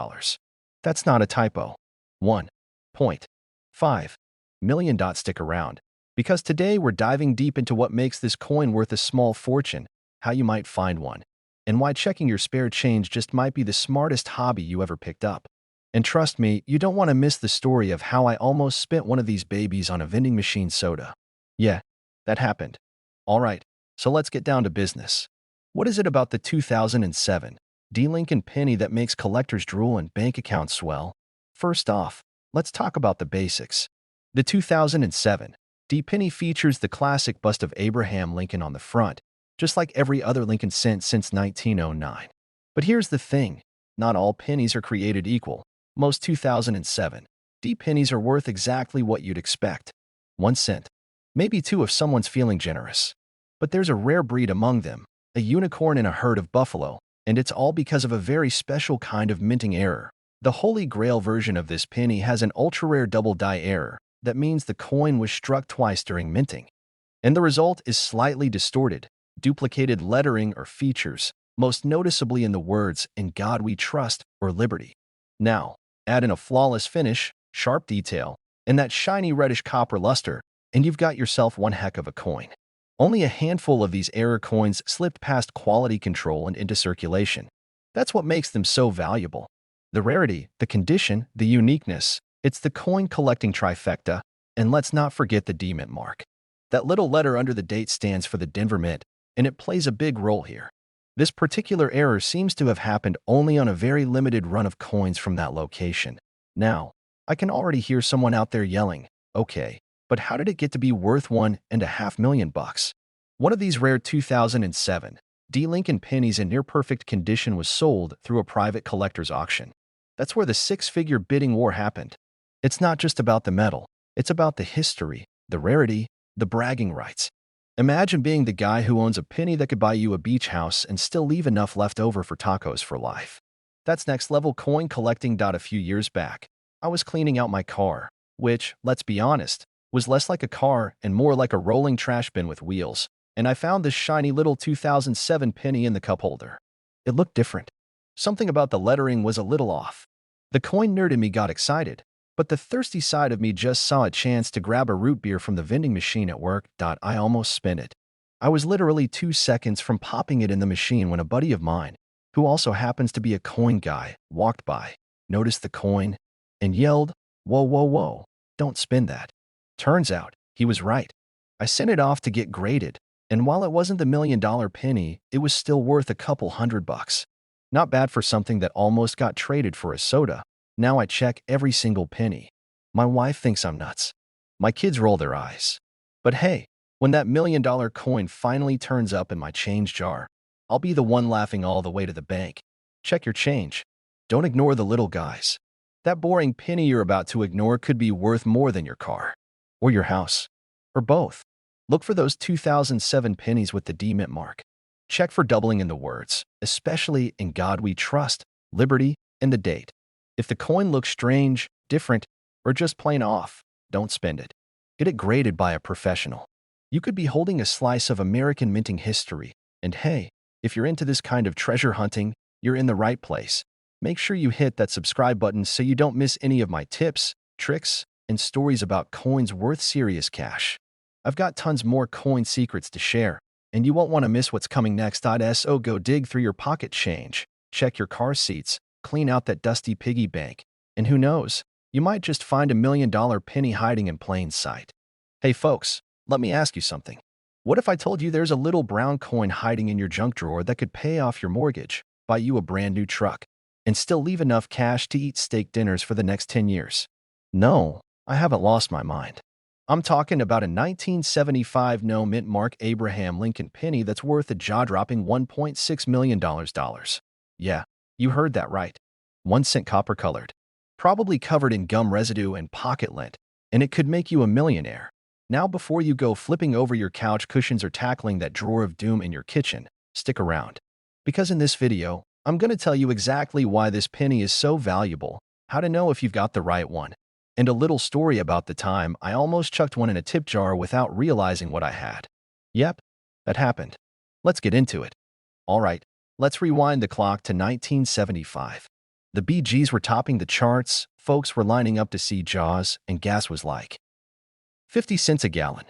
That's not a typo. $1.5 million. Stick around, because today we're diving deep into what makes this coin worth a small fortune, how you might find one, and why checking your spare change just might be the smartest hobby you ever picked up. And trust me, you don't want to miss the story of how I almost spent one of these babies on a vending machine soda. Yeah, that happened. All right, so let's get down to business. What is it about the 2007 D-Lincoln penny that makes collectors drool and bank accounts swell? First off, let's talk about the basics. The 2007 The penny features the classic bust of Abraham Lincoln on the front, just like every other Lincoln cent since 1909. But here's the thing, not all pennies are created equal. Most 2007 D pennies are worth exactly what you'd expect. 1 cent. Maybe two if someone's feeling generous. But there's a rare breed among them, a unicorn in a herd of buffalo, and it's all because of a very special kind of minting error. The Holy Grail version of this penny has an ultra-rare double die error. That means the coin was struck twice during minting. And the result is slightly distorted, duplicated lettering or features, most noticeably in the words "In God We Trust" or "Liberty." Now, add in a flawless finish, sharp detail, and that shiny reddish copper luster, and you've got yourself one heck of a coin. Only a handful of these error coins slipped past quality control and into circulation. That's what makes them so valuable. The rarity, the condition, the uniqueness. It's the coin collecting trifecta, and let's not forget the D Mint mark. That little letter under the date stands for the Denver Mint, and it plays a big role here. This particular error seems to have happened only on a very limited run of coins from that location. Now, I can already hear someone out there yelling, okay, but how did it get to be worth $1.5 million? One of these rare 2007 D Lincoln pennies in near-perfect condition was sold through a private collector's auction. That's where the six-figure bidding war happened. It's not just about the metal, it's about the history, the rarity, the bragging rights. Imagine being the guy who owns a penny that could buy you a beach house and still leave enough left over for tacos for life. That's next-level coin collecting. A few years back, I was cleaning out my car, which, let's be honest, was less like a car and more like a rolling trash bin with wheels, and I found this shiny little 2007 penny in the cup holder. It looked different. Something about the lettering was a little off. The coin nerd in me got excited, but the thirsty side of me just saw a chance to grab a root beer from the vending machine at work. I almost spent it. I was literally 2 seconds from popping it in the machine when a buddy of mine, who also happens to be a coin guy, walked by, noticed the coin, and yelled, "Whoa, whoa, whoa, don't spend that." Turns out, he was right. I sent it off to get graded, and while it wasn't the $1 million penny, it was still worth a couple $100. Not bad for something that almost got traded for a soda. Now I check every single penny. My wife thinks I'm nuts. My kids roll their eyes. But hey, when that $1 million coin finally turns up in my change jar, I'll be the one laughing all the way to the bank. Check your change. Don't ignore the little guys. That boring penny you're about to ignore could be worth more than your car, or your house, or both. Look for those 2007 pennies with the D Mint mark. Check for doubling in the words, especially "In God We Trust," "Liberty," and the date. If the coin looks strange, different, or just plain off, don't spend it. Get it graded by a professional. You could be holding a slice of American minting history, and hey, if you're into this kind of treasure hunting, you're in the right place. Make sure you hit that subscribe button so you don't miss any of my tips, tricks, and stories about coins worth serious cash. I've got tons more coin secrets to share, and you won't want to miss what's coming next. So go dig through your pocket change, check your car seats, clean out that dusty piggy bank, and who knows, you might just find a $1 million penny hiding in plain sight. Hey folks, let me ask you something. What if I told you there's a little brown coin hiding in your junk drawer that could pay off your mortgage, buy you a brand new truck, and still leave enough cash to eat steak dinners for the next 10 years? No, I haven't lost my mind. I'm talking about a 1975 no mint mark Abraham Lincoln penny that's worth a jaw-dropping $1.6 million. Yeah, you heard that right. 1 cent copper-colored. Probably covered in gum residue and pocket lint, and it could make you a millionaire. Now before you go flipping over your couch cushions or tackling that drawer of doom in your kitchen, stick around. Because in this video, I'm going to tell you exactly why this penny is so valuable, how to know if you've got the right one, and a little story about the time I almost chucked one in a tip jar without realizing what I had. Yep, that happened. Let's get into it. All right, let's rewind the clock to 1975. The BGs were topping the charts, folks were lining up to see Jaws, and gas was like 50 cents a gallon.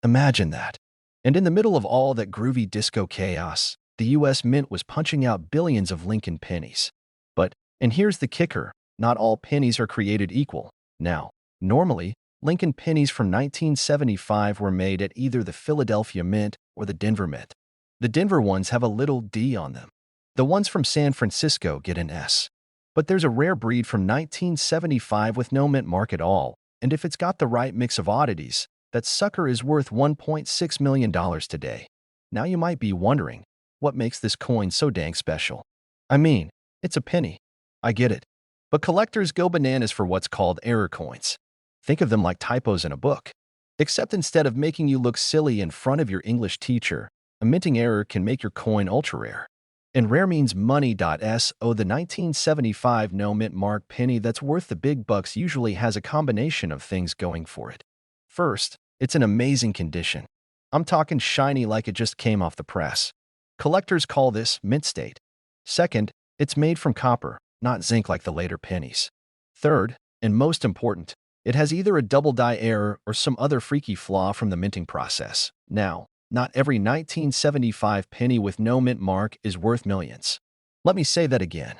Imagine that. And in the middle of all that groovy disco chaos, the U.S. Mint was punching out billions of Lincoln pennies. But, and here's the kicker, not all pennies are created equal. Now, normally, Lincoln pennies from 1975 were made at either the Philadelphia Mint or the Denver Mint. The Denver ones have a little D on them. The ones from San Francisco get an S. But there's a rare breed from 1975 with no mint mark at all, and if it's got the right mix of oddities, That sucker is worth $1.6 million today. Now you might be wondering, what makes this coin so dang special? I mean, it's a penny. I get it. But collectors go bananas for what's called error coins. Think of them like typos in a book. Except instead of making you look silly in front of your English teacher, a minting error can make your coin ultra rare. And rare means money. So the 1975 no mint mark penny that's worth the big bucks usually has a combination of things going for it. First, it's in amazing condition. I'm talking shiny like it just came off the press. Collectors call this mint state. Second, it's made from copper, not zinc like the later pennies. Third, and most important, it has either a double die error or some other freaky flaw from the minting process. Now, not every 1975 penny with no mint mark is worth millions. Let me say that again.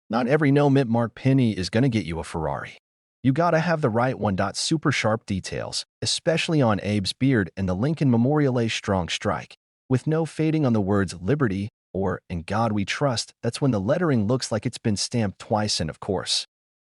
Not every no mint mark penny is gonna get you a Ferrari. You gotta have the right one. Super sharp details, especially on Abe's beard and the Lincoln Memorial A strong strike, with no fading on the words Liberty or In God We Trust. That's when the lettering looks like it's been stamped twice, and of course,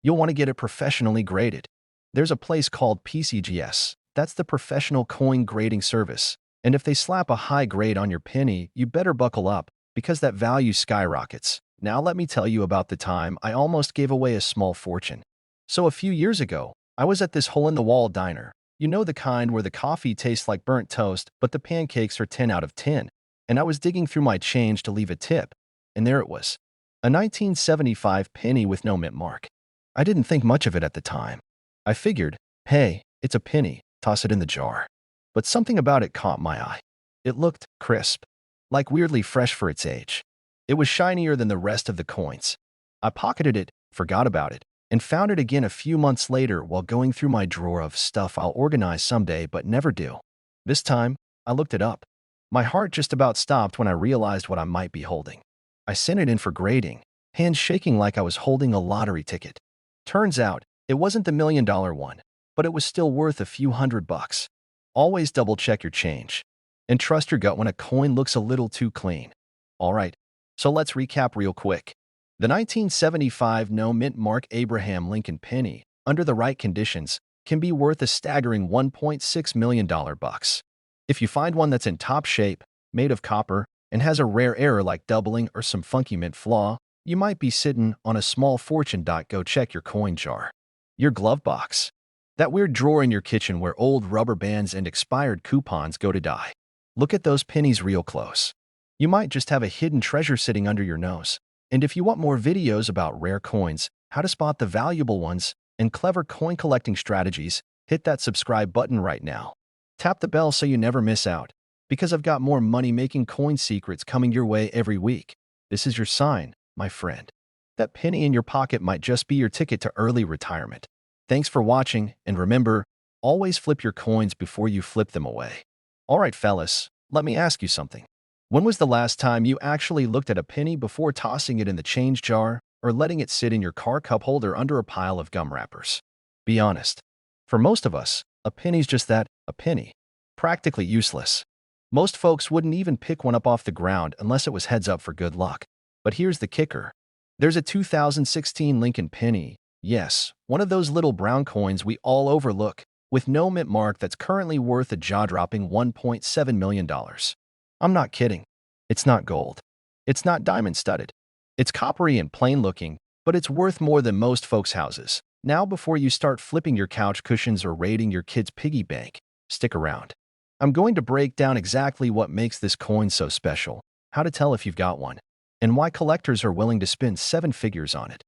you'll want to get it professionally graded. There's a place called PCGS. That's the Professional Coin Grading Service. And if they slap a high grade on your penny, you better buckle up, because that value skyrockets. Now let me tell you about the time I almost gave away a small fortune. So a few years ago, I was at this hole-in-the-wall diner. You know, the kind where the coffee tastes like burnt toast, but the pancakes are 10 out of 10. And I was digging through my change to leave a tip. And there it was. A 1975 penny with no mint mark. I didn't think much of it at the time. I figured, hey, it's a penny, toss it in the jar. But something about it caught my eye. It looked crisp, like weirdly fresh for its age. It was shinier than the rest of the coins. I pocketed it, forgot about it, and found it again a few months later while going through my drawer of stuff I'll organize someday but never do. This time, I looked it up. My heart just about stopped when I realized what I might be holding. I sent it in for grading, hands shaking like I was holding a lottery ticket. Turns out, it wasn't the $1 million one, but it was still worth a few $100. Always double-check your change. And trust your gut when a coin looks a little too clean. Alright, so let's recap real quick. The 1975 no mint mark Abraham Lincoln penny, under the right conditions, can be worth a staggering $1.6 million bucks. If you find one that's in top shape, made of copper, and has a rare error like doubling or some funky mint flaw, you might be sitting on a small fortune. Go check your coin jar, your glove box, that weird drawer in your kitchen where old rubber bands and expired coupons go to die. Look at those pennies real close. You might just have a hidden treasure sitting under your nose. And if you want more videos about rare coins, how to spot the valuable ones, and clever coin collecting strategies, hit that subscribe button right now. Tap the bell so you never miss out, because I've got more money-making coin secrets coming your way every week. This is your sign, my friend. That penny in your pocket might just be your ticket to early retirement. Thanks for watching, and remember, always flip your coins before you flip them away. Alright fellas, let me ask you something. When was the last time you actually looked at a penny before tossing it in the change jar or letting it sit in your car cup holder under a pile of gum wrappers? Be honest. For most of us, a penny's just that, a penny. Practically useless. Most folks wouldn't even pick one up off the ground unless it was heads up for good luck. But here's the kicker. There's a 2016 Lincoln penny. Yes, one of those little brown coins we all overlook, with no mint mark that's currently worth a jaw-dropping $1.7 million. I'm not kidding. It's not gold. It's not diamond-studded. It's coppery and plain-looking, but it's worth more than most folks' houses. Now, before you start flipping your couch cushions or raiding your kid's piggy bank, stick around. I'm going to break down exactly what makes this coin so special, how to tell if you've got one, and why collectors are willing to spend 7 figures on it.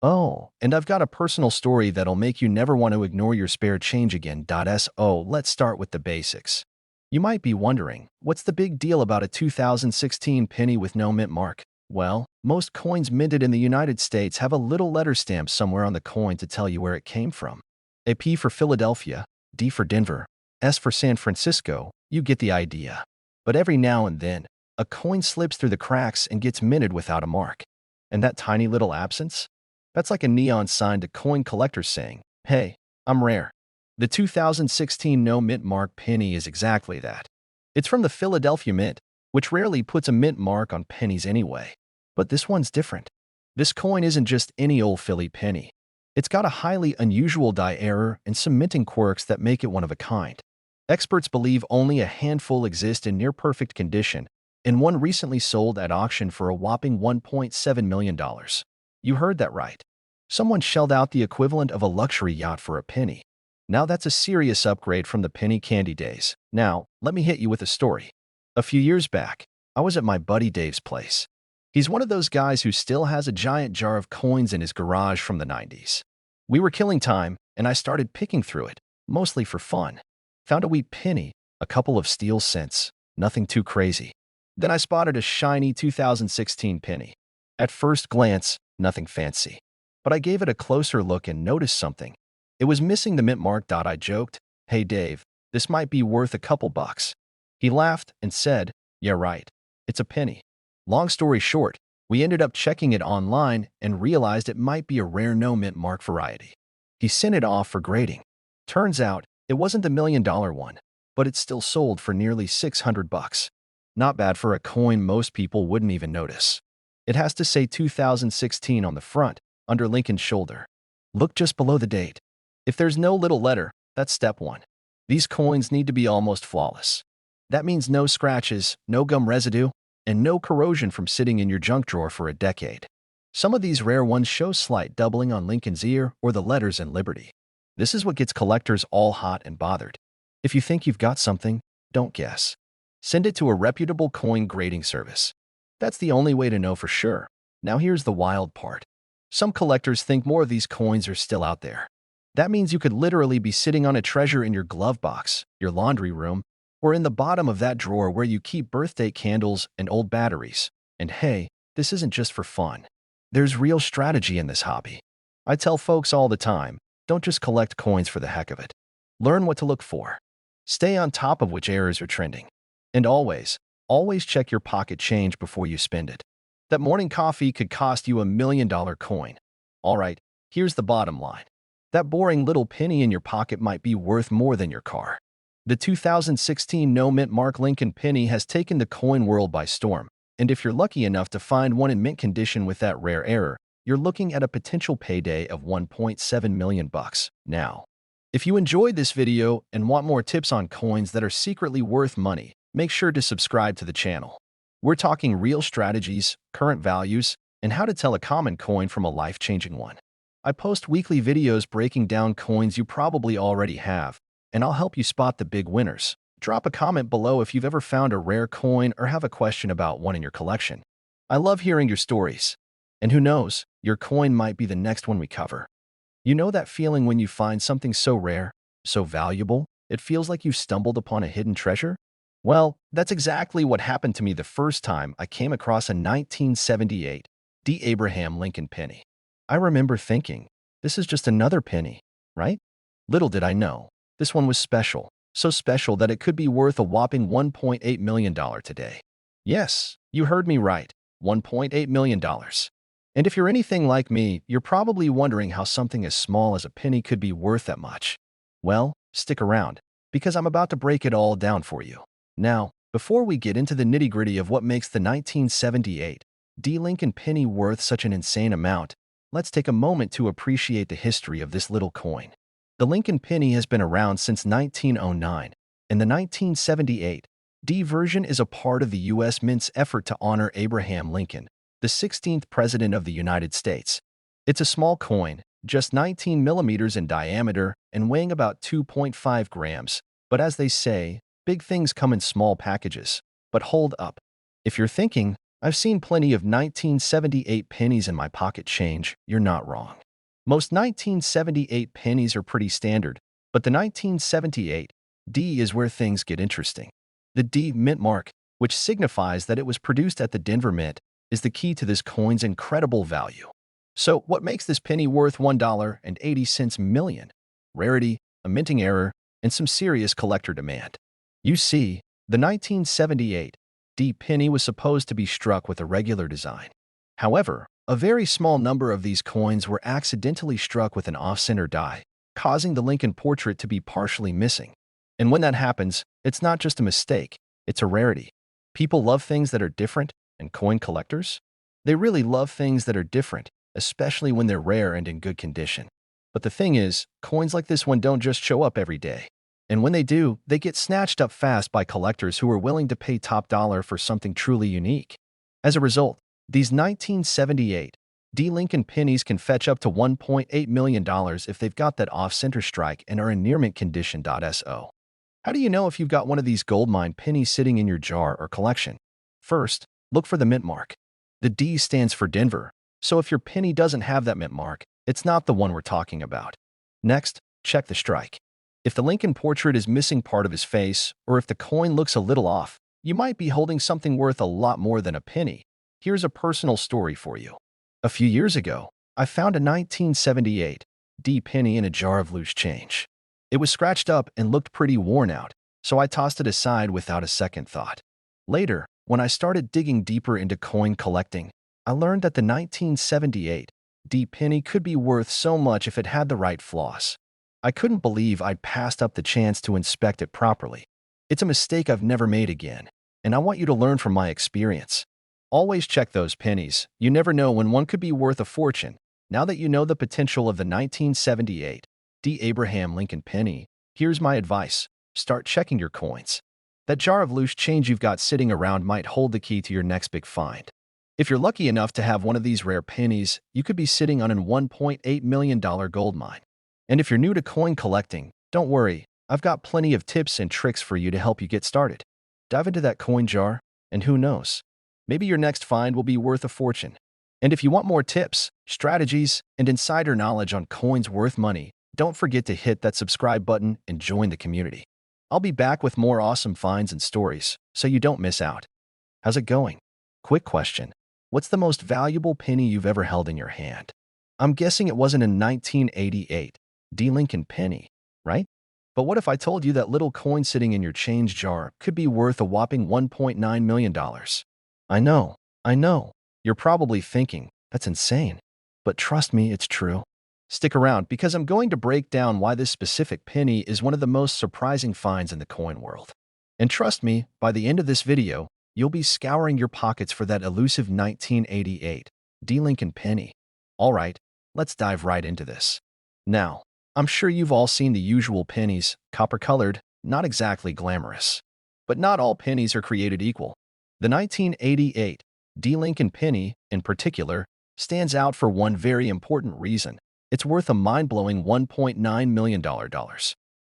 Oh, and I've got a personal story that'll make you never want to ignore your spare change again. So let's start with the basics. You might be wondering, what's the big deal about a 2016 penny with no mint mark? Well, most coins minted in the United States have a little letter stamp somewhere on the coin to tell you where it came from. A P for Philadelphia, D for Denver, S for San Francisco, you get the idea. But every now and then, a coin slips through the cracks and gets minted without a mark. And that tiny little absence? That's like a neon sign to coin collectors saying, hey, I'm rare. The 2016 no mint mark penny is exactly that. It's from the Philadelphia Mint, which rarely puts a mint mark on pennies anyway. But this one's different. This coin isn't just any old Philly penny. It's got a highly unusual die error and some minting quirks that make it one of a kind. Experts believe only a handful exist in near-perfect condition, and one recently sold at auction for a whopping $1.7 million. You heard that right. Someone shelled out the equivalent of a luxury yacht for a penny. Now that's a serious upgrade from the penny candy days. Now, let me hit you with a story. A few years back, I was at my buddy Dave's place. He's one of those guys who still has a giant jar of coins in his garage from the 90s. We were killing time, and I started picking through it, mostly for fun. Found a wee penny, a couple of U.S.Cents, nothing too crazy. Then I spotted a shiny 2016 penny. At first glance, nothing fancy. But I gave it a closer look and noticed something. It was missing the mint mark. I joked, "Hey Dave, this might be worth a couple bucks." He laughed and said, "Yeah right, it's a penny." Long story short, we ended up checking it online and realized it might be a rare no mint mark variety. He sent it off for grading. Turns out, it wasn't the $1 million one, but it still sold for nearly 600 bucks. Not bad for a coin most people wouldn't even notice. It has to say 2016 on the front, under Lincoln's shoulder. Look just below the date. If there's no little letter, that's step one. These coins need to be almost flawless. That means no scratches, no gum residue, and no corrosion from sitting in your junk drawer for a decade. Some of these rare ones show slight doubling on Lincoln's ear or the letters in Liberty. This is what gets collectors all hot and bothered. If you think you've got something, don't guess. Send it to a reputable coin grading service. That's the only way to know for sure. Now here's the wild part. Some collectors think more of these coins are still out there. That means you could literally be sitting on a treasure in your glove box, your laundry room, or in the bottom of that drawer where you keep birthday candles and old batteries. And hey, this isn't just for fun. There's real strategy in this hobby. I tell folks all the time, don't just collect coins for the heck of it. Learn what to look for. Stay on top of which errors are trending. And always check your pocket change before you spend it. That morning coffee could cost you $1 million coin. All right, here's the bottom line. That boring little penny in your pocket might be worth more than your car. The 2016 no mint mark Lincoln penny has taken the coin world by storm, and if you're lucky enough to find one in mint condition with that rare error, you're looking at a potential payday of $1.7 million bucks. Now, if you enjoyed this video and want more tips on coins that are secretly worth money, make sure to subscribe to the channel. We're talking real strategies, current values, and how to tell a common coin from a life-changing one. I post weekly videos breaking down coins you probably already have, and I'll help you spot the big winners. Drop a comment below if you've ever found a rare coin or have a question about one in your collection. I love hearing your stories. And who knows, your coin might be the next one we cover. You know that feeling when you find something so rare, so valuable, it feels like you stumbled upon a hidden treasure? Well, that's exactly what happened to me the first time I came across a 1978 D. Abraham Lincoln penny. I remember thinking, this is just another penny, right? Little did I know, this one was special, so special that it could be worth a whopping $1.8 million today. Yes, you heard me right, $1.8 million. And if you're anything like me, you're probably wondering how something as small as a penny could be worth that much. Well, stick around, because I'm about to break it all down for you. Now, before we get into the nitty-gritty of what makes the 1978 D. Lincoln penny worth such an insane amount, let's take a moment to appreciate the history of this little coin. The Lincoln penny has been around since 1909, and the 1978 D version is a part of the U.S. Mint's effort to honor Abraham Lincoln, the 16th President of the United States. It's a small coin, just 19 millimeters in diameter and weighing about 2.5 grams, but as they say, big things come in small packages. But hold up. If you're thinking, I've seen plenty of 1978 pennies in my pocket change, you're not wrong. Most 1978 pennies are pretty standard, but the 1978 D is where things get interesting. The D mint mark, which signifies that it was produced at the Denver Mint, is the key to this coin's incredible value. So what makes this penny worth $1.80 million? Rarity, a minting error, and some serious collector demand. You see, the 1978 D penny was supposed to be struck with a regular design. However, a very small number of these coins were accidentally struck with an off-center die, causing the Lincoln portrait to be partially missing. And when that happens, it's not just a mistake, it's a rarity. People love things that are different, and coin collectors? They really love things that are different, especially when they're rare and in good condition. But the thing is, coins like this one don't just show up every day. And when they do, they get snatched up fast by collectors who are willing to pay top dollar for something truly unique. As a result, these 1978 D. Lincoln pennies can fetch up to $1.8 million if they've got that off-center strike and are in near-mint condition. So, how do you know if you've got one of these gold mine pennies sitting in your jar or collection? First, look for the mint mark. The D stands for Denver, so if your penny doesn't have that mint mark, it's not the one we're talking about. Next, check the strike. If the Lincoln portrait is missing part of his face, or if the coin looks a little off, you might be holding something worth a lot more than a penny. Here's a personal story for you. A few years ago, I found a 1978 D penny in a jar of loose change. It was scratched up and looked pretty worn out, so I tossed it aside without a second thought. Later, when I started digging deeper into coin collecting, I learned that the 1978 D penny could be worth so much if it had the right flaws. I couldn't believe I'd passed up the chance to inspect it properly. It's a mistake I've never made again, and I want you to learn from my experience. Always check those pennies. You never know when one could be worth a fortune. Now that you know the potential of the 1978 D. Abraham Lincoln penny, here's my advice. Start checking your coins. That jar of loose change you've got sitting around might hold the key to your next big find. If you're lucky enough to have one of these rare pennies, you could be sitting on a $1.8 million gold mine. And if you're new to coin collecting, don't worry. I've got plenty of tips and tricks for you to help you get started. Dive into that coin jar, and who knows? Maybe your next find will be worth a fortune. And if you want more tips, strategies, and insider knowledge on coins worth money, don't forget to hit that subscribe button and join the community. I'll be back with more awesome finds and stories, so you don't miss out. How's it going? Quick question. What's the most valuable penny you've ever held in your hand? I'm guessing it wasn't a 1988 D. Lincoln penny, right? But what if I told you that little coin sitting in your change jar could be worth a whopping $1.9 million? I know. You're probably thinking, that's insane. But trust me, it's true. Stick around because I'm going to break down why this specific penny is one of the most surprising finds in the coin world. And trust me, by the end of this video, you'll be scouring your pockets for that elusive 1988 D. Lincoln penny. All right, let's dive right into this. Now, I'm sure you've all seen the usual pennies, copper-colored, not exactly glamorous. But not all pennies are created equal. The 1988 D. Lincoln penny, in particular, stands out for one very important reason. It's worth a mind-blowing $1.9 million.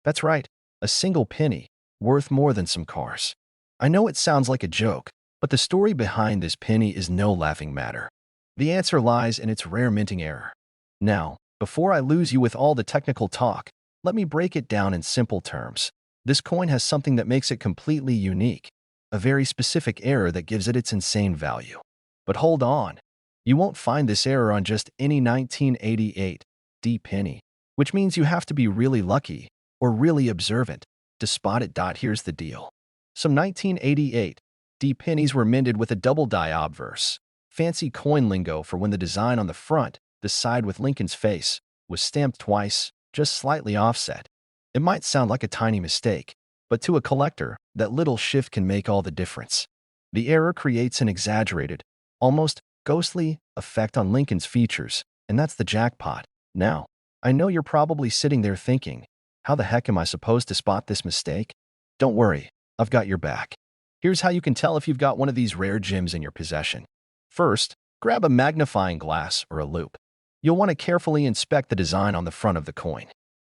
That's right, a single penny, worth more than some cars. I know it sounds like a joke, but the story behind this penny is no laughing matter. The answer lies in its rare minting error. Now, before I lose you with all the technical talk, let me break it down in simple terms. This coin has something that makes it completely unique, a very specific error that gives it its insane value. But hold on, you won't find this error on just any 1988 D penny, which means you have to be really lucky or really observant to spot it. Here's the deal. Some 1988 D pennies were minted with a double die obverse, fancy coin lingo for when the design on the front, the side with Lincoln's face, was stamped twice, just slightly offset. It might sound like a tiny mistake, but to a collector, that little shift can make all the difference. The error creates an exaggerated, almost ghostly effect on Lincoln's features, and that's the jackpot. Now, I know you're probably sitting there thinking, how the heck am I supposed to spot this mistake? Don't worry, I've got your back. Here's how you can tell if you've got one of these rare gems in your possession. First, grab a magnifying glass or a loupe. You'll want to carefully inspect the design on the front of the coin.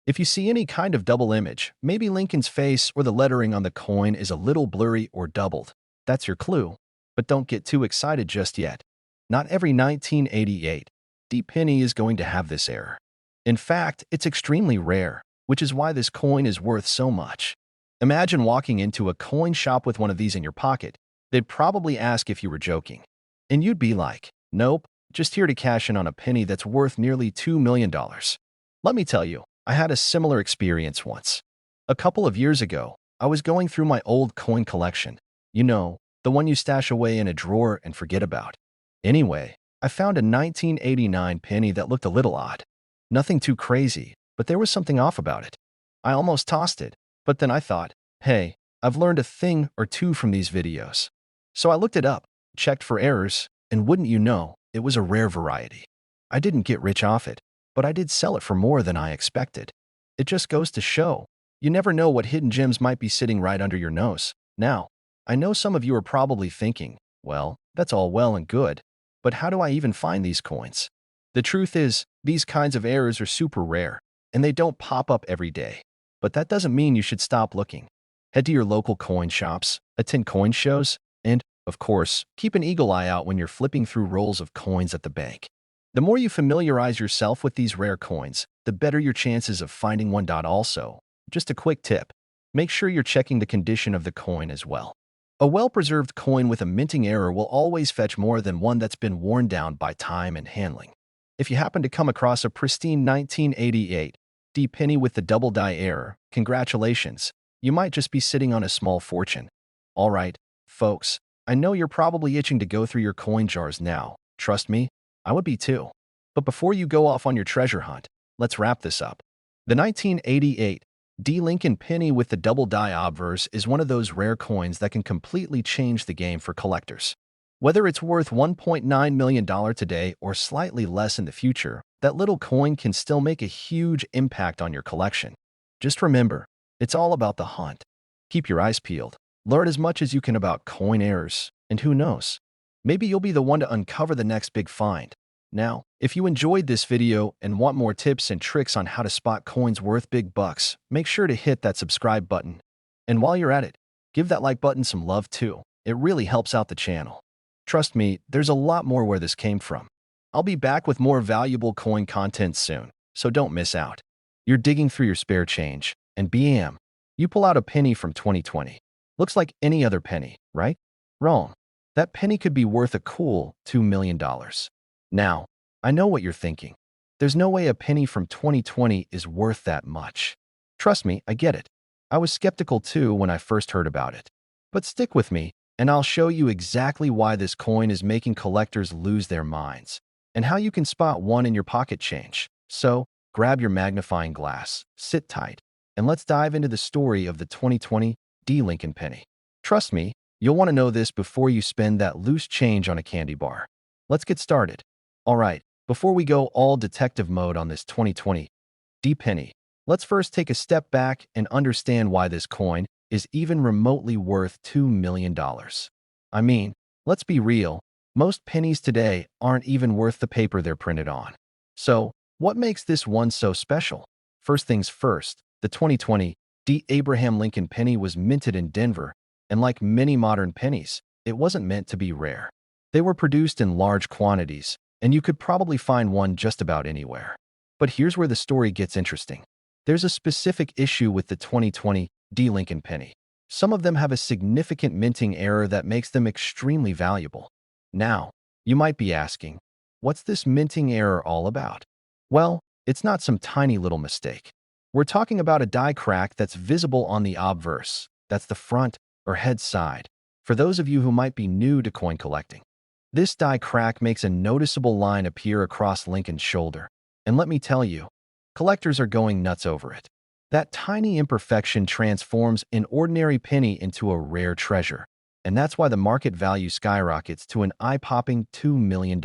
If you see any kind of double image, maybe Lincoln's face or the lettering on the coin is a little blurry or doubled, that's your clue. But don't get too excited just yet. Not every 1988 D penny is going to have this error. In fact, it's extremely rare, which is why this coin is worth so much. Imagine walking into a coin shop with one of these in your pocket. They'd probably ask if you were joking. And you'd be like, nope, just here to cash in on a penny that's worth nearly $2 million. Let me tell you, I had a similar experience once. A couple of years ago, I was going through my old coin collection. You know, the one you stash away in a drawer and forget about. Anyway, I found a 1989 penny that looked a little odd. Nothing too crazy, but there was something off about it. I almost tossed it, but then I thought, hey, I've learned a thing or two from these videos. So I looked it up, checked for errors, and wouldn't you know, it was a rare variety. I didn't get rich off it, but I did sell it for more than I expected. It just goes to show, You never know what hidden gems might be sitting right under your nose. Now, I know some of you are probably thinking, well, that's all well and good, but how do I even find these coins? The truth is, these kinds of errors are super rare, and they don't pop up every day. But that doesn't mean you should stop looking. Head to your local coin shops, attend coin shows, and, of course, keep an eagle eye out when you're flipping through rolls of coins at the bank. The more you familiarize yourself with these rare coins, the better your chances of finding one. Also, just a quick tip, make sure you're checking the condition of the coin as well. A well-preserved coin with a minting error will always fetch more than one that's been worn down by time and handling. If you happen to come across a pristine 1988 D penny with the double die error, congratulations, you might just be sitting on a small fortune. All right, folks, I know you're probably itching to go through your coin jars now. Trust me, I would be too. But before you go off on your treasure hunt, let's wrap this up. The 1988 D Lincoln penny with the double die obverse is one of those rare coins that can completely change the game for collectors. Whether it's worth $1.9 million today or slightly less in the future, that little coin can still make a huge impact on your collection. Just remember, it's all about the hunt. Keep your eyes peeled. Learn as much as you can about coin errors, and who knows, maybe you'll be the one to uncover the next big find. Now, if you enjoyed this video and want more tips and tricks on how to spot coins worth big bucks, make sure to hit that subscribe button. And while you're at it, give that like button some love too. It really helps out the channel. Trust me, there's a lot more where this came from. I'll be back with more valuable coin content soon, so don't miss out. You're digging through your spare change, and bam, you pull out a penny from 2020. Looks like any other penny, right? Wrong. That penny could be worth a cool $2 million. Now, I know what you're thinking. There's no way a penny from 2020 is worth that much. Trust me, I get it. I was skeptical too when I first heard about it. But stick with me, and I'll show you exactly why this coin is making collectors lose their minds, and how you can spot one in your pocket change. So, grab your magnifying glass, sit tight, and let's dive into the story of the 2020 D Lincoln penny. Trust me, you'll want to know this before you spend that loose change on a candy bar. Let's get started. All right, before we go all detective mode on this 2020 D penny, let's first take a step back and understand why this coin is even remotely worth $2 million. I mean, let's be real, most pennies today aren't even worth the paper they're printed on. So, what makes this one so special? First things first, the 2020 D. Abraham Lincoln penny was minted in Denver, and like many modern pennies, it wasn't meant to be rare. They were produced in large quantities, and you could probably find one just about anywhere. But here's where the story gets interesting. There's a specific issue with the 2020 D. Lincoln penny. Some of them have a significant minting error that makes them extremely valuable. Now, you might be asking, what's this minting error all about? Well, it's not some tiny little mistake. We're talking about a die crack that's visible on the obverse. That's the front or head side. For those of you who might be new to coin collecting, this die crack makes a noticeable line appear across Lincoln's shoulder. And let me tell you, collectors are going nuts over it. That tiny imperfection transforms an ordinary penny into a rare treasure, and that's why the market value skyrockets to an eye-popping $2 million.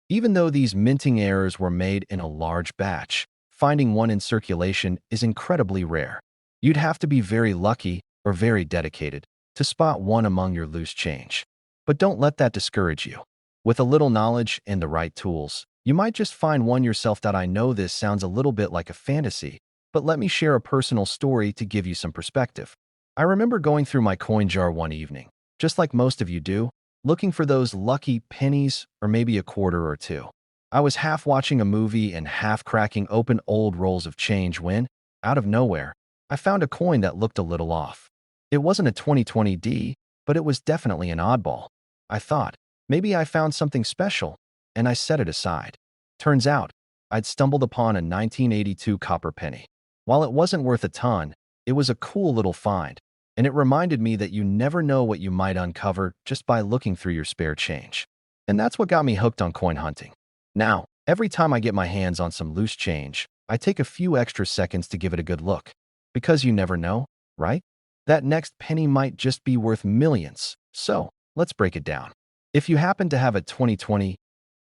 Even though these minting errors were made in a large batch, finding one in circulation is incredibly rare. You'd have to be very lucky or very dedicated to spot one among your loose change. But don't let that discourage you. With a little knowledge and the right tools, you might just find one yourself. I know this sounds a little bit like a fantasy, but let me share a personal story to give you some perspective. I remember going through my coin jar one evening, just like most of you do, looking for those lucky pennies or maybe a quarter or two. I was half watching a movie and half cracking open old rolls of change when, out of nowhere, I found a coin that looked a little off. It wasn't a 2020 D, but it was definitely an oddball. I thought, maybe I found something special, and I set it aside. Turns out, I'd stumbled upon a 1982 copper penny. While it wasn't worth a ton, it was a cool little find, and it reminded me that you never know what you might uncover just by looking through your spare change. And that's what got me hooked on coin hunting. Now, every time I get my hands on some loose change, I take a few extra seconds to give it a good look. Because you never know, right? That next penny might just be worth millions. So, let's break it down. If you happen to have a 2020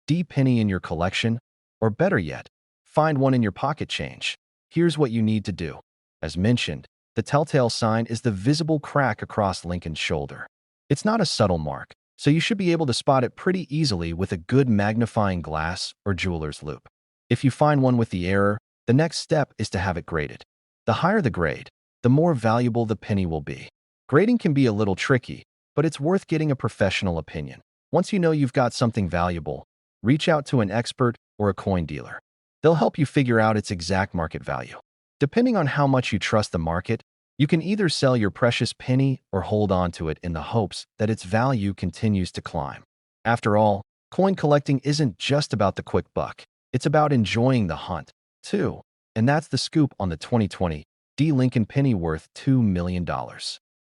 D penny in your collection, or better yet, find one in your pocket change, here's what you need to do. As mentioned, the telltale sign is the visible crack across Lincoln's shoulder. It's not a subtle mark, so you should be able to spot it pretty easily with a good magnifying glass or jeweler's loupe. If you find one with the error, the next step is to have it graded. The higher the grade, the more valuable the penny will be. Grading can be a little tricky, but it's worth getting a professional opinion. Once you know you've got something valuable, reach out to an expert or a coin dealer. They'll help you figure out its exact market value. Depending on how much you trust the market, you can either sell your precious penny or hold on to it in the hopes that its value continues to climb. After all, coin collecting isn't just about the quick buck. It's about enjoying the hunt, too. And that's the scoop on the 2020 D. Lincoln penny worth $2 million.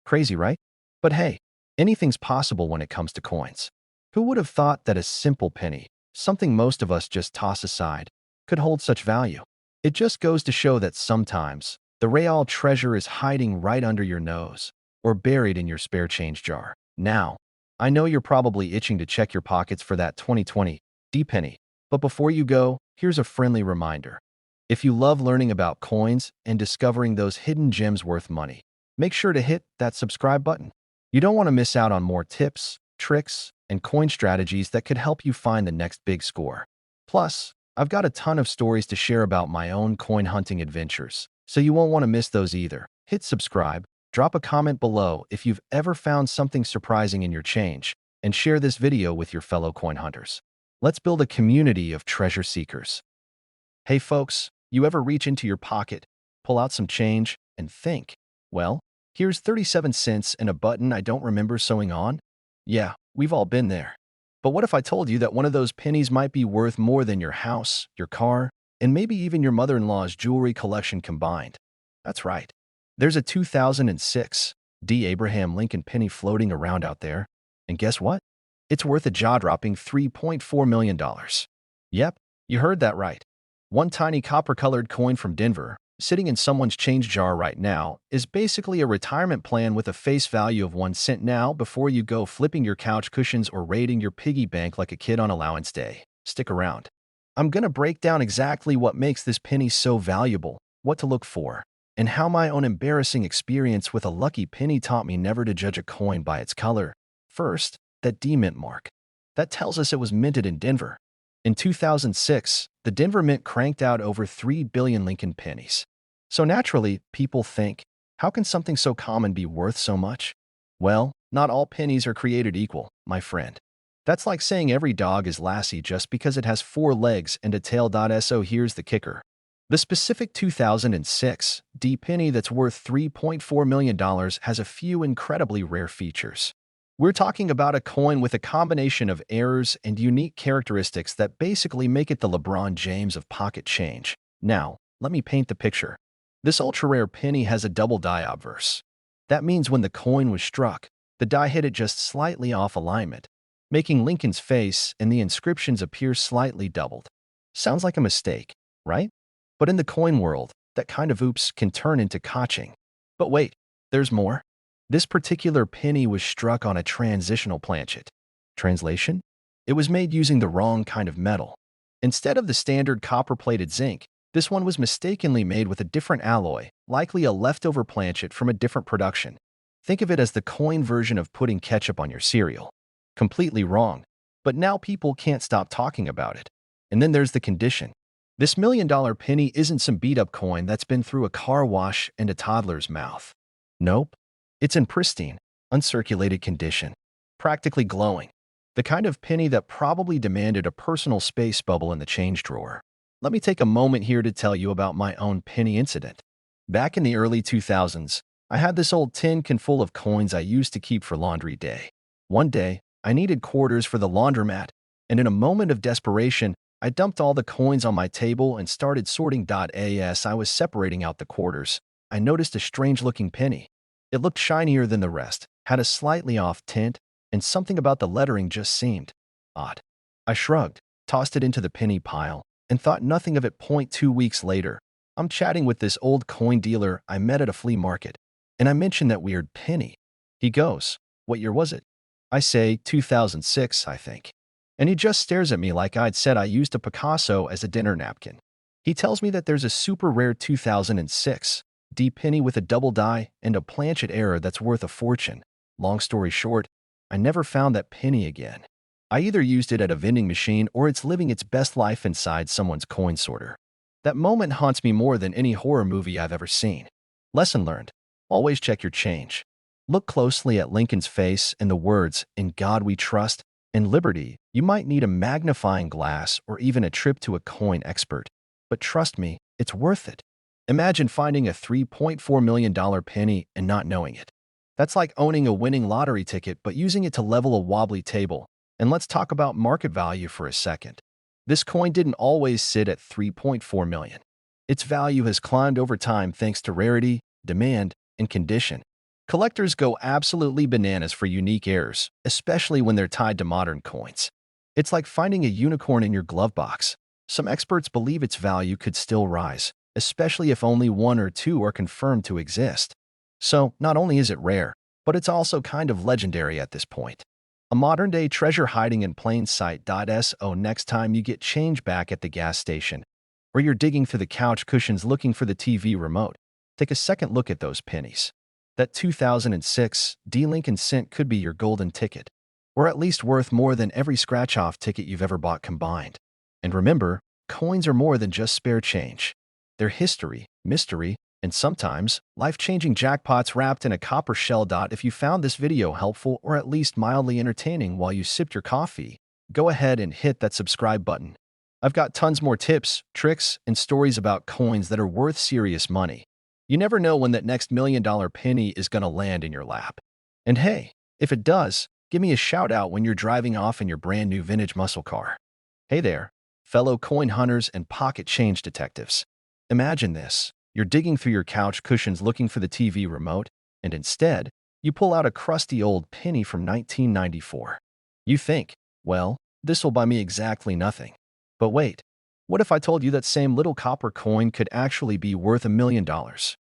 Crazy, right? But hey, anything's possible when it comes to coins. Who would have thought that a simple penny, something most of us just toss aside, could hold such value? It just goes to show that sometimes the real treasure is hiding right under your nose or buried in your spare change jar. Now, I know you're probably itching to check your pockets for that 2020 D penny, but before you go, here's a friendly reminder. If you love learning about coins and discovering those hidden gems worth money, make sure to hit that subscribe button. You don't want to miss out on more tips, tricks, and coin strategies that could help you find the next big score. Plus, I've got a ton of stories to share about my own coin hunting adventures, so you won't want to miss those either. Hit subscribe, drop a comment below if you've ever found something surprising in your change, and share this video with your fellow coin hunters. Let's build a community of treasure seekers. Hey folks, you ever reach into your pocket, pull out some change, and think, well, here's 37 cents and a button I don't remember sewing on? Yeah, we've all been there. But what if I told you that one of those pennies might be worth more than your house, your car, and maybe even your mother-in-law's jewelry collection combined? That's right. There's a 2006 D. Abraham Lincoln penny floating around out there. And guess what? It's worth a jaw-dropping $3.4 million. Yep, you heard that right. One tiny copper-colored coin from Denver, sitting in someone's change jar right now, is basically a retirement plan with a face value of 1 cent now before you go flipping your couch cushions or raiding your piggy bank like a kid on allowance day. Stick around. I'm going to break down exactly what makes this penny so valuable, what to look for, and how my own embarrassing experience with a lucky penny taught me never to judge a coin by its color. First, that D mint mark. That tells us it was minted in Denver. In 2006, the Denver Mint cranked out over 3 billion Lincoln pennies. So naturally, people think, how can something so common be worth so much? Well, not all pennies are created equal, my friend. That's like saying every dog is Lassie just because it has 4 legs and a tail. So here's the kicker. The specific 2006 D penny that's worth $3.4 million has a few incredibly rare features. We're talking about a coin with a combination of errors and unique characteristics that basically make it the LeBron James of pocket change. Now, let me paint the picture. This ultra-rare penny has a double die obverse. That means when the coin was struck, the die hit it just slightly off alignment, making Lincoln's face and the inscriptions appear slightly doubled. Sounds like a mistake, right? But in the coin world, that kind of oops can turn into cotching. But wait, there's more. This particular penny was struck on a transitional planchet. Translation? It was made using the wrong kind of metal. Instead of the standard copper-plated zinc, this one was mistakenly made with a different alloy, likely a leftover planchet from a different production. Think of it as the coin version of putting ketchup on your cereal. Completely wrong, but now people can't stop talking about it. And then there's the condition. This $1 million penny isn't some beat-up coin that's been through a car wash and a toddler's mouth. Nope. It's in pristine, uncirculated condition, practically glowing. The kind of penny that probably demanded a personal space bubble in the change drawer. Let me take a moment here to tell you about my own penny incident. Back in the early 2000s, I had this old tin can full of coins I used to keep for laundry day. One day, I needed quarters for the laundromat, and in a moment of desperation, I dumped all the coins on my table and started sorting. As I was separating out the quarters, I noticed a strange-looking penny. It looked shinier than the rest, had a slightly off tint, and something about the lettering just seemed odd. I shrugged, tossed it into the penny pile, and thought nothing of it. 2 weeks later, I'm chatting with this old coin dealer I met at a flea market, and I mentioned that weird penny. He goes, "What year was it?" I say, 2006, I think. And he just stares at me like I'd said I used a Picasso as a dinner napkin. He tells me that there's a super rare 2006 D penny with a double die, and a planchet error that's worth a fortune. Long story short, I never found that penny again. I either used it at a vending machine or it's living its best life inside someone's coin sorter. That moment haunts me more than any horror movie I've ever seen. Lesson learned. Always check your change. Look closely at Lincoln's face and the words, "In God we trust." In liberty, you might need a magnifying glass or even a trip to a coin expert. But trust me, it's worth it. Imagine finding a $3.4 million penny and not knowing it. That's like owning a winning lottery ticket but using it to level a wobbly table. And let's talk about market value for a second. This coin didn't always sit at 3.4 million. Its value has climbed over time thanks to rarity, demand, and condition. Collectors go absolutely bananas for unique errors, especially when they're tied to modern coins. It's like finding a unicorn in your glove box. Some experts believe its value could still rise, especially if only one or two are confirmed to exist. So, not only is it rare, but it's also kind of legendary at this point. A modern-day treasure hiding in plain sight. So next time you get change back at the gas station, or you're digging through the couch cushions looking for the TV remote, take a second look at those pennies. That 2006 U.S.Cents could be your golden ticket, or at least worth more than every scratch-off ticket you've ever bought combined. And remember, coins are more than just spare change. They're history, mystery, and sometimes life-changing jackpots wrapped in a copper shell. If you found this video helpful or at least mildly entertaining while you sipped your coffee, go ahead and hit that subscribe button. I've got tons more tips, tricks, and stories about coins that are worth serious money. You never know when that next $1 million penny is going to land in your lap. And hey, if it does, give me a shout out when you're driving off in your brand new vintage muscle car. Hey there, fellow coin hunters and pocket change detectives. Imagine this. You're digging through your couch cushions looking for the TV remote, and instead, you pull out a crusty old penny from 1994. You think, well, this will buy me exactly nothing. But wait, what if I told you that same little copper coin could actually be worth $1 million?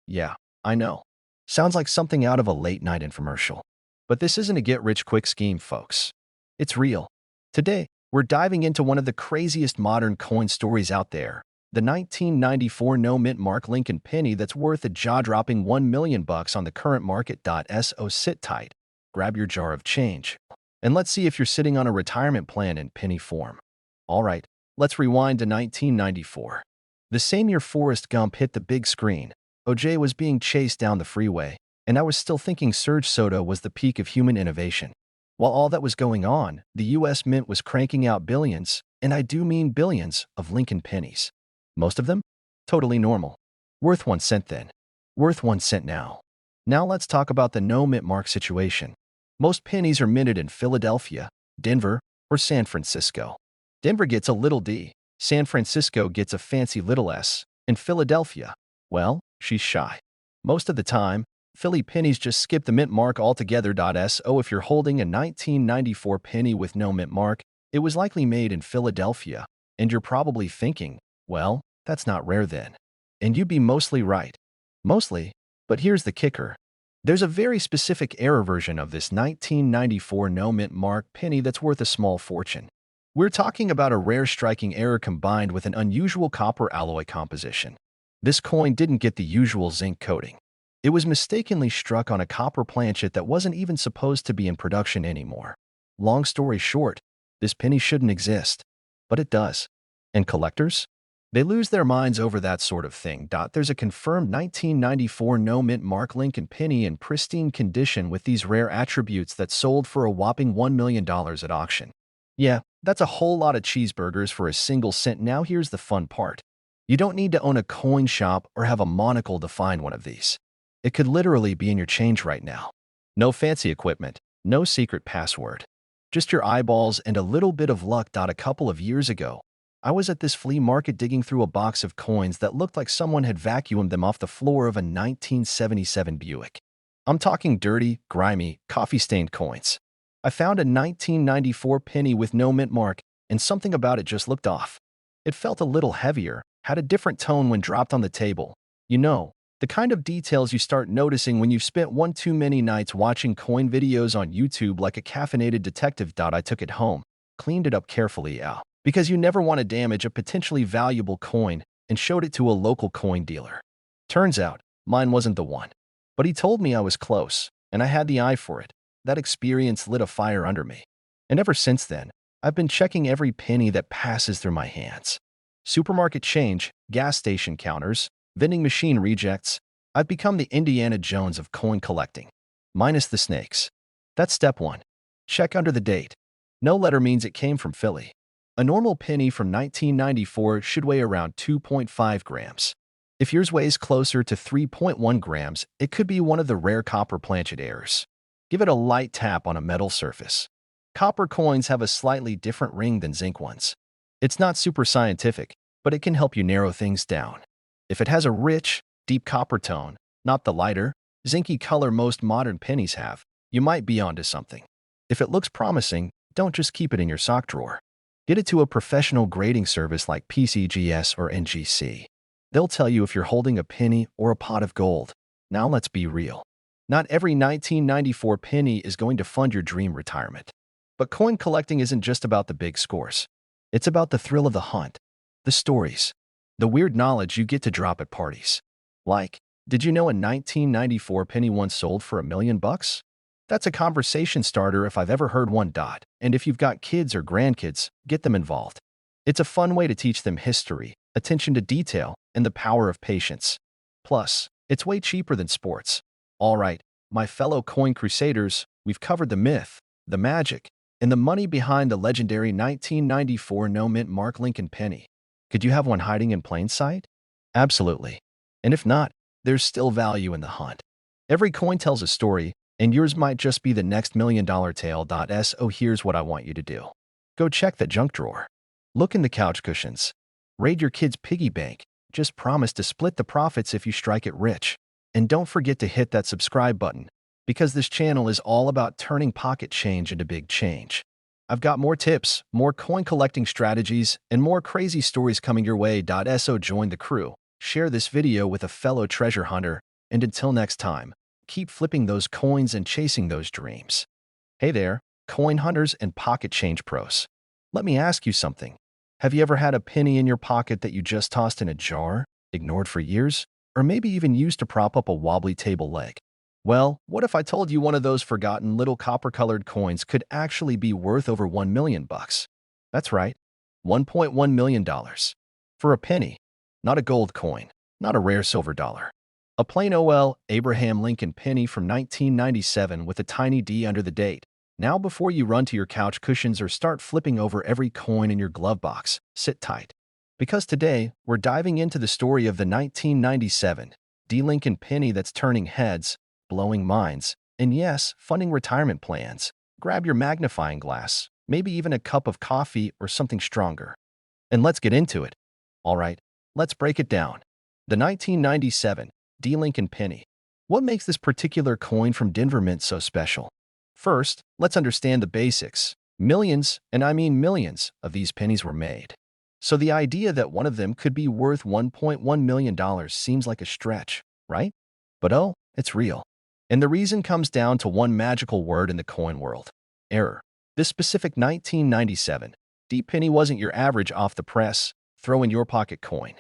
Yeah, I know. Sounds like something out of a late-night infomercial. But this isn't a get-rich-quick scheme, folks. It's real. Today, we're diving into one of the craziest modern coin stories out there, the 1994 no-mint mark Lincoln penny that's worth a jaw-dropping $1 million on the current market. So sit tight, grab your jar of change, and let's see if you're sitting on a retirement plan in penny form. All right, let's rewind to 1994. The same year Forrest Gump hit the big screen, OJ was being chased down the freeway, and I was still thinking Surge Soda was the peak of human innovation. While all that was going on, the U.S. Mint was cranking out billions, and I do mean billions, of Lincoln pennies. Most of them? Totally normal. Worth 1 cent then. Worth 1 cent now. Now let's talk about the no-mint mark situation. Most pennies are minted in Philadelphia, Denver, or San Francisco. Denver gets a little d, San Francisco gets a fancy little s, and Philadelphia, well, she's shy. Most of the time, Philly pennies just skip the mint mark altogether. So if you're holding a 1994 penny with no mint mark, it was likely made in Philadelphia, and you're probably thinking, well, that's not rare then. And you'd be mostly right. Mostly, but here's the kicker. There's a very specific error version of this 1994 no-mint mark penny that's worth a small fortune. We're talking about a rare striking error combined with an unusual copper alloy composition. This coin didn't get the usual zinc coating. It was mistakenly struck on a copper planchet that wasn't even supposed to be in production anymore. Long story short, this penny shouldn't exist. But it does. And collectors? They lose their minds over that sort of thing. There's a confirmed 1994 no-mint mark Lincoln penny in pristine condition with these rare attributes that sold for a whopping $1 million at auction. Yeah, that's a whole lot of cheeseburgers for a single cent. Now here's the fun part. You don't need to own a coin shop or have a monocle to find one of these. It could literally be in your change right now. No fancy equipment, no secret password. Just your eyeballs and a little bit of luck. A couple of years ago, I was at this flea market digging through a box of coins that looked like someone had vacuumed them off the floor of a 1977 Buick. I'm talking dirty, grimy, coffee-stained coins. I found a 1994 penny with no mint mark, and something about it just looked off. It felt a little heavier, had a different tone when dropped on the table. You know, the kind of details you start noticing when you've spent one too many nights watching coin videos on YouTube like a caffeinated detective. I took it home, cleaned it up carefully, because you never want to damage a potentially valuable coin, and showed it to a local coin dealer. Turns out, Mine wasn't the one. But he told me I was close, and I had the eye for it. That experience lit a fire under me. And ever since then, I've been checking every penny that passes through my hands. Supermarket change, gas station counters, vending machine rejects. I've become the Indiana Jones of coin collecting. Minus the snakes. That's step one. Check under the date. No letter means it came from Philly. A normal penny from 1994 should weigh around 2.5 grams. If yours weighs closer to 3.1 grams, it could be one of the rare copper planchet errors. Give it a light tap on a metal surface. Copper coins have a slightly different ring than zinc ones. It's not super scientific, but it can help you narrow things down. If it has a rich, deep copper tone, not the lighter, zinky color most modern pennies have, you might be onto something. If it looks promising, don't just keep it in your sock drawer. Get it to a professional grading service like PCGS or NGC. They'll tell you if you're holding a penny or a pot of gold. Now let's be real. Not every 1994 penny is going to fund your dream retirement. But coin collecting isn't just about the big scores. It's about the thrill of the hunt, the stories, the weird knowledge you get to drop at parties. Like, did you know a 1994 penny once sold for $1 million? That's a conversation starter if I've ever heard one. And if you've got kids or grandkids, get them involved. It's a fun way to teach them history, attention to detail, and the power of patience. Plus, it's way cheaper than sports. All right, my fellow coin crusaders, we've covered the myth, the magic, and the money behind the legendary 1994 no-mint Mark Lincoln penny. Could you have one hiding in plain sight? Absolutely. And if not, there's still value in the hunt. Every coin tells a story, and yours might just be the next million-dollar tale. So here's what I want you to do. Go check the junk drawer. Look in the couch cushions. Raid your kid's piggy bank. Just promise to split the profits if you strike it rich. And don't forget to hit that subscribe button, because this channel is all about turning pocket change into big change. I've got more tips, more coin collecting strategies, and more crazy stories coming your way. So join the crew, share this video with a fellow treasure hunter, and until next time, keep flipping those coins and chasing those dreams. Hey there, coin hunters and pocket change pros. Let me ask you something. Have you ever had a penny in your pocket that you just tossed in a jar, ignored for years, or maybe even used to prop up a wobbly table leg? Well, what if I told you one of those forgotten little copper-colored coins could actually be worth over $1 million? That's right, $1.1 million. For a penny, not a gold coin, not a rare silver dollar. A plain OL Abraham Lincoln penny from 1997 with a tiny D under the date. Now before you run to your couch cushions or start flipping over every coin in your glove box, sit tight. Because today, we're diving into the story of the 1997 D. Lincoln penny that's turning heads, blowing minds, and yes, funding retirement plans. Grab your magnifying glass, maybe even a cup of coffee or something stronger. And let's get into it. All right, let's break it down. The 1997 D. Lincoln penny. What makes this particular coin from Denver Mint so special? First, let's understand the basics. Millions, and I mean millions, of these pennies were made. So the idea that one of them could be worth $1.1 million seems like a stretch, right? But oh, it's real. And the reason comes down to one magical word in the coin world: error. This specific 1997 D penny wasn't your average off-the-press, throw-in-your-pocket coin.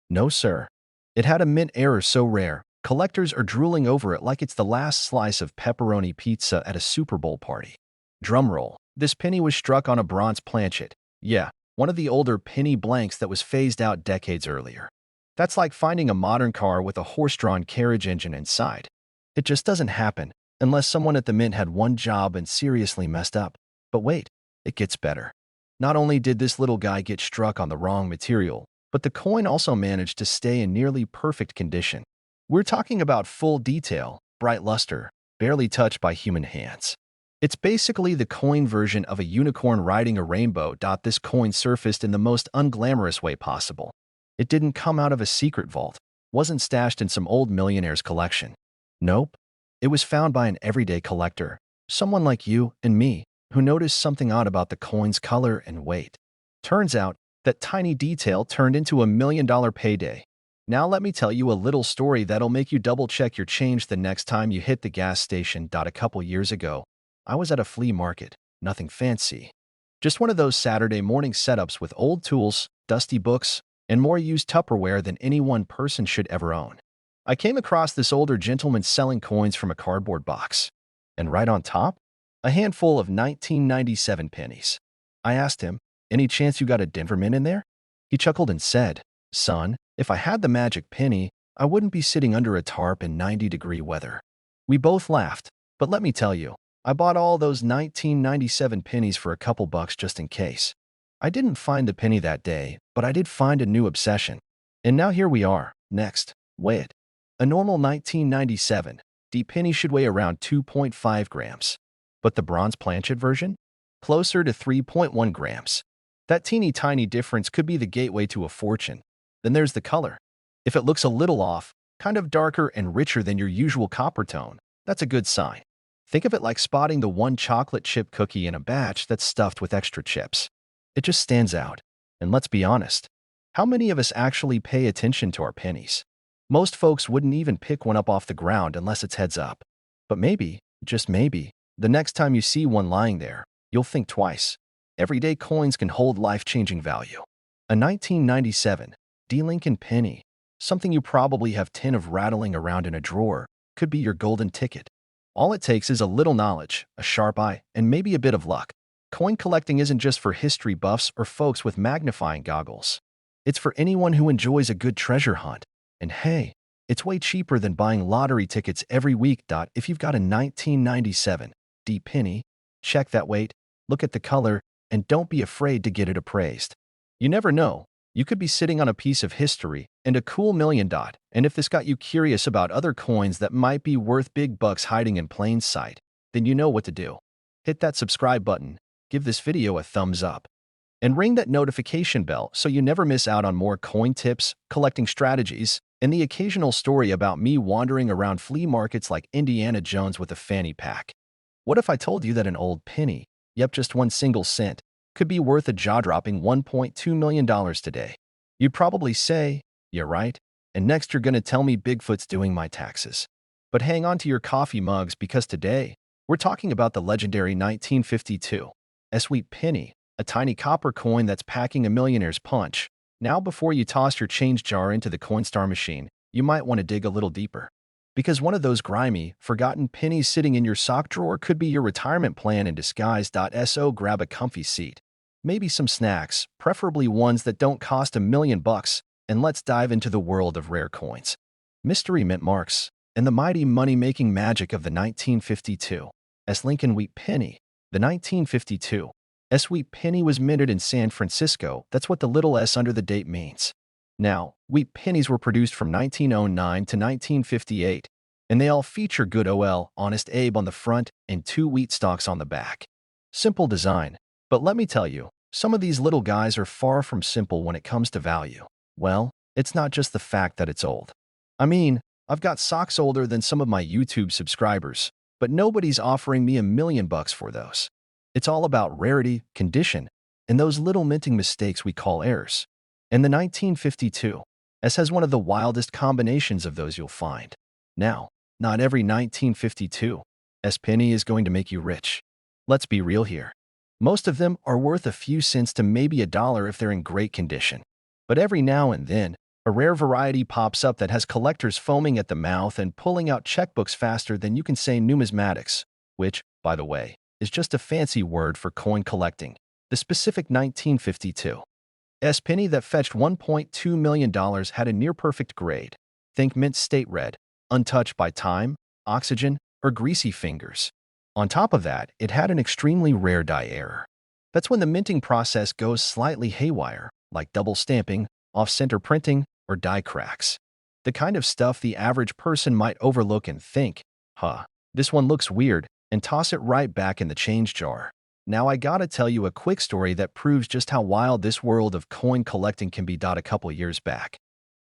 No, sir. It had a mint error so rare, collectors are drooling over it like it's the last slice of pepperoni pizza at a Super Bowl party. Drumroll, this penny was struck on a bronze planchet. Yeah, one of the older penny blanks that was phased out decades earlier. That's like finding a modern car with a horse-drawn carriage engine inside. It just doesn't happen unless someone at the mint had one job and seriously messed up. But wait, it gets better. Not only did this little guy get struck on the wrong material, but the coin also managed to stay in nearly perfect condition. We're talking about full detail, bright luster, barely touched by human hands. It's basically the coin version of a unicorn riding a rainbow. This coin surfaced in the most unglamorous way possible. It didn't come out of a secret vault, wasn't stashed in some old millionaire's collection. Nope. It was found by an everyday collector, someone like you and me, who noticed something odd about the coin's color and weight. Turns out, that tiny detail turned into $1 million payday. Now let me tell you a little story that'll make you double-check your change the next time you hit the gas station. A couple years ago, I was at a flea market, nothing fancy. Just one of those Saturday morning setups with old tools, dusty books, and more used Tupperware than any one person should ever own. I came across this older gentleman selling coins from a cardboard box. And right on top, a handful of 1997 pennies. I asked him, "Any chance you got a Denver Mint in there?" He chuckled and said, "Son, if I had the magic penny, I wouldn't be sitting under a tarp in 90-degree weather." We both laughed, but let me tell you, I bought all those 1997 pennies for a couple bucks just in case. I didn't find the penny that day, but I did find a new obsession. And now here we are. Next, weigh it. A normal 1997 D penny should weigh around 2.5 grams. But the bronze planchet version? Closer to 3.1 grams. That teeny tiny difference could be the gateway to a fortune. Then there's the color. If it looks a little off, kind of darker and richer than your usual copper tone, that's a good sign. Think of it like spotting the one chocolate chip cookie in a batch that's stuffed with extra chips. It just stands out. And let's be honest, how many of us actually pay attention to our pennies? Most folks wouldn't even pick one up off the ground unless it's heads up. But maybe, just maybe, the next time you see one lying there, you'll think twice. Everyday coins can hold life-changing value. A 1997 D Lincoln penny, something you probably have 10 of rattling around in a drawer, could be your golden ticket. All it takes is a little knowledge, a sharp eye, and maybe a bit of luck. Coin collecting isn't just for history buffs or folks with magnifying goggles. It's for anyone who enjoys a good treasure hunt. And hey, it's way cheaper than buying lottery tickets every week. If you've got a 1997 D penny, check that weight, look at the color, and don't be afraid to get it appraised. You never know, you could be sitting on a piece of history and a cool million. And if this got you curious about other coins that might be worth big bucks hiding in plain sight, then you know what to do. Hit that subscribe button, give this video a thumbs up, and ring that notification bell so you never miss out on more coin tips, collecting strategies, and the occasional story about me wandering around flea markets like Indiana Jones with a fanny pack. What if I told you that an old penny, yep, just one single cent, could be worth a jaw-dropping $1.2 million today? You'd probably say, "Yeah, right," and next you're going to tell me Bigfoot's doing my taxes. But hang on to your coffee mugs because today, we're talking about the legendary 1952 sweet penny, a tiny copper coin that's packing a millionaire's punch. Now, before you toss your change jar into the Coinstar machine, you might want to dig a little deeper. Because one of those grimy, forgotten pennies sitting in your sock drawer could be your retirement plan in disguise. So grab a comfy seat, maybe some snacks, preferably ones that don't cost $1 million, and let's dive into the world of rare coins, mystery mint marks, and the mighty money-making magic of the 1952 Lincoln wheat penny. The 1952 wheat penny was minted in San Francisco. That's what the little s under the date means. Now, wheat pennies were produced from 1909 to 1958, and they all feature good OL, Honest Abe on the front and 2 wheat stalks on the back. Simple design, but let me tell you, some of these little guys are far from simple when it comes to value. Well, it's not just the fact that it's old. I mean, I've got socks older than some of my YouTube subscribers, but nobody's offering me $1 million for those. It's all about rarity, condition, and those little minting mistakes we call errors. And the 1952 has one of the wildest combinations of those you'll find. Now, not every 1952 penny is going to make you rich. Let's be real here. Most of them are worth a few cents to maybe $1 if they're in great condition. But every now and then, a rare variety pops up that has collectors foaming at the mouth and pulling out checkbooks faster than you can say numismatics, which, by the way, is just a fancy word for coin collecting. The specific 1952 penny that fetched $1.2 million had a near-perfect grade. Think mint state red, untouched by time, oxygen, or greasy fingers. On top of that, it had an extremely rare die error. That's when the minting process goes slightly haywire, like double stamping, off-center printing, or die cracks. The kind of stuff the average person might overlook and think, this one looks weird, and toss it right back in the change jar. Now I gotta tell you a quick story that proves just how wild this world of coin collecting can be. A couple years back,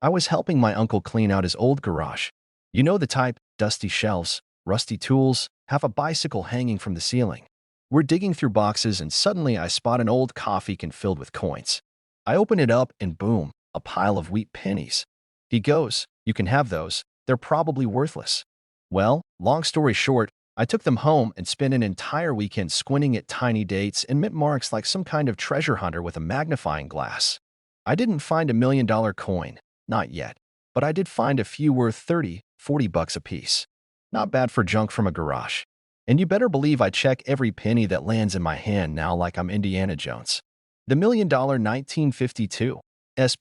I was helping my uncle clean out his old garage. You know the type, dusty shelves, rusty tools, half a bicycle hanging from the ceiling. We're digging through boxes and suddenly I spot an old coffee can filled with coins. I open it up and boom, a pile of wheat pennies. He goes, "You can have those, they're probably worthless." Well, long story short, I took them home and spent an entire weekend squinting at tiny dates and mint marks like some kind of treasure hunter with a magnifying glass. I didn't find $1 million coin, not yet, but I did find a few worth 30, 40 bucks a piece. Not bad for junk from a garage. And you better believe I check every penny that lands in my hand now like I'm Indiana Jones. The $1,000,000 1952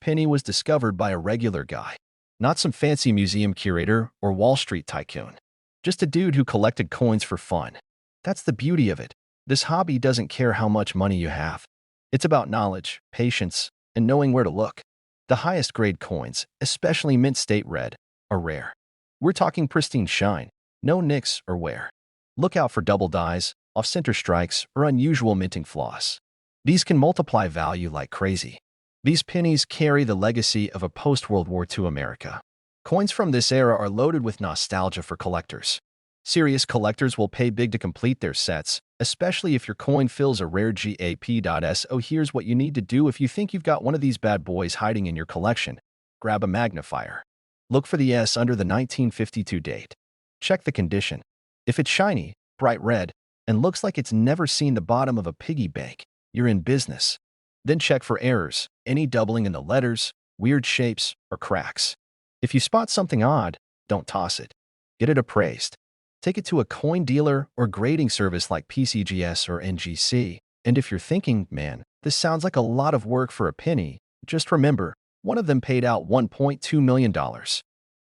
penny was discovered by a regular guy, not some fancy museum curator or Wall Street tycoon. Just a dude who collected coins for fun. That's the beauty of it. This hobby doesn't care how much money you have. It's about knowledge, patience, and knowing where to look. The highest grade coins, especially mint state red, are rare. We're talking pristine shine, no nicks or wear. Look out for double dyes, off-center strikes, or unusual minting flaws. These can multiply value like crazy. These pennies carry the legacy of a post-World War II America. Coins from this era are loaded with nostalgia for collectors. Serious collectors will pay big to complete their sets, especially if your coin fills a rare GAP.SO. Here's what you need to do if you think you've got one of these bad boys hiding in your collection. Grab a magnifier. Look for the S under the 1952 date. Check the condition. If it's shiny, bright red, and looks like it's never seen the bottom of a piggy bank, you're in business. Then check for errors, any doubling in the letters, weird shapes, or cracks. If you spot something odd, don't toss it. Get it appraised. Take it to a coin dealer or grading service like PCGS or NGC. And if you're thinking, man, this sounds like a lot of work for a penny, just remember, one of them paid out $1.2 million.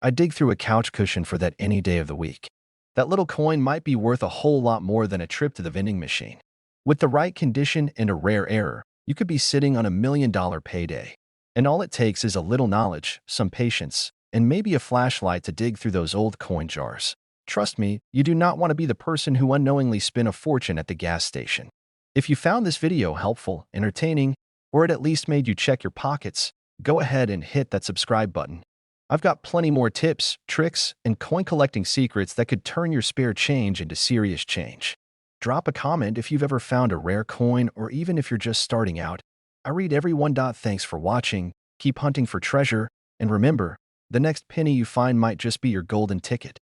I'd dig through a couch cushion for that any day of the week. That little coin might be worth a whole lot more than a trip to the vending machine. With the right condition and a rare error, you could be sitting on $1 million payday. And all it takes is a little knowledge, some patience, and maybe a flashlight to dig through those old coin jars. Trust me, you do not want to be the person who unknowingly spent a fortune at the gas station. If you found this video helpful, entertaining, or it at least made you check your pockets, go ahead and hit that subscribe button. I've got plenty more tips, tricks, and coin collecting secrets that could turn your spare change into serious change. Drop a comment if you've ever found a rare coin or even if you're just starting out. I read everyone. Thanks for watching, keep hunting for treasure, and remember, the next penny you find might just be your golden ticket,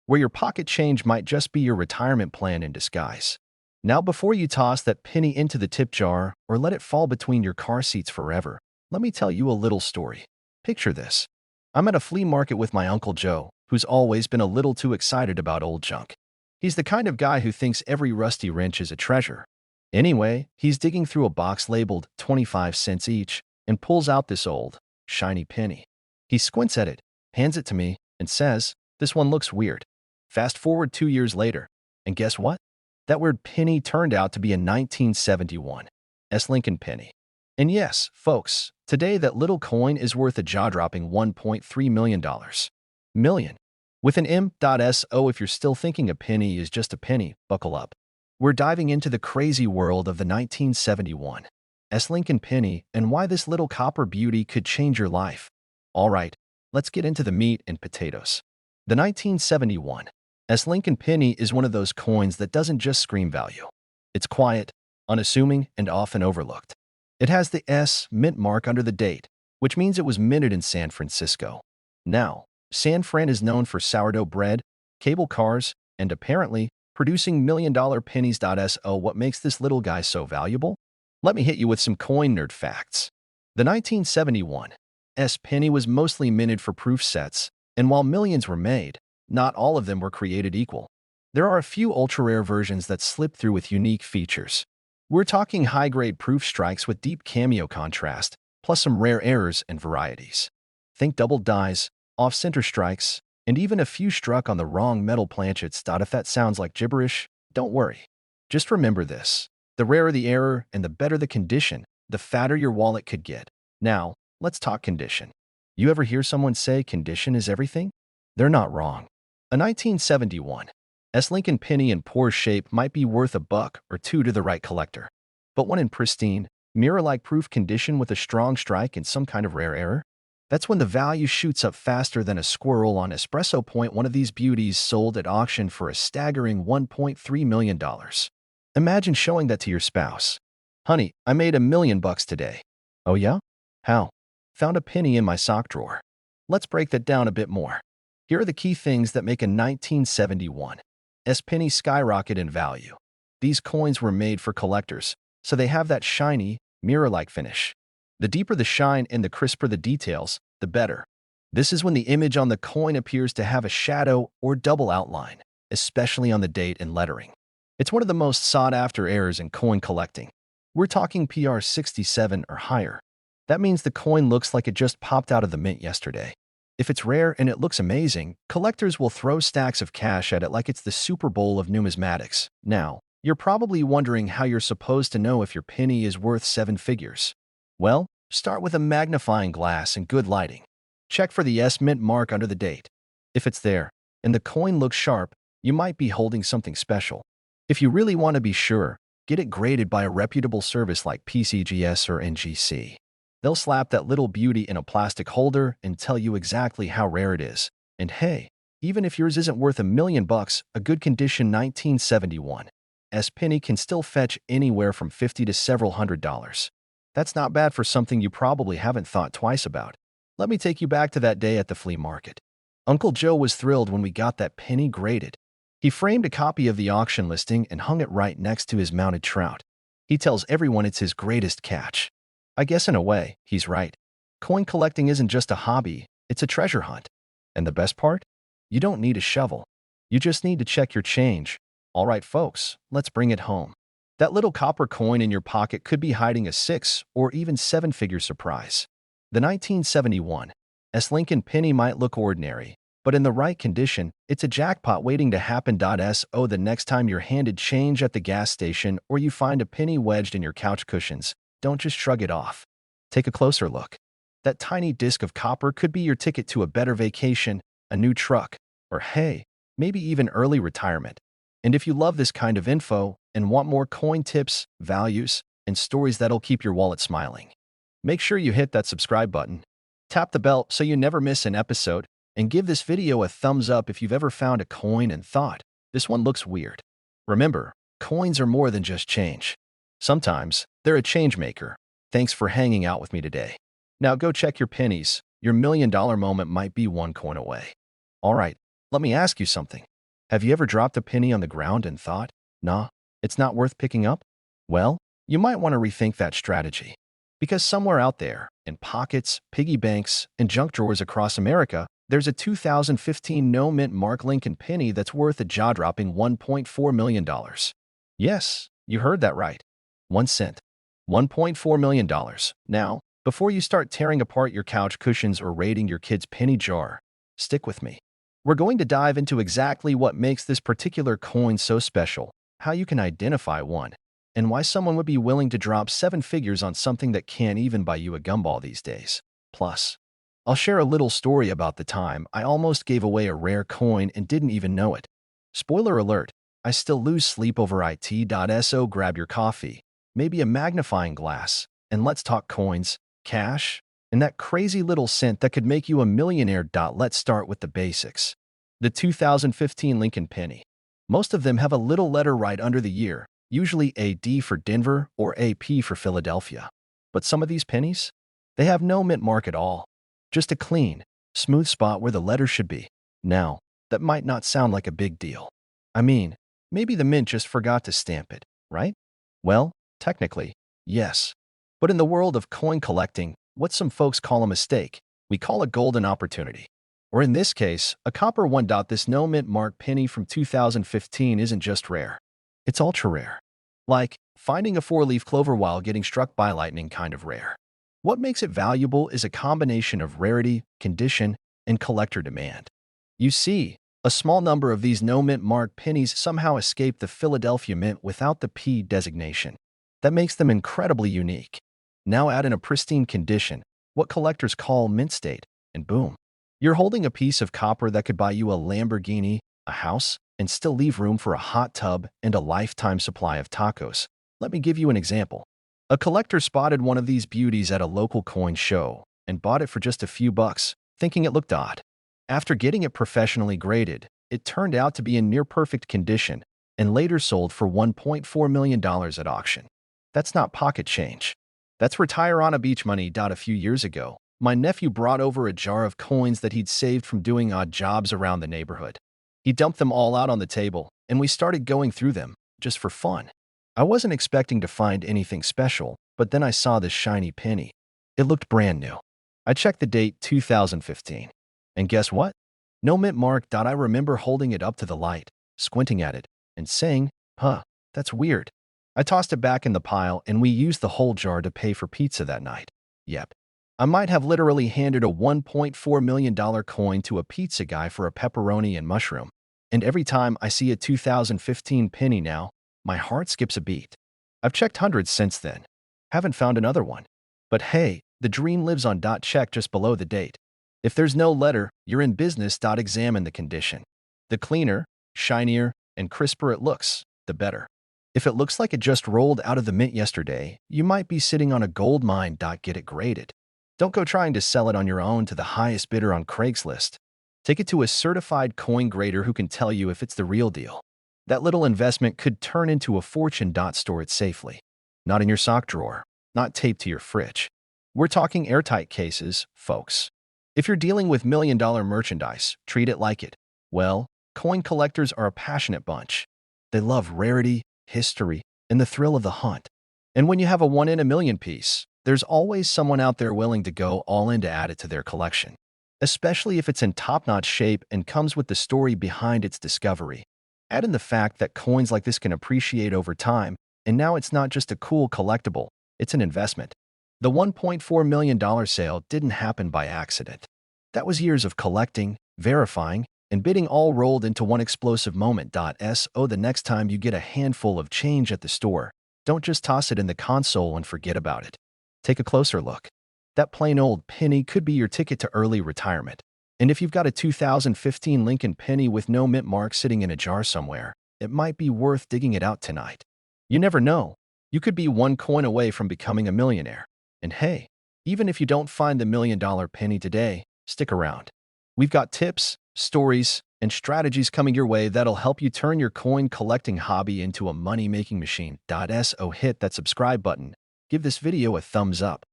where your pocket change might just be your retirement plan in disguise. Now before you toss that penny into the tip jar or let it fall between your car seats forever, let me tell you a little story. Picture this. I'm at a flea market with my Uncle Joe, who's always been a little too excited about old junk. He's the kind of guy who thinks every rusty wrench is a treasure. Anyway, he's digging through a box labeled 25 cents each and pulls out this old, shiny penny. He squints at it, hands it to me, and says, "This one looks weird." Fast forward 2 years later, and guess what? That weird penny turned out to be a 1971 Lincoln penny. And yes, folks, today that little coin is worth a jaw-dropping $1.3 million. Million. With an M.SO. If you're still thinking a penny is just a penny, buckle up. We're diving into the crazy world of the 1971 Lincoln penny and why this little copper beauty could change your life. All right, let's get into the meat and potatoes. The 1971 Lincoln penny is one of those coins that doesn't just scream value. It's quiet, unassuming, and often overlooked. It has the S mint mark under the date, which means it was minted in San Francisco. Now, San Fran is known for sourdough bread, cable cars, and apparently producing million-dollar pennies. So what makes this little guy so valuable? Let me hit you with some coin nerd facts. The 1971 penny was mostly minted for proof sets, and while millions were made, not all of them were created equal. There are a few ultra-rare versions that slip through with unique features. We're talking high-grade proof strikes with deep cameo contrast, plus some rare errors and varieties. Think double dyes, off-center strikes, and even a few struck on the wrong metal planchets. If that sounds like gibberish, don't worry. Just remember this. The rarer the error and the better the condition, the fatter your wallet could get. Now, let's talk condition. You ever hear someone say condition is everything? They're not wrong. A 1971 Lincoln penny in poor shape might be worth $1 or $2 to the right collector. But one in pristine, mirror-like proof condition with a strong strike and some kind of rare error? That's when the value shoots up faster than a squirrel on espresso point. One of these beauties sold at auction for a staggering $1.3 million. Imagine showing that to your spouse. "Honey, I made $1 million today." "Oh yeah? How?" "Found a penny in my sock drawer." Let's break that down a bit more. Here are the key things that make a 1971 penny skyrocket in value. These coins were made for collectors, so they have that shiny, mirror-like finish. The deeper the shine and the crisper the details, the better. This is when the image on the coin appears to have a shadow or double outline, especially on the date and lettering. It's one of the most sought-after errors in coin collecting. We're talking PR 67 or higher. That means the coin looks like it just popped out of the mint yesterday. If it's rare and it looks amazing, collectors will throw stacks of cash at it like it's the Super Bowl of numismatics. Now, you're probably wondering how you're supposed to know if your penny is worth seven figures. Well, start with a magnifying glass and good lighting. Check for the S mint mark under the date. If it's there, and the coin looks sharp, you might be holding something special. If you really want to be sure, get it graded by a reputable service like PCGS or NGC. They'll slap that little beauty in a plastic holder and tell you exactly how rare it is. And hey, even if yours isn't worth $1,000,000, a good condition 1971 S penny can still fetch anywhere from $50 to several $100s. That's not bad for something you probably haven't thought twice about. Let me take you back to that day at the flea market. Uncle Joe was thrilled when we got that penny graded. He framed a copy of the auction listing and hung it right next to his mounted trout. He tells everyone it's his greatest catch. I guess in a way, he's right. Coin collecting isn't just a hobby, it's a treasure hunt. And the best part? You don't need a shovel. You just need to check your change. All right, folks, let's bring it home. That little copper coin in your pocket could be hiding a six or even seven-figure surprise. The 1971 S Lincoln penny might look ordinary, but in the right condition, it's a jackpot waiting to happen. So the next time you're handed change at the gas station or you find a penny wedged in your couch cushions, don't just shrug it off. Take a closer look. That tiny disc of copper could be your ticket to a better vacation, a new truck, or hey, maybe even early retirement. And if you love this kind of info and want more coin tips, values, and stories that'll keep your wallet smiling, make sure you hit that subscribe button. Tap the bell so you never miss an episode, and give this video a thumbs up if you've ever found a coin and thought, this one looks weird. Remember, coins are more than just change. Sometimes, they're a change maker. Thanks for hanging out with me today. Now go check your pennies. Your $1,000,000 moment might be one coin away. All right, let me ask you something. Have you ever dropped a penny on the ground and thought, nah, it's not worth picking up? Well, you might want to rethink that strategy. Because somewhere out there, in pockets, piggy banks, and junk drawers across America, there's a 2015 no-mint Mark Lincoln penny that's worth a jaw-dropping $1.4 million. Yes, you heard that right. 1 cent. $1.4 million. Now, before you start tearing apart your couch cushions or raiding your kid's penny jar, stick with me. We're going to dive into exactly what makes this particular coin so special, how you can identify one, and why someone would be willing to drop seven figures on something that can't even buy you a gumball these days. Plus, I'll share a little story about the time I almost gave away a rare coin and didn't even know it. Spoiler alert, I still lose sleep over it. So grab your coffee, maybe a magnifying glass, and let's talk coins, cash, and that crazy little cent that could make you a millionaire. Let's start with the basics. The 2015 Lincoln penny. Most of them have a little letter right under the year, usually a D for Denver or a P for Philadelphia. But some of these pennies? They have no mint mark at all. Just a clean, smooth spot where the letter should be. Now, that might not sound like a big deal. I mean, maybe the mint just forgot to stamp it, right? Well, technically, yes. But in the world of coin collecting, what some folks call a mistake, we call a golden opportunity. Or in this case, a copper one. This no mint mark penny from 2015 isn't just rare. It's ultra rare. Like finding a four-leaf clover while getting struck by lightning kind of rare. What makes it valuable is a combination of rarity, condition, and collector demand. You see, a small number of these no mint mark pennies somehow escape the Philadelphia Mint without the P designation. That makes them incredibly unique. Now add in a pristine condition, what collectors call mint state, and boom. You're holding a piece of copper that could buy you a Lamborghini, a house, and still leave room for a hot tub and a lifetime supply of tacos. Let me give you an example. A collector spotted one of these beauties at a local coin show and bought it for just a few bucks, thinking it looked odd. After getting it professionally graded, it turned out to be in near-perfect condition and later sold for $1.4 million at auction. That's not pocket change. That's retire on a beach money. A few years ago, my nephew brought over a jar of coins that he'd saved from doing odd jobs around the neighborhood. He dumped them all out on the table, and we started going through them, just for fun. I wasn't expecting to find anything special, but then I saw this shiny penny. It looked brand new. I checked the date 2015. And guess what? No mint mark. I remember holding it up to the light, squinting at it, and saying, huh, that's weird. I tossed it back in the pile and we used the whole jar to pay for pizza that night. Yep. I might have literally handed a $1.4 million coin to a pizza guy for a pepperoni and mushroom. And every time I see a 2015 penny now, my heart skips a beat. I've checked hundreds since then. Haven't found another one. But hey, the dream lives on. Check just below the date. If there's no letter, you're in business. Examine the condition. The cleaner, shinier, and crisper it looks, the better. If it looks like it just rolled out of the mint yesterday, you might be sitting on a gold mine. Get it graded. Don't go trying to sell it on your own to the highest bidder on Craigslist. Take it to a certified coin grader who can tell you if it's the real deal. That little investment could turn into a fortune. Store it safely. Not in your sock drawer, not taped to your fridge. We're talking airtight cases, folks. If you're dealing with million-dollar merchandise, treat it like it. Well, coin collectors are a passionate bunch. They love rarity, history, and the thrill of the hunt. And when you have a one-in-a-million piece, there's always someone out there willing to go all in to add it to their collection, especially if it's in top-notch shape and comes with the story behind its discovery. Add in the fact that coins like this can appreciate over time, and now it's not just a cool collectible, it's an investment. The $1.4 million sale didn't happen by accident. That was years of collecting, verifying, and bidding all rolled into one explosive moment. The next time you get a handful of change at the store, don't just toss it in the console and forget about it. Take a closer look. That plain old penny could be your ticket to early retirement. And if you've got a 2015 Lincoln penny with no mint mark sitting in a jar somewhere, it might be worth digging it out tonight. You never know. You could be one coin away from becoming a millionaire. And hey, even if you don't find the $1 million penny today, stick around. We've got tips, stories, and strategies coming your way that'll help you turn your coin collecting hobby into a money-making machine. Hit that subscribe button, give this video a thumbs up,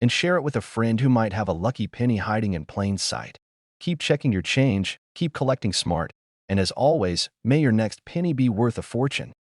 and share it with a friend who might have a lucky penny hiding in plain sight. Keep checking your change, keep collecting smart, and as always, may your next penny be worth a fortune.